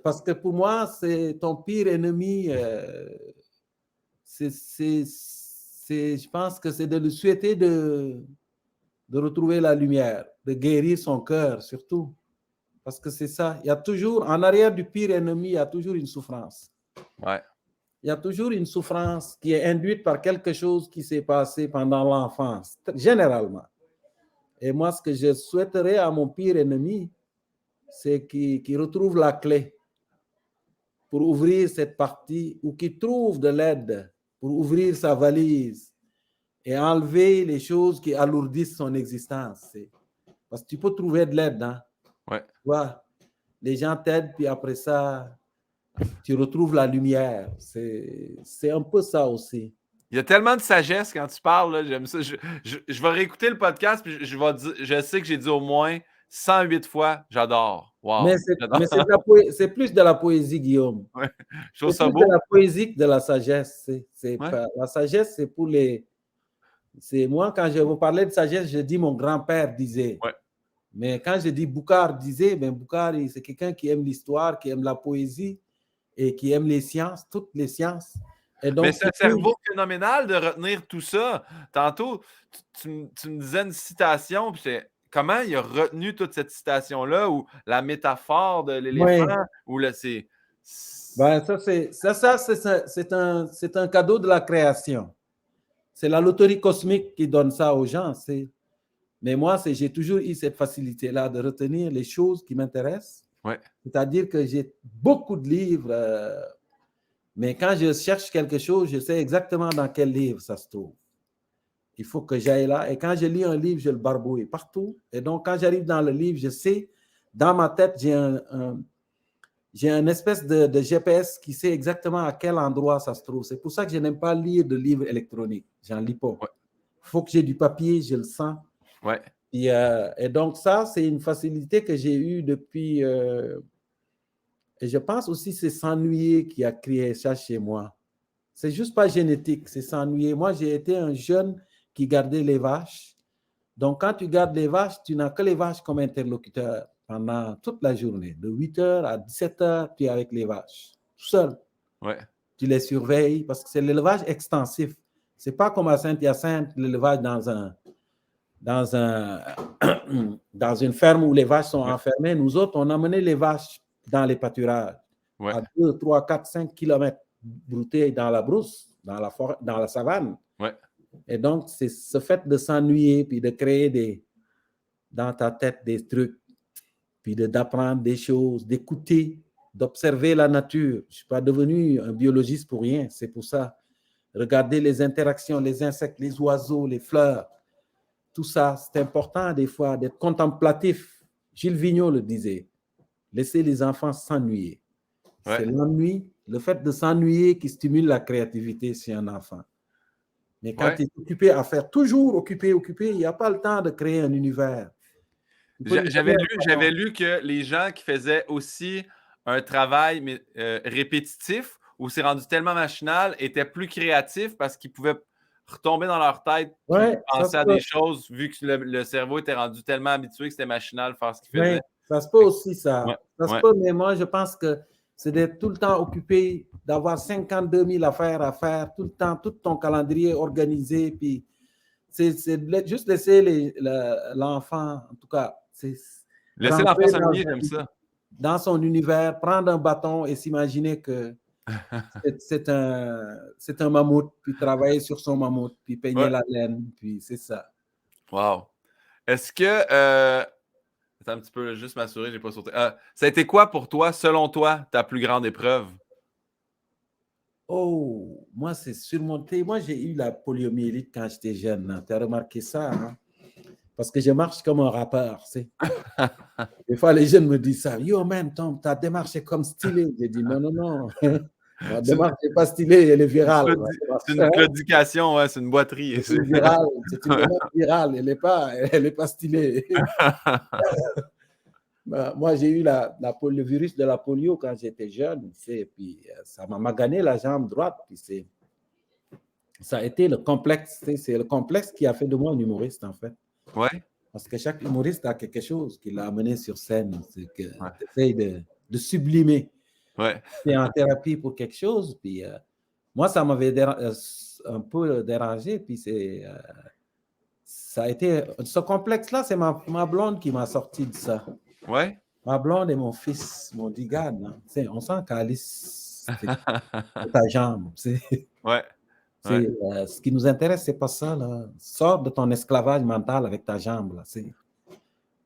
Speaker 2: Parce que pour moi, c'est ton pire ennemi. Je pense que c'est de lui souhaiter de retrouver la lumière, de guérir son cœur surtout. Parce que c'est ça. Il y a toujours, en arrière du pire ennemi, il y a toujours une souffrance.
Speaker 1: Ouais.
Speaker 2: Il y a toujours une souffrance qui est induite par quelque chose qui s'est passé pendant l'enfance, généralement. Et moi, ce que je souhaiterais à mon pire ennemi, c'est qu'il retrouve la clé pour ouvrir cette partie ou qu'il trouve de l'aide pour ouvrir sa valise et enlever les choses qui alourdissent son existence. Parce que tu peux trouver de l'aide, hein?
Speaker 1: Ouais.
Speaker 2: Tu vois, les gens t'aident, puis après ça, tu retrouves la lumière. C'est un peu ça aussi.
Speaker 1: Il y a tellement de sagesse quand tu parles, là, j'aime ça. Je vais réécouter le podcast, puis je sais que j'ai dit au moins 108 fois « j'adore ». Wow.
Speaker 2: Mais c'est plus de la poésie, Guillaume.
Speaker 1: Ouais. Je trouve
Speaker 2: C'est
Speaker 1: ça
Speaker 2: plus
Speaker 1: beau.
Speaker 2: de la poésie que de la sagesse.
Speaker 1: Ouais.
Speaker 2: La sagesse, c'est pour les... Moi, quand je vous parlais de sagesse, je dis mon grand-père disait.
Speaker 1: Ouais.
Speaker 2: Mais quand je dis Boucard disait, Boucard, c'est quelqu'un qui aime l'histoire, qui aime la poésie et qui aime les sciences, toutes les sciences. Et donc,
Speaker 1: mais c'est un cerveau phénoménal de retenir tout ça. Tantôt, tu me disais une citation, puis comment il a retenu toute cette citation-là, ou la métaphore de l'éléphant, ou c'est
Speaker 2: un cadeau de la création. C'est la loterie cosmique qui donne ça aux gens. Mais moi, j'ai toujours eu cette facilité-là de retenir les choses qui m'intéressent.
Speaker 1: Ouais.
Speaker 2: C'est-à-dire que j'ai beaucoup de livres, mais quand je cherche quelque chose, je sais exactement dans quel livre ça se trouve. Il faut que j'aille là. Et quand je lis un livre, je le barbouille partout. Et donc, quand j'arrive dans le livre, je sais, dans ma tête, j'ai un espèce de GPS qui sait exactement à quel endroit ça se trouve. C'est pour ça que je n'aime pas lire de livres électroniques. J'en lis pas.
Speaker 1: Ouais.
Speaker 2: Il faut que j'ai du papier, je le sens.
Speaker 1: Ouais.
Speaker 2: Et donc, ça, c'est une facilité que j'ai eue depuis... et je pense aussi que c'est s'ennuyer qui a créé ça chez moi. C'est juste pas génétique, c'est s'ennuyer. Moi, j'ai été un jeune qui gardait les vaches. Donc, quand tu gardes les vaches, tu n'as que les vaches comme interlocuteur pendant toute la journée. De 8h à 17h, tu es avec les vaches, tout seul.
Speaker 1: Ouais.
Speaker 2: Tu les surveilles parce que c'est l'élevage extensif. C'est pas comme à Saint-Hyacinthe, l'élevage dans une ferme où les vaches sont enfermées. Nous autres, on amenait les vaches dans les pâturages, à 2, 3, 4, 5 kilomètres broutées dans la brousse, dans la savane.
Speaker 1: Ouais.
Speaker 2: Et donc, c'est ce fait de s'ennuyer, puis de créer dans ta tête des trucs, puis d'apprendre des choses, d'écouter, d'observer la nature. Je ne suis pas devenu un biologiste pour rien, c'est pour ça. Regarder les interactions, les insectes, les oiseaux, les fleurs, tout ça, c'est important des fois d'être contemplatif. Gilles Vigneault le disait, laisser les enfants s'ennuyer. Ouais. C'est l'ennui, le fait de s'ennuyer qui stimule la créativité chez un enfant. Mais quand tu es occupé à faire toujours occupé, il n'y a pas le temps de créer un univers.
Speaker 1: J'avais lu que les gens qui faisaient aussi un travail répétitif, où c'est rendu tellement machinal, étaient plus créatifs parce qu'ils pouvaient retomber dans leur tête, penser à des choses, vu que le cerveau était rendu tellement habitué que c'était machinal faire ce qu'il faisait.
Speaker 2: Ça se peut aussi, ça. Ça se peut, mais moi, je pense que c'est d'être tout le temps occupé, d'avoir 52 000 affaires à faire, tout le temps, tout ton calendrier organisé, puis c'est juste laisser l'enfant, en tout cas,
Speaker 1: laisser l'enfant s'ennuyer, j'aime ça.
Speaker 2: Dans son univers, prendre un bâton et s'imaginer que C'est un mammouth, puis travailler sur son mammouth, puis peigner
Speaker 1: Ouais.
Speaker 2: la laine, puis c'est ça.
Speaker 1: Wow. Est-ce que. Attends un petit peu, juste m'assurer, j'ai pas sauté. Ça a été quoi pour toi, selon toi, ta plus grande épreuve?
Speaker 2: Oh, moi, c'est surmonté. Moi, j'ai eu la poliomyélite quand j'étais jeune. Tu as remarqué ça, hein? Parce que je marche comme un rappeur, tu sais. Des fois, les jeunes me disent ça. Yo, man, ta démarche est comme stylée. J'ai dit non, non, non. Ma
Speaker 1: C'est une,
Speaker 2: démarche n'est pas stylée, elle est virale.
Speaker 1: c'est une claudication, ouais, c'est une boiterie.
Speaker 2: C'est une virale, c'est une démarche virale. Elle est pas stylée. Moi, j'ai eu le virus de la polio quand j'étais jeune, puis ça m'a magané la jambe droite. Puis ça a été le complexe. C'est le complexe qui a fait de moi un humoriste, en fait.
Speaker 1: Ouais.
Speaker 2: Parce que chaque humoriste a quelque chose qui l'a amené sur scène. C'est que
Speaker 1: Ouais.
Speaker 2: tu essayes de sublimer.
Speaker 1: Ouais.
Speaker 2: Tu es en thérapie pour quelque chose. Puis moi, ça m'avait un peu dérangé. Puis ça a été. Ce complexe-là, c'est ma blonde qui m'a sorti de ça.
Speaker 1: Ouais.
Speaker 2: Ma blonde et mon fils m'ont dit, garde, on sent qu'Alice, c'est ta jambe.
Speaker 1: Ouais.
Speaker 2: Ce qui nous intéresse, c'est pas ça. Là. Sors de ton esclavage mental avec ta jambe. Là,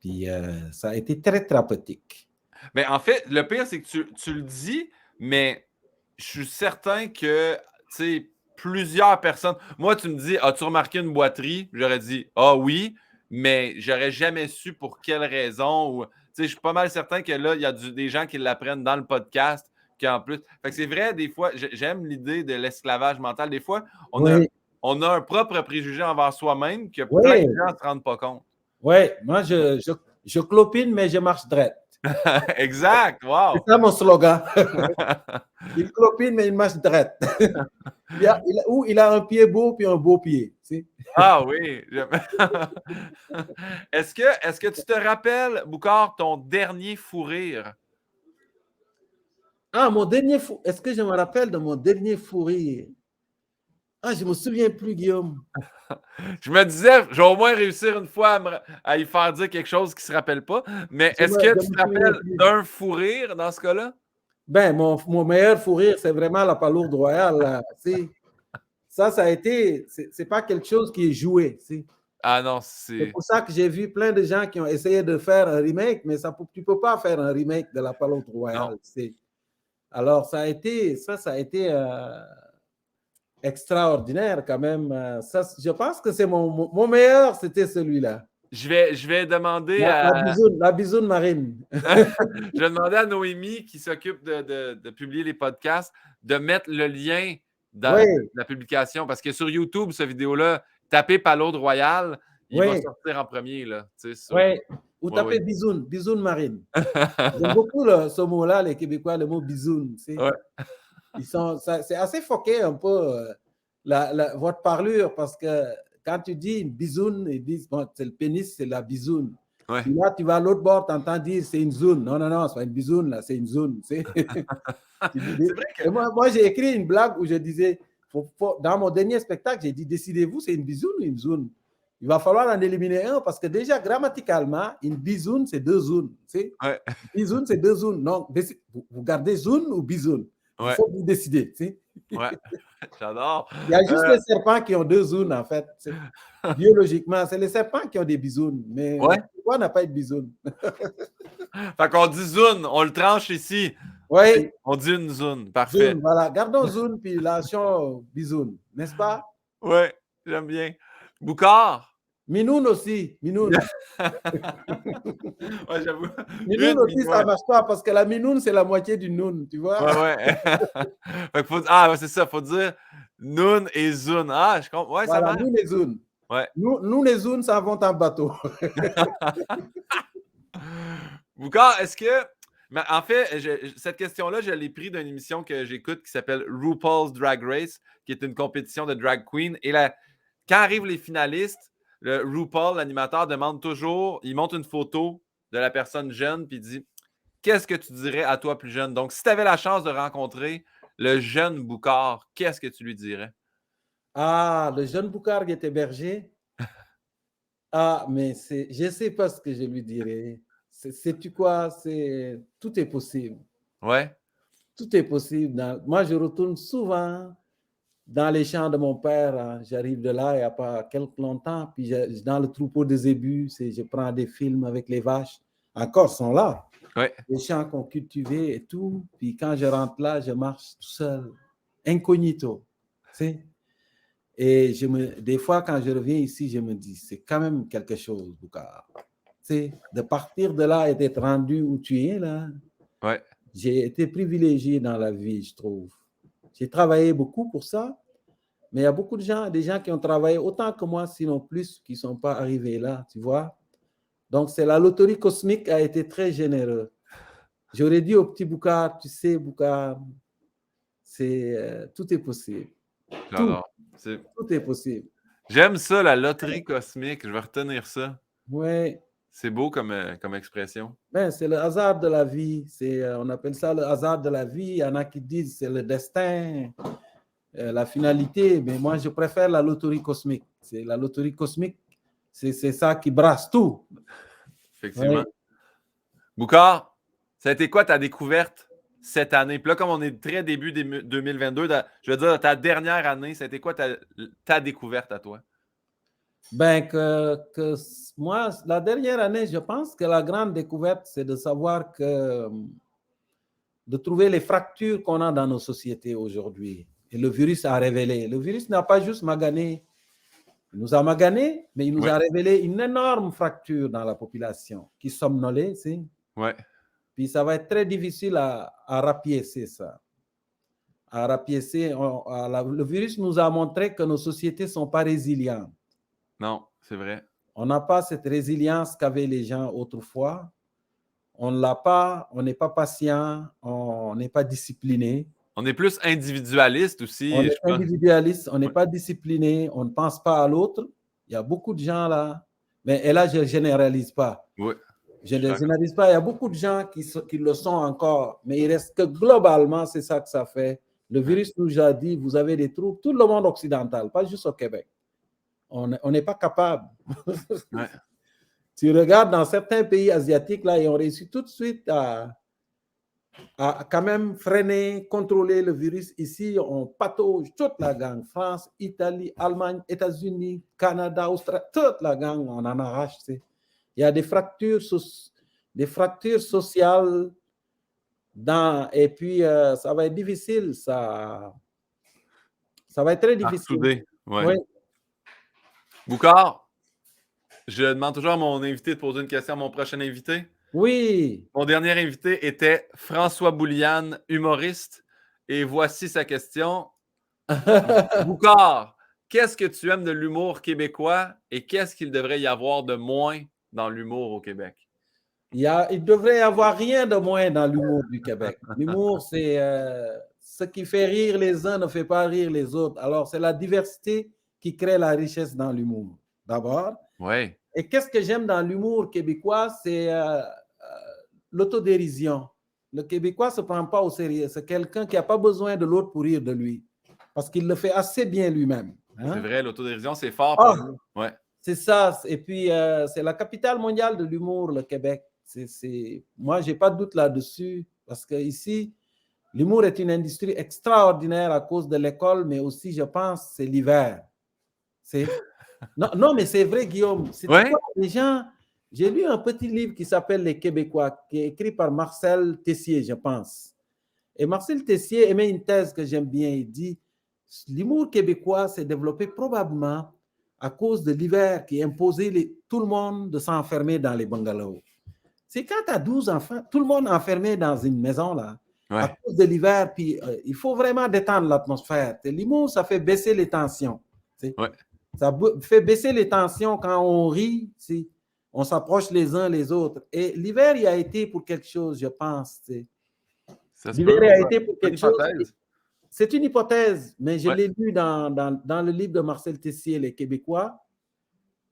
Speaker 2: puis ça a été très thérapeutique.
Speaker 1: Mais en fait, le pire, c'est que tu le dis, mais je suis certain que, tu sais, plusieurs personnes. Moi, tu me dis, as-tu remarqué une boiterie? J'aurais dit, ah oui, mais j'aurais jamais su pour quelle raison. Ou, tu sais, je suis pas mal certain que là, il y a des gens qui l'apprennent dans le podcast. En plus. Fait que c'est vrai, des fois, j'aime l'idée de l'esclavage mental. Des fois, on a un propre préjugé envers soi-même que plein de gens ne se rendent pas compte.
Speaker 2: Oui, moi, je clopine, mais je marche droit.
Speaker 1: Exact, wow!
Speaker 2: C'est ça mon slogan. Il clopine, mais il marche droit. Il a un pied beau, puis un beau pied.
Speaker 1: Ah oui! Est-ce que tu te rappelles, Boucard, ton dernier fou rire?
Speaker 2: Ah, mon dernier fou... Est-ce que je me rappelle de mon dernier fou rire? Ah, je ne me souviens plus, Guillaume.
Speaker 1: Je me disais, je vais au moins réussir une fois à y faire dire quelque chose qui ne se rappelle pas. Mais est-ce que tu te rappelles d'un fou rire dans ce cas-là?
Speaker 2: Ben, mon meilleur fou rire, c'est vraiment la palourde royale. Ça a été... C'est pas quelque chose qui est joué.
Speaker 1: Ah non,
Speaker 2: c'est pour ça que j'ai vu plein de gens qui ont essayé de faire un remake, mais tu ne peux pas faire un remake de la palourde royale. Alors, ça a été extraordinaire quand même. Je pense que c'est mon meilleur, c'était celui-là.
Speaker 1: Je vais demander
Speaker 2: la bisoune marine.
Speaker 1: Je vais demander à Noémie, qui s'occupe de publier les podcasts, de mettre le lien dans la publication. Parce que sur YouTube, cette vidéo-là, tapez Palourde Royale, il va sortir en premier.
Speaker 2: Oui, ou tapez bisoune marine. J'aime beaucoup ce mot-là, les Québécois, le mot bisoune. C'est assez foqué un peu votre parlure, parce que quand tu dis une bisoune, ils disent, bon, c'est le pénis, c'est la bisoune.
Speaker 1: Ouais.
Speaker 2: Puis là, tu vas à l'autre bord, tu entends dire, c'est une zone. Non, non, non, c'est pas une bisoune, là, c'est une zone. C'est vrai que... moi, j'ai écrit une blague où je disais, dans mon dernier spectacle, j'ai dit, décidez-vous, c'est une bisoune ou une zone? Il va falloir en éliminer un, parce que déjà, grammaticalement, une bisoune, c'est deux zones. Bisoune, c'est deux zones. Donc, vous gardez zone ou bisoune? Il faut vous décider.
Speaker 1: Ouais, j'adore.
Speaker 2: Il y a juste les serpents qui ont deux zoones, en fait. Biologiquement, c'est les serpents qui ont des bisounes. Mais pourquoi on n'a pas de bisounes?
Speaker 1: Fait qu'on dit zone, on le tranche ici.
Speaker 2: Oui.
Speaker 1: On dit une zone, parfait.
Speaker 2: Zone, voilà, gardons zone, puis lâchons bisoune, n'est-ce pas?
Speaker 1: Oui, j'aime bien. Boucard.
Speaker 2: Minoun aussi, Minoun.
Speaker 1: Ouais, j'avoue.
Speaker 2: Minoun aussi, ça ne marche pas, parce que la minoun, c'est la moitié du noun, tu vois?
Speaker 1: Ouais. C'est ça, il faut dire noun et zoun. Ah, je comprends. Ouais,
Speaker 2: voilà,
Speaker 1: ça marche.
Speaker 2: Noun et zoun.
Speaker 1: Ouais.
Speaker 2: Nous, les zouns, ça vont en bateau.
Speaker 1: Boucard, est-ce que... Mais en fait, cette question-là, je l'ai prise d'une émission que j'écoute qui s'appelle RuPaul's Drag Race, qui est une compétition de drag queen. Et quand arrivent les finalistes, le RuPaul, l'animateur, demande toujours, il montre une photo de la personne jeune, puis il dit, qu'est-ce que tu dirais à toi plus jeune? Donc, si tu avais la chance de rencontrer le jeune Boucard, qu'est-ce que tu lui dirais?
Speaker 2: Ah, le jeune Boucard qui était berger? Ah, mais je ne sais pas ce que je lui dirais. Sais-tu quoi? Tout est possible.
Speaker 1: Ouais.
Speaker 2: Tout est possible. Moi, je retourne souvent dans les champs de mon père. Hein. J'arrive de là il n'y a pas quelque longtemps. Puis dans le troupeau des zébus, je prends des films avec les vaches. Encore, sont là.
Speaker 1: Ouais.
Speaker 2: Les champs qu'on cultivait et tout. Puis quand je rentre là, je marche tout seul, incognito. Tu sais? Et des fois, quand je reviens ici, je me dis, c'est quand même quelque chose, Boucar. Tu sais, de partir de là et d'être rendu où tu es, là.
Speaker 1: Ouais.
Speaker 2: J'ai été privilégié dans la vie, je trouve. J'ai travaillé beaucoup pour ça, mais il y a beaucoup de gens, des gens qui ont travaillé autant que moi, sinon plus, qui ne sont pas arrivés là, tu vois. Donc, c'est la loterie cosmique a été très généreuse. J'aurais dit au petit Boucar, tu sais, Boucar, tout est possible. Tout est possible.
Speaker 1: J'aime ça, la loterie cosmique. Je vais retenir ça.
Speaker 2: Oui.
Speaker 1: C'est beau comme expression.
Speaker 2: Ben, c'est le hasard de la vie. On appelle ça le hasard de la vie. Il y en a qui disent c'est le destin, la finalité. Mais moi, je préfère la loterie cosmique. C'est la loterie cosmique. C'est ça qui brasse tout.
Speaker 1: Effectivement.
Speaker 2: Ouais.
Speaker 1: Boucar, ça a été quoi ta découverte cette année? Puis là, comme on est très début 2022, je veux dire, ta dernière année, ça a été quoi ta découverte à toi?
Speaker 2: Ben, moi, la dernière année, je pense que la grande découverte, c'est de savoir de trouver les fractures qu'on a dans nos sociétés aujourd'hui. Et le virus a révélé. Le virus n'a pas juste magané. Il nous a magané, mais il nous a révélé une énorme fracture dans la population qui somnolait, tu sais.
Speaker 1: Ouais.
Speaker 2: Puis ça va être très difficile à rapiécer ça. À rapiécer. Le virus nous a montré que nos sociétés ne sont pas résilientes.
Speaker 1: Non, c'est vrai.
Speaker 2: On n'a pas cette résilience qu'avaient les gens autrefois. On ne l'a pas, on n'est pas patient, on n'est pas discipliné.
Speaker 1: On est plus individualiste aussi.
Speaker 2: On est individualiste, on n'est pas discipliné, on ne pense pas à l'autre. Il y a beaucoup de gens là, et là, je ne généralise pas.
Speaker 1: Oui.
Speaker 2: Je ne généralise pas. Il y a beaucoup de gens qui le sont encore, mais il reste que globalement, c'est ça que ça fait. Le virus nous a dit, vous avez des troubles, tout le monde occidental, pas juste au Québec. On n'est pas capable.
Speaker 1: Ouais.
Speaker 2: Tu regardes dans certains pays asiatiques, là, ils ont réussi tout de suite à quand même freiner, contrôler le virus. Ici, on patauge toute la gang. France, Italie, Allemagne, États-Unis, Canada, Australie, toute la gang, on en arrache. Tu sais. Il y a des fractures sociales et puis ça va être difficile. Ça va être très difficile.
Speaker 1: Ouais. Boucar, je demande toujours à mon invité de poser une question à mon prochain invité.
Speaker 2: Oui.
Speaker 1: Mon dernier invité était François Bouliane, humoriste. Et voici sa question. Boucar, qu'est-ce que tu aimes de l'humour québécois et qu'est-ce qu'il devrait y avoir de moins dans l'humour au Québec?
Speaker 2: Il devrait y avoir rien de moins dans l'humour du Québec. L'humour, c'est ce qui fait rire les uns ne fait pas rire les autres. Alors, c'est la diversité qui crée la richesse dans l'humour, d'abord.
Speaker 1: Oui.
Speaker 2: Et qu'est-ce que j'aime dans l'humour québécois? C'est l'autodérision. Le Québécois ne se prend pas au sérieux. C'est quelqu'un qui n'a pas besoin de l'autre pour rire de lui. Parce qu'il le fait assez bien lui-même.
Speaker 1: Hein? C'est vrai, l'autodérision, c'est fort pour nous. Ouais.
Speaker 2: C'est ça. Et puis, c'est la capitale mondiale de l'humour, le Québec. Moi, je n'ai pas de doute là-dessus. Parce qu'ici, l'humour est une industrie extraordinaire à cause de l'école, mais aussi, je pense, c'est l'hiver. Non, mais c'est vrai, Guillaume.
Speaker 1: Ouais.
Speaker 2: Quoi, les gens... J'ai lu un petit livre qui s'appelle Les Québécois, qui est écrit par Marcel Tessier, je pense. Et Marcel Tessier émet une thèse que j'aime bien. Il dit l'humour québécois s'est développé probablement à cause de l'hiver qui imposait tout le monde de s'enfermer dans les bungalows. C'est quand tu as 12 enfants, tout le monde enfermé dans une maison là, à cause de l'hiver, puis il faut vraiment détendre l'atmosphère. L'humour, ça fait baisser les tensions. Ça fait baisser les tensions quand on rit. On s'approche les uns les autres. Et l'hiver, il a été pour quelque chose, je pense. L'hiver a été pour quelque chose. C'est une hypothèse, mais je l'ai lu dans le livre de Marcel Tessier, Les Québécois.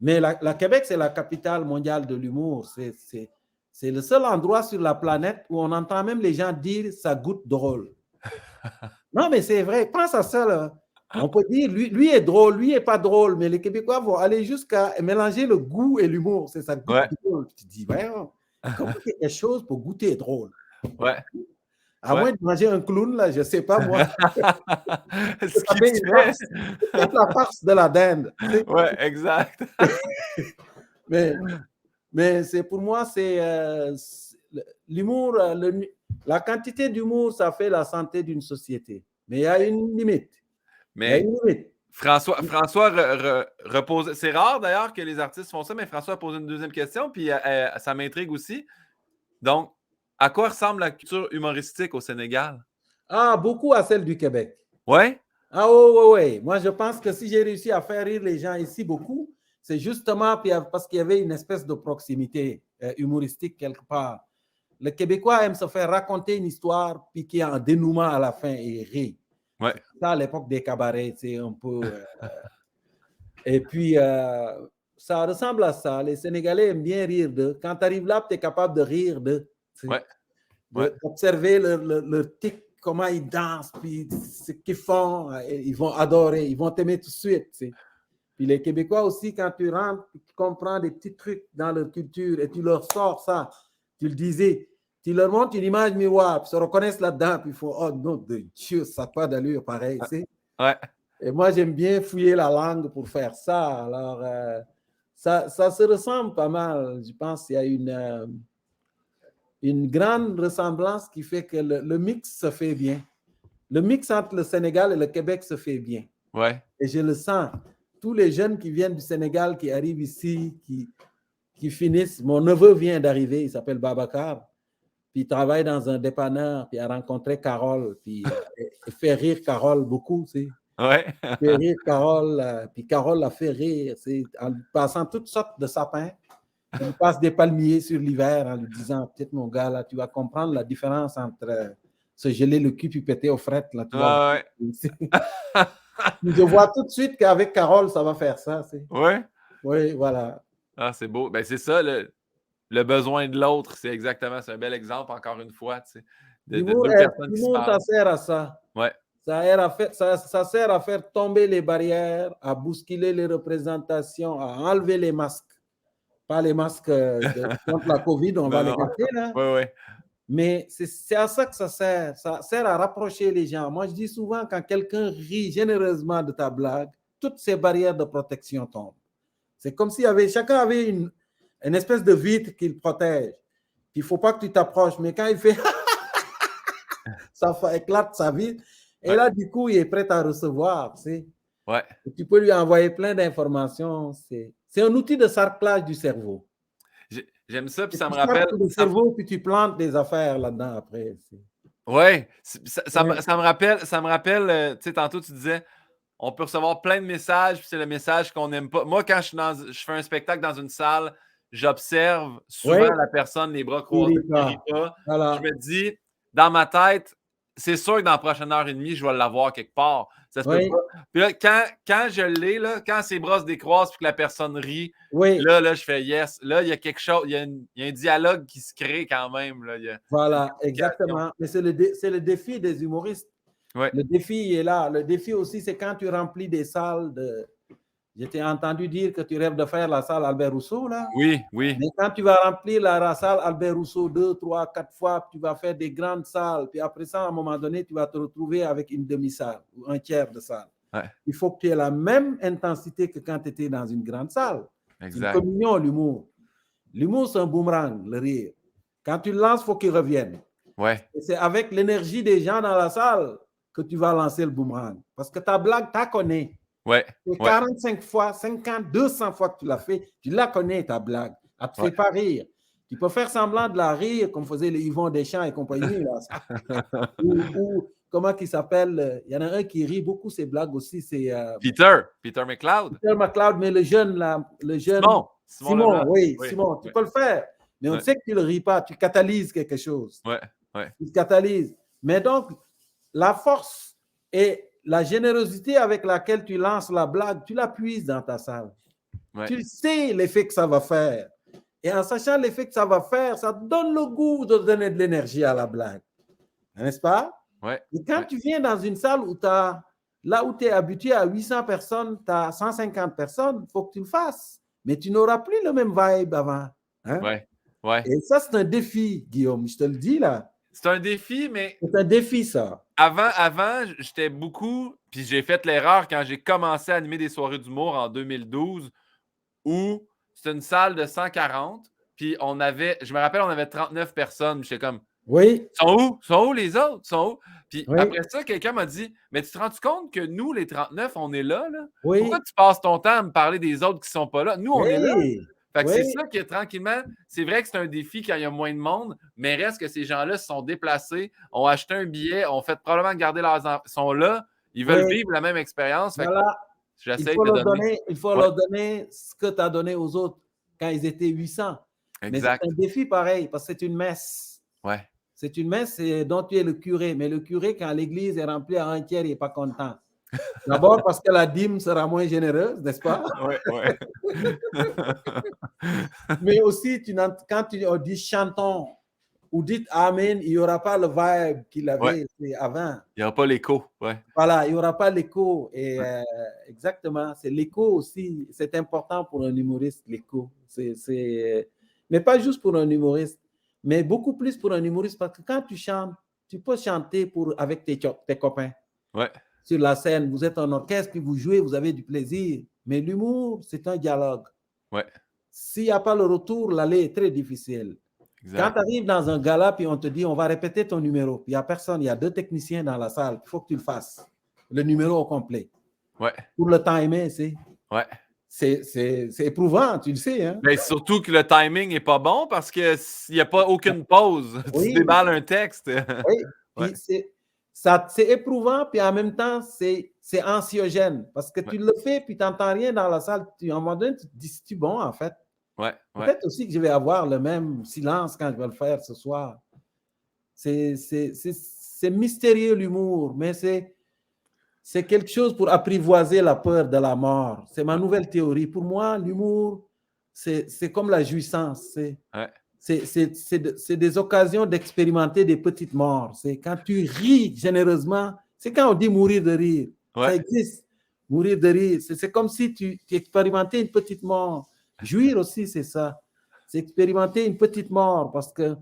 Speaker 2: Mais la Québec, c'est la capitale mondiale de l'humour. C'est le seul endroit sur la planète où on entend même les gens dire « ça goûte drôle ». Non, mais c'est vrai. Pense à ça, là. On peut dire, lui est drôle, lui est pas drôle, mais les Québécois vont aller jusqu'à mélanger le goût et l'humour. C'est ça, goût drôle. Tu te dis, comment quelque chose pour goûter drôle?
Speaker 1: Ouais.
Speaker 2: À
Speaker 1: Ouais.
Speaker 2: moins de manger un clown, là, je ne sais pas, moi.
Speaker 1: Ce
Speaker 2: Ça
Speaker 1: qui
Speaker 2: fait
Speaker 1: te
Speaker 2: une
Speaker 1: fait.
Speaker 2: farce. C'est peut-être la farce de la dinde. Tu sais.
Speaker 1: Ouais, exact.
Speaker 2: Mais, mais c'est pour moi, c'est l'humour, la quantité d'humour, ça fait la santé d'une société. Mais il y a une limite. Il y a
Speaker 1: Mais
Speaker 2: une limite.
Speaker 1: François repose. C'est rare d'ailleurs que les artistes font ça, mais François a posé une deuxième question, puis ça m'intrigue aussi. Donc, à quoi ressemble la culture humoristique au Sénégal?
Speaker 2: Ah, beaucoup à celle du Québec.
Speaker 1: Ouais?
Speaker 2: Ah oui, oui. Moi, je pense que si j'ai réussi à faire rire les gens ici beaucoup, c'est justement parce qu'il y avait une espèce de proximité humoristique quelque part. Le Québécois aime se faire raconter une histoire, puis qu'il y a un dénouement à la fin et rit.
Speaker 1: Ouais.
Speaker 2: C'est ça à l'époque des cabarets, c'est un peu... et puis, ça ressemble à ça. Les Sénégalais aiment bien rire d'eux. Quand tu arrives là, tu es capable de rire d'eux.
Speaker 1: Ouais. Ouais.
Speaker 2: D'observer leur tic, comment ils dansent, puis ce qu'ils font, ils vont adorer, ils vont t'aimer tout de suite. T'sais. Puis les Québécois aussi, quand tu rentres, tu comprends des petits trucs dans leur culture et tu leur sors ça, tu le disais, tu leur montres une image miroir, puis ils se reconnaissent là-dedans, puis ils font « Oh non, de Dieu, ça n'a pas d'allure pareil. »
Speaker 1: Ouais.
Speaker 2: Et moi, j'aime bien fouiller la langue pour faire ça. Alors, ça se ressemble pas mal. Je pense qu'il y a une grande ressemblance qui fait que le mix se fait bien. Le mix entre le Sénégal et le Québec se fait bien.
Speaker 1: Ouais.
Speaker 2: Et je le sens. Tous les jeunes qui viennent du Sénégal, qui arrivent ici, qui finissent. Mon neveu vient d'arriver, il s'appelle Babacar. Puis il travaille dans un dépanneur, puis il a rencontré Carole, puis il fait rire Carole beaucoup, tu sais.
Speaker 1: Ouais.
Speaker 2: Il fait rire Carole, puis Carole l'a fait rire, en lui passant toutes sortes de sapins. Il lui passe des palmiers sur l'hiver en lui disant, peut-être mon gars, là, tu vas comprendre la différence entre se geler le cul puis péter aux frettes. Là, tu vas...
Speaker 1: Ouais.
Speaker 2: Je vois tout de suite qu'avec Carole, ça va faire ça.
Speaker 1: Ouais.
Speaker 2: Oui, voilà.
Speaker 1: Ah, c'est beau. Ben, c'est ça, le besoin de l'autre, c'est exactement, c'est un bel exemple, encore une fois, tu sais, de deux personnes qui se
Speaker 2: L'humour, ça
Speaker 1: parlent.
Speaker 2: sert à ça.
Speaker 1: Ouais.
Speaker 2: Ça sert à faire tomber les barrières, à bousculer les représentations, à enlever les masques. Pas les masques contre la COVID, on va les garder là.
Speaker 1: Oui, oui.
Speaker 2: Mais c'est à ça que ça sert. Ça sert à rapprocher les gens. Moi, je dis souvent, quand quelqu'un rit généreusement de ta blague, toutes ces barrières de protection tombent. C'est comme si chacun avait une espèce de vitre qu'il protège. Puis il ne faut pas que tu t'approches. Mais quand il fait ça éclate sa vitre. Et là, du coup, il est prêt à recevoir. Tu sais.
Speaker 1: Ouais.
Speaker 2: Et tu peux lui envoyer plein d'informations. C'est un outil de sarclage du cerveau.
Speaker 1: J'aime ça, puis ça me rappelle.
Speaker 2: Le cerveau, puis tu plantes des affaires là-dedans après.
Speaker 1: Oui, ça me rappelle, tu sais, tantôt tu disais, on peut recevoir plein de messages, puis c'est le message qu'on n'aime pas. Moi, quand je fais un spectacle dans une salle, j'observe souvent la personne, les bras croisés, qui ne rit pas. Voilà. Je me dis, dans ma tête, c'est sûr que dans la prochaine heure et demie, je vais l'avoir quelque part. Ça se peut pas. Puis là, quand je l'ai, là, quand ses bras se décroisent et que la personne rit, là, je fais yes. Là, il y a quelque chose, il y a un dialogue qui se crée quand même. Là.
Speaker 2: Voilà, exactement. Mais c'est le défi des humoristes.
Speaker 1: Ouais.
Speaker 2: Le défi est là. Le défi aussi, c'est quand tu remplis des salles de... Je t'ai entendu dire que tu rêves de faire la salle Albert Rousseau, là.
Speaker 1: Oui, oui.
Speaker 2: Mais quand tu vas remplir la salle Albert Rousseau 2, 3, 4 fois, tu vas faire des grandes salles, puis après ça, à un moment donné, tu vas te retrouver avec une demi-salle ou un tiers de salle.
Speaker 1: Ouais.
Speaker 2: Il faut que tu aies la même intensité que quand tu étais dans une grande salle. Exact. C'est une communion, l'humour. L'humour, c'est un boomerang, le rire. Quand tu le lances, il faut qu'il revienne.
Speaker 1: Ouais.
Speaker 2: Et c'est avec l'énergie des gens dans la salle que tu vas lancer le boomerang. Parce que ta blague, tu la connais.
Speaker 1: Ouais.
Speaker 2: Et 45 fois, 50, 200 fois que tu l'as fait, tu la connais, ta blague. Elle ne te fait pas rire. Tu peux faire semblant de la rire, comme faisaient les Yvon Deschamps et compagnie. Là. ou comment il s'appelle? Il y en a un qui rit beaucoup ses blagues aussi. C'est
Speaker 1: Peter McLeod.
Speaker 2: Peter McLeod, mais le jeune, là, Simon, oui, Simon, tu peux le faire. Mais on sait que tu ne le ris pas, tu catalyses quelque chose.
Speaker 1: Ouais.
Speaker 2: Tu catalyses. Mais donc, la force et la générosité avec laquelle tu lances la blague, tu la puises dans ta salle. Ouais. Tu sais l'effet que ça va faire. Et en sachant l'effet que ça va faire, ça te donne le goût de donner de l'énergie à la blague. N'est-ce pas?
Speaker 1: Ouais.
Speaker 2: Et quand tu viens dans une salle où là où tu es habitué à 800 personnes, tu as 150 personnes, il faut que tu le fasses. Mais tu n'auras plus le même vibe avant. Hein?
Speaker 1: Ouais.
Speaker 2: Et ça, c'est un défi, Guillaume, je te le dis là.
Speaker 1: C'est un défi, mais
Speaker 2: C'est un défi, ça.
Speaker 1: avant, j'étais beaucoup, puis j'ai fait l'erreur quand j'ai commencé à animer des soirées d'humour en 2012, où c'était une salle de 140, puis je me rappelle, on avait 39 personnes. J'étais comme,
Speaker 2: Oui,
Speaker 1: sont où? Sont où les autres? Sont où? Puis
Speaker 2: oui,
Speaker 1: après ça, quelqu'un m'a dit, mais tu te rends compte que nous, les 39, on est là, là? Pourquoi
Speaker 2: oui,
Speaker 1: tu passes ton temps à me parler des autres qui sont pas là? Nous, on est là.
Speaker 2: oui,
Speaker 1: Fait que c'est
Speaker 2: oui,
Speaker 1: ça qui est tranquillement. C'est vrai que c'est un défi quand il y a moins de monde, mais reste que ces gens-là se sont déplacés, ont acheté un billet, ont fait probablement garder leurs enfants, sont là, ils veulent
Speaker 2: oui.
Speaker 1: vivre la même expérience. Fait que
Speaker 2: Voilà.
Speaker 1: j'essaie de donner.
Speaker 2: Il faut
Speaker 1: Ouais,
Speaker 2: leur donner ce que tu as donné aux autres quand ils étaient 800. Mais c'est un
Speaker 1: exact.
Speaker 2: défi pareil, parce que c'est une messe.
Speaker 1: Ouais.
Speaker 2: C'est une messe dont tu es le curé. Mais le curé, quand l'église est remplie à un tiers, il n'est pas content. D'abord parce que la dîme sera moins généreuse, n'est-ce pas?
Speaker 1: Ouais, ouais.
Speaker 2: Mais aussi, quand on dit chantons ou dites Amen, il n'y aura pas le vibe qu'il
Speaker 1: Ouais.
Speaker 2: avait avant.
Speaker 1: Il n'y aura pas l'écho. Ouais.
Speaker 2: Voilà, il n'y aura pas l'écho. Et exactement, c'est l'écho aussi. C'est important pour un humoriste, l'écho. Mais pas juste pour un humoriste, mais beaucoup plus pour un humoriste, parce que quand tu chantes, tu peux chanter avec tes copains
Speaker 1: Ouais.
Speaker 2: sur la scène. Vous êtes en orchestre, puis vous jouez, vous avez du plaisir. Mais l'humour, c'est un dialogue.
Speaker 1: Ouais.
Speaker 2: S'il n'y a pas le retour, l'aller est très difficile. Quand
Speaker 1: Exact.
Speaker 2: tu arrives dans un gala, puis on te dit, on va répéter ton numéro, puis il n'y a personne, il y a 2 techniciens dans la salle, il faut que tu le fasses. Le numéro au complet.
Speaker 1: Ouais.
Speaker 2: Pour le timer,
Speaker 1: Ouais.
Speaker 2: c'est éprouvant, tu le sais. Hein?
Speaker 1: Mais surtout que le timing n'est pas bon parce qu'il n'y a pas aucune pause. Tu
Speaker 2: Oui,
Speaker 1: déballes un texte.
Speaker 2: oui.
Speaker 1: Ouais.
Speaker 2: Puis c'est éprouvant, puis en même temps, c'est anxiogène. Parce que
Speaker 1: Ouais.
Speaker 2: tu le fais, puis tu n'entends rien dans la salle. À un moment donné, tu te dis, c'est-tu bon, en fait?
Speaker 1: Ouais. Ouais.
Speaker 2: Peut-être aussi que je vais avoir le même silence quand je vais le faire ce soir. C'est mystérieux l'humour, mais c'est quelque chose pour apprivoiser la peur de la mort. C'est ma nouvelle théorie. Pour moi, l'humour, c'est comme la jouissance.
Speaker 1: Ouais.
Speaker 2: C'est des occasions d'expérimenter des petites morts. C'est quand tu ris généreusement. C'est quand on dit mourir de rire. Ça
Speaker 1: Ouais.
Speaker 2: existe. Mourir de rire. C'est comme si tu expérimentais une petite mort. Jouir aussi, c'est ça. C'est expérimenter une petite mort parce que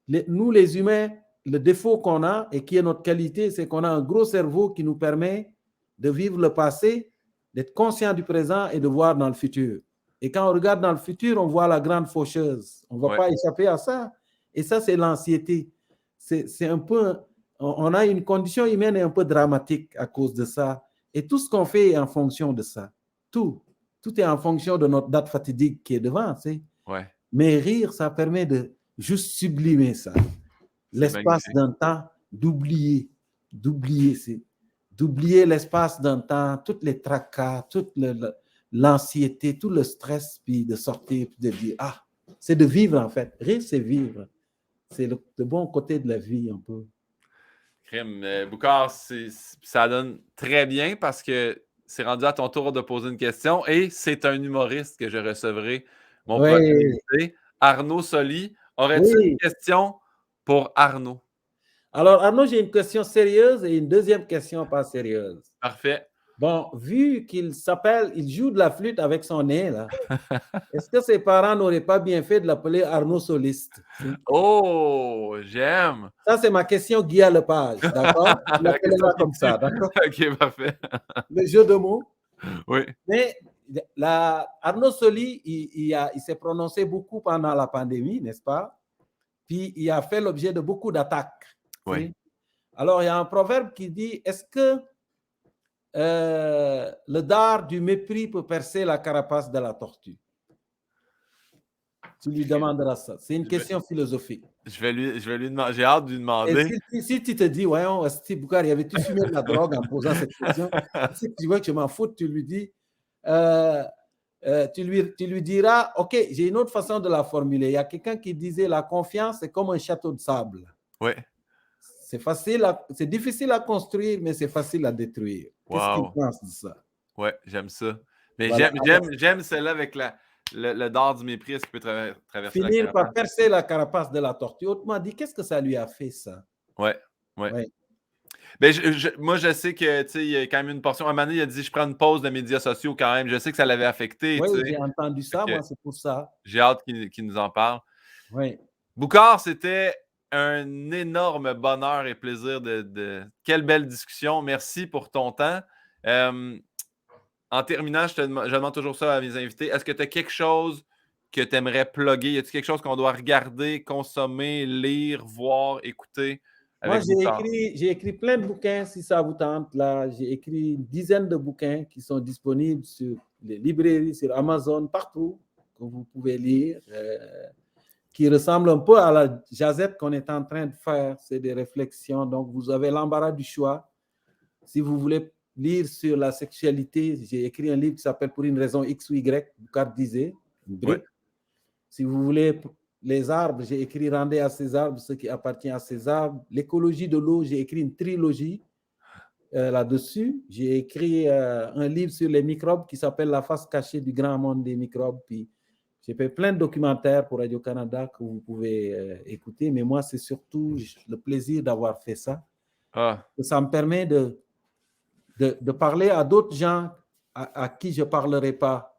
Speaker 2: nous, les humains, le défaut qu'on a et qui est notre qualité, c'est qu'on a un gros cerveau qui nous permet de vivre le passé, d'être conscient du présent et de voir dans le futur. Et quand on regarde dans le futur, on voit la grande faucheuse. On ne va
Speaker 1: Ouais.
Speaker 2: pas échapper à ça. Et ça, c'est l'anxiété. C'est un peu, on a une condition humaine un peu dramatique à cause de ça. Et tout ce qu'on fait est en fonction de ça. Tout est en fonction de notre date fatidique qui est devant. Tu sais.
Speaker 1: Ouais.
Speaker 2: Mais rire, ça permet de juste sublimer ça. L'espace d'un temps, d'oublier l'espace d'un temps, toutes les tracas, toute l'anxiété, tout le stress, puis de sortir, puis de dire, ah, c'est de vivre en fait. Rire, c'est vivre. C'est le bon côté de la vie un peu.
Speaker 1: Crime. Boucard, ça donne très bien parce que c'est rendu à ton tour de poser une question et c'est un humoriste que je recevrai, mon prochain invité, Arnaud Soli. Aurais-tu une question pour Arnaud?
Speaker 2: Alors, Arnaud, j'ai une question sérieuse et une deuxième question pas sérieuse.
Speaker 1: Parfait.
Speaker 2: Bon, vu qu'il joue de la flûte avec son nez, là, est-ce que ses parents n'auraient pas bien fait de l'appeler Arnaud Soliste?
Speaker 1: Oh, j'aime.
Speaker 2: Ça, c'est ma question, Guy Lepage, d'accord? Tu l'appelleras comme ça, d'accord?
Speaker 1: OK, parfait.
Speaker 2: Le jeu de mots.
Speaker 1: Oui.
Speaker 2: Mais Arnaud Soli, il s'est prononcé beaucoup pendant la pandémie, n'est-ce pas? Puis il a fait l'objet de beaucoup d'attaques.
Speaker 1: Oui.
Speaker 2: Alors, il y a un proverbe qui dit, est-ce que le dard du mépris peut percer la carapace de la tortue? Tu lui demanderas ça. C'est une question philosophique.
Speaker 1: Je vais lui demander. J'ai hâte de lui demander.
Speaker 2: Et si tu te dis, ouais, Steve Boucard, avait-tu fumé de la drogue en posant cette question? Si tu vois que je m'en fous, tu lui dis, tu lui diras, OK, j'ai une autre façon de la formuler. Il y a quelqu'un qui disait, la confiance, c'est comme un château de sable.
Speaker 1: Oui.
Speaker 2: C'est difficile à construire, mais c'est facile à détruire. Qu'est-ce que tu penses de ça?
Speaker 1: Oui, j'aime ça. Mais
Speaker 2: voilà.
Speaker 1: j'aime celle-là avec le dard du mépris. Est-ce qu'il peut traverser
Speaker 2: finir
Speaker 1: la
Speaker 2: par percer la carapace de la tortue. Autrement dit, qu'est-ce que ça lui a fait, ça?
Speaker 1: Oui. Ben, moi, je sais que il y a quand même une portion. À un moment donné, il a dit je prends une pause de médias sociaux quand même. Je sais que ça l'avait affecté.
Speaker 2: Oui, j'ai entendu ça, moi, c'est pour ça.
Speaker 1: J'ai hâte qu'il nous en parle.
Speaker 2: Oui.
Speaker 1: Boucard, c'était un énorme bonheur et plaisir Quelle belle discussion. Merci pour ton temps. En terminant, je demande toujours ça à mes invités. Est-ce que tu as quelque chose que tu aimerais plugger? Y a-t-il quelque chose qu'on doit regarder, consommer, lire, voir, écouter
Speaker 2: Moi,
Speaker 1: avec Boucard?
Speaker 2: j'ai écrit plein de bouquins, si ça vous tente. Là, j'ai écrit une dizaine de bouquins qui sont disponibles sur les librairies, sur Amazon, partout, que vous pouvez lire, qui ressemblent un peu à la jazette qu'on est en train de faire. C'est des réflexions. Donc, vous avez l'embarras du choix. Si vous voulez lire sur la sexualité, j'ai écrit un livre qui s'appelle Pour une raison X ou Y, Boucard disait, une brique. Ouais. Si vous voulez les arbres, j'ai écrit Rendez à ces arbres ce qui appartient à ces arbres. L'écologie de l'eau, j'ai écrit une trilogie là-dessus. J'ai écrit un livre sur les microbes qui s'appelle La face cachée du grand monde des microbes. Puis j'ai fait plein de documentaires pour Radio-Canada que vous pouvez écouter. Mais moi, c'est surtout le plaisir d'avoir fait ça. Ça me permet de parler à d'autres gens à qui je ne parlerai pas,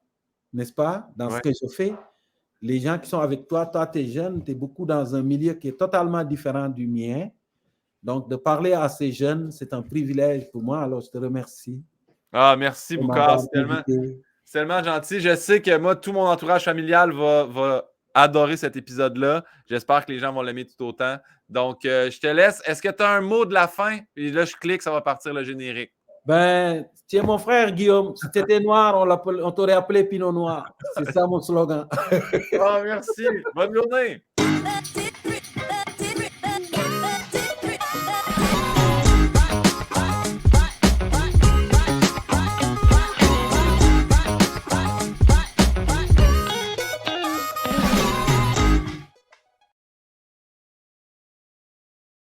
Speaker 2: n'est-ce pas, dans ce que je fais. Les gens qui sont avec toi, tu es jeune, tu es beaucoup dans un milieu qui est totalement différent du mien. Donc, de parler à ces jeunes, c'est un privilège pour moi. Alors, je te remercie.
Speaker 1: Merci, Boucard. C'est tellement gentil. Je sais que moi, tout mon entourage familial va adorer cet épisode-là. J'espère que les gens vont l'aimer tout autant. Donc, je te laisse. Est-ce que tu as un mot de la fin? Et là, je clique, ça va partir le générique.
Speaker 2: Ben, tu es mon frère, Guillaume. Si tu étais noir, on t'aurait appelé Pinot Noir. C'est ça mon slogan.
Speaker 1: Merci. Bonne journée.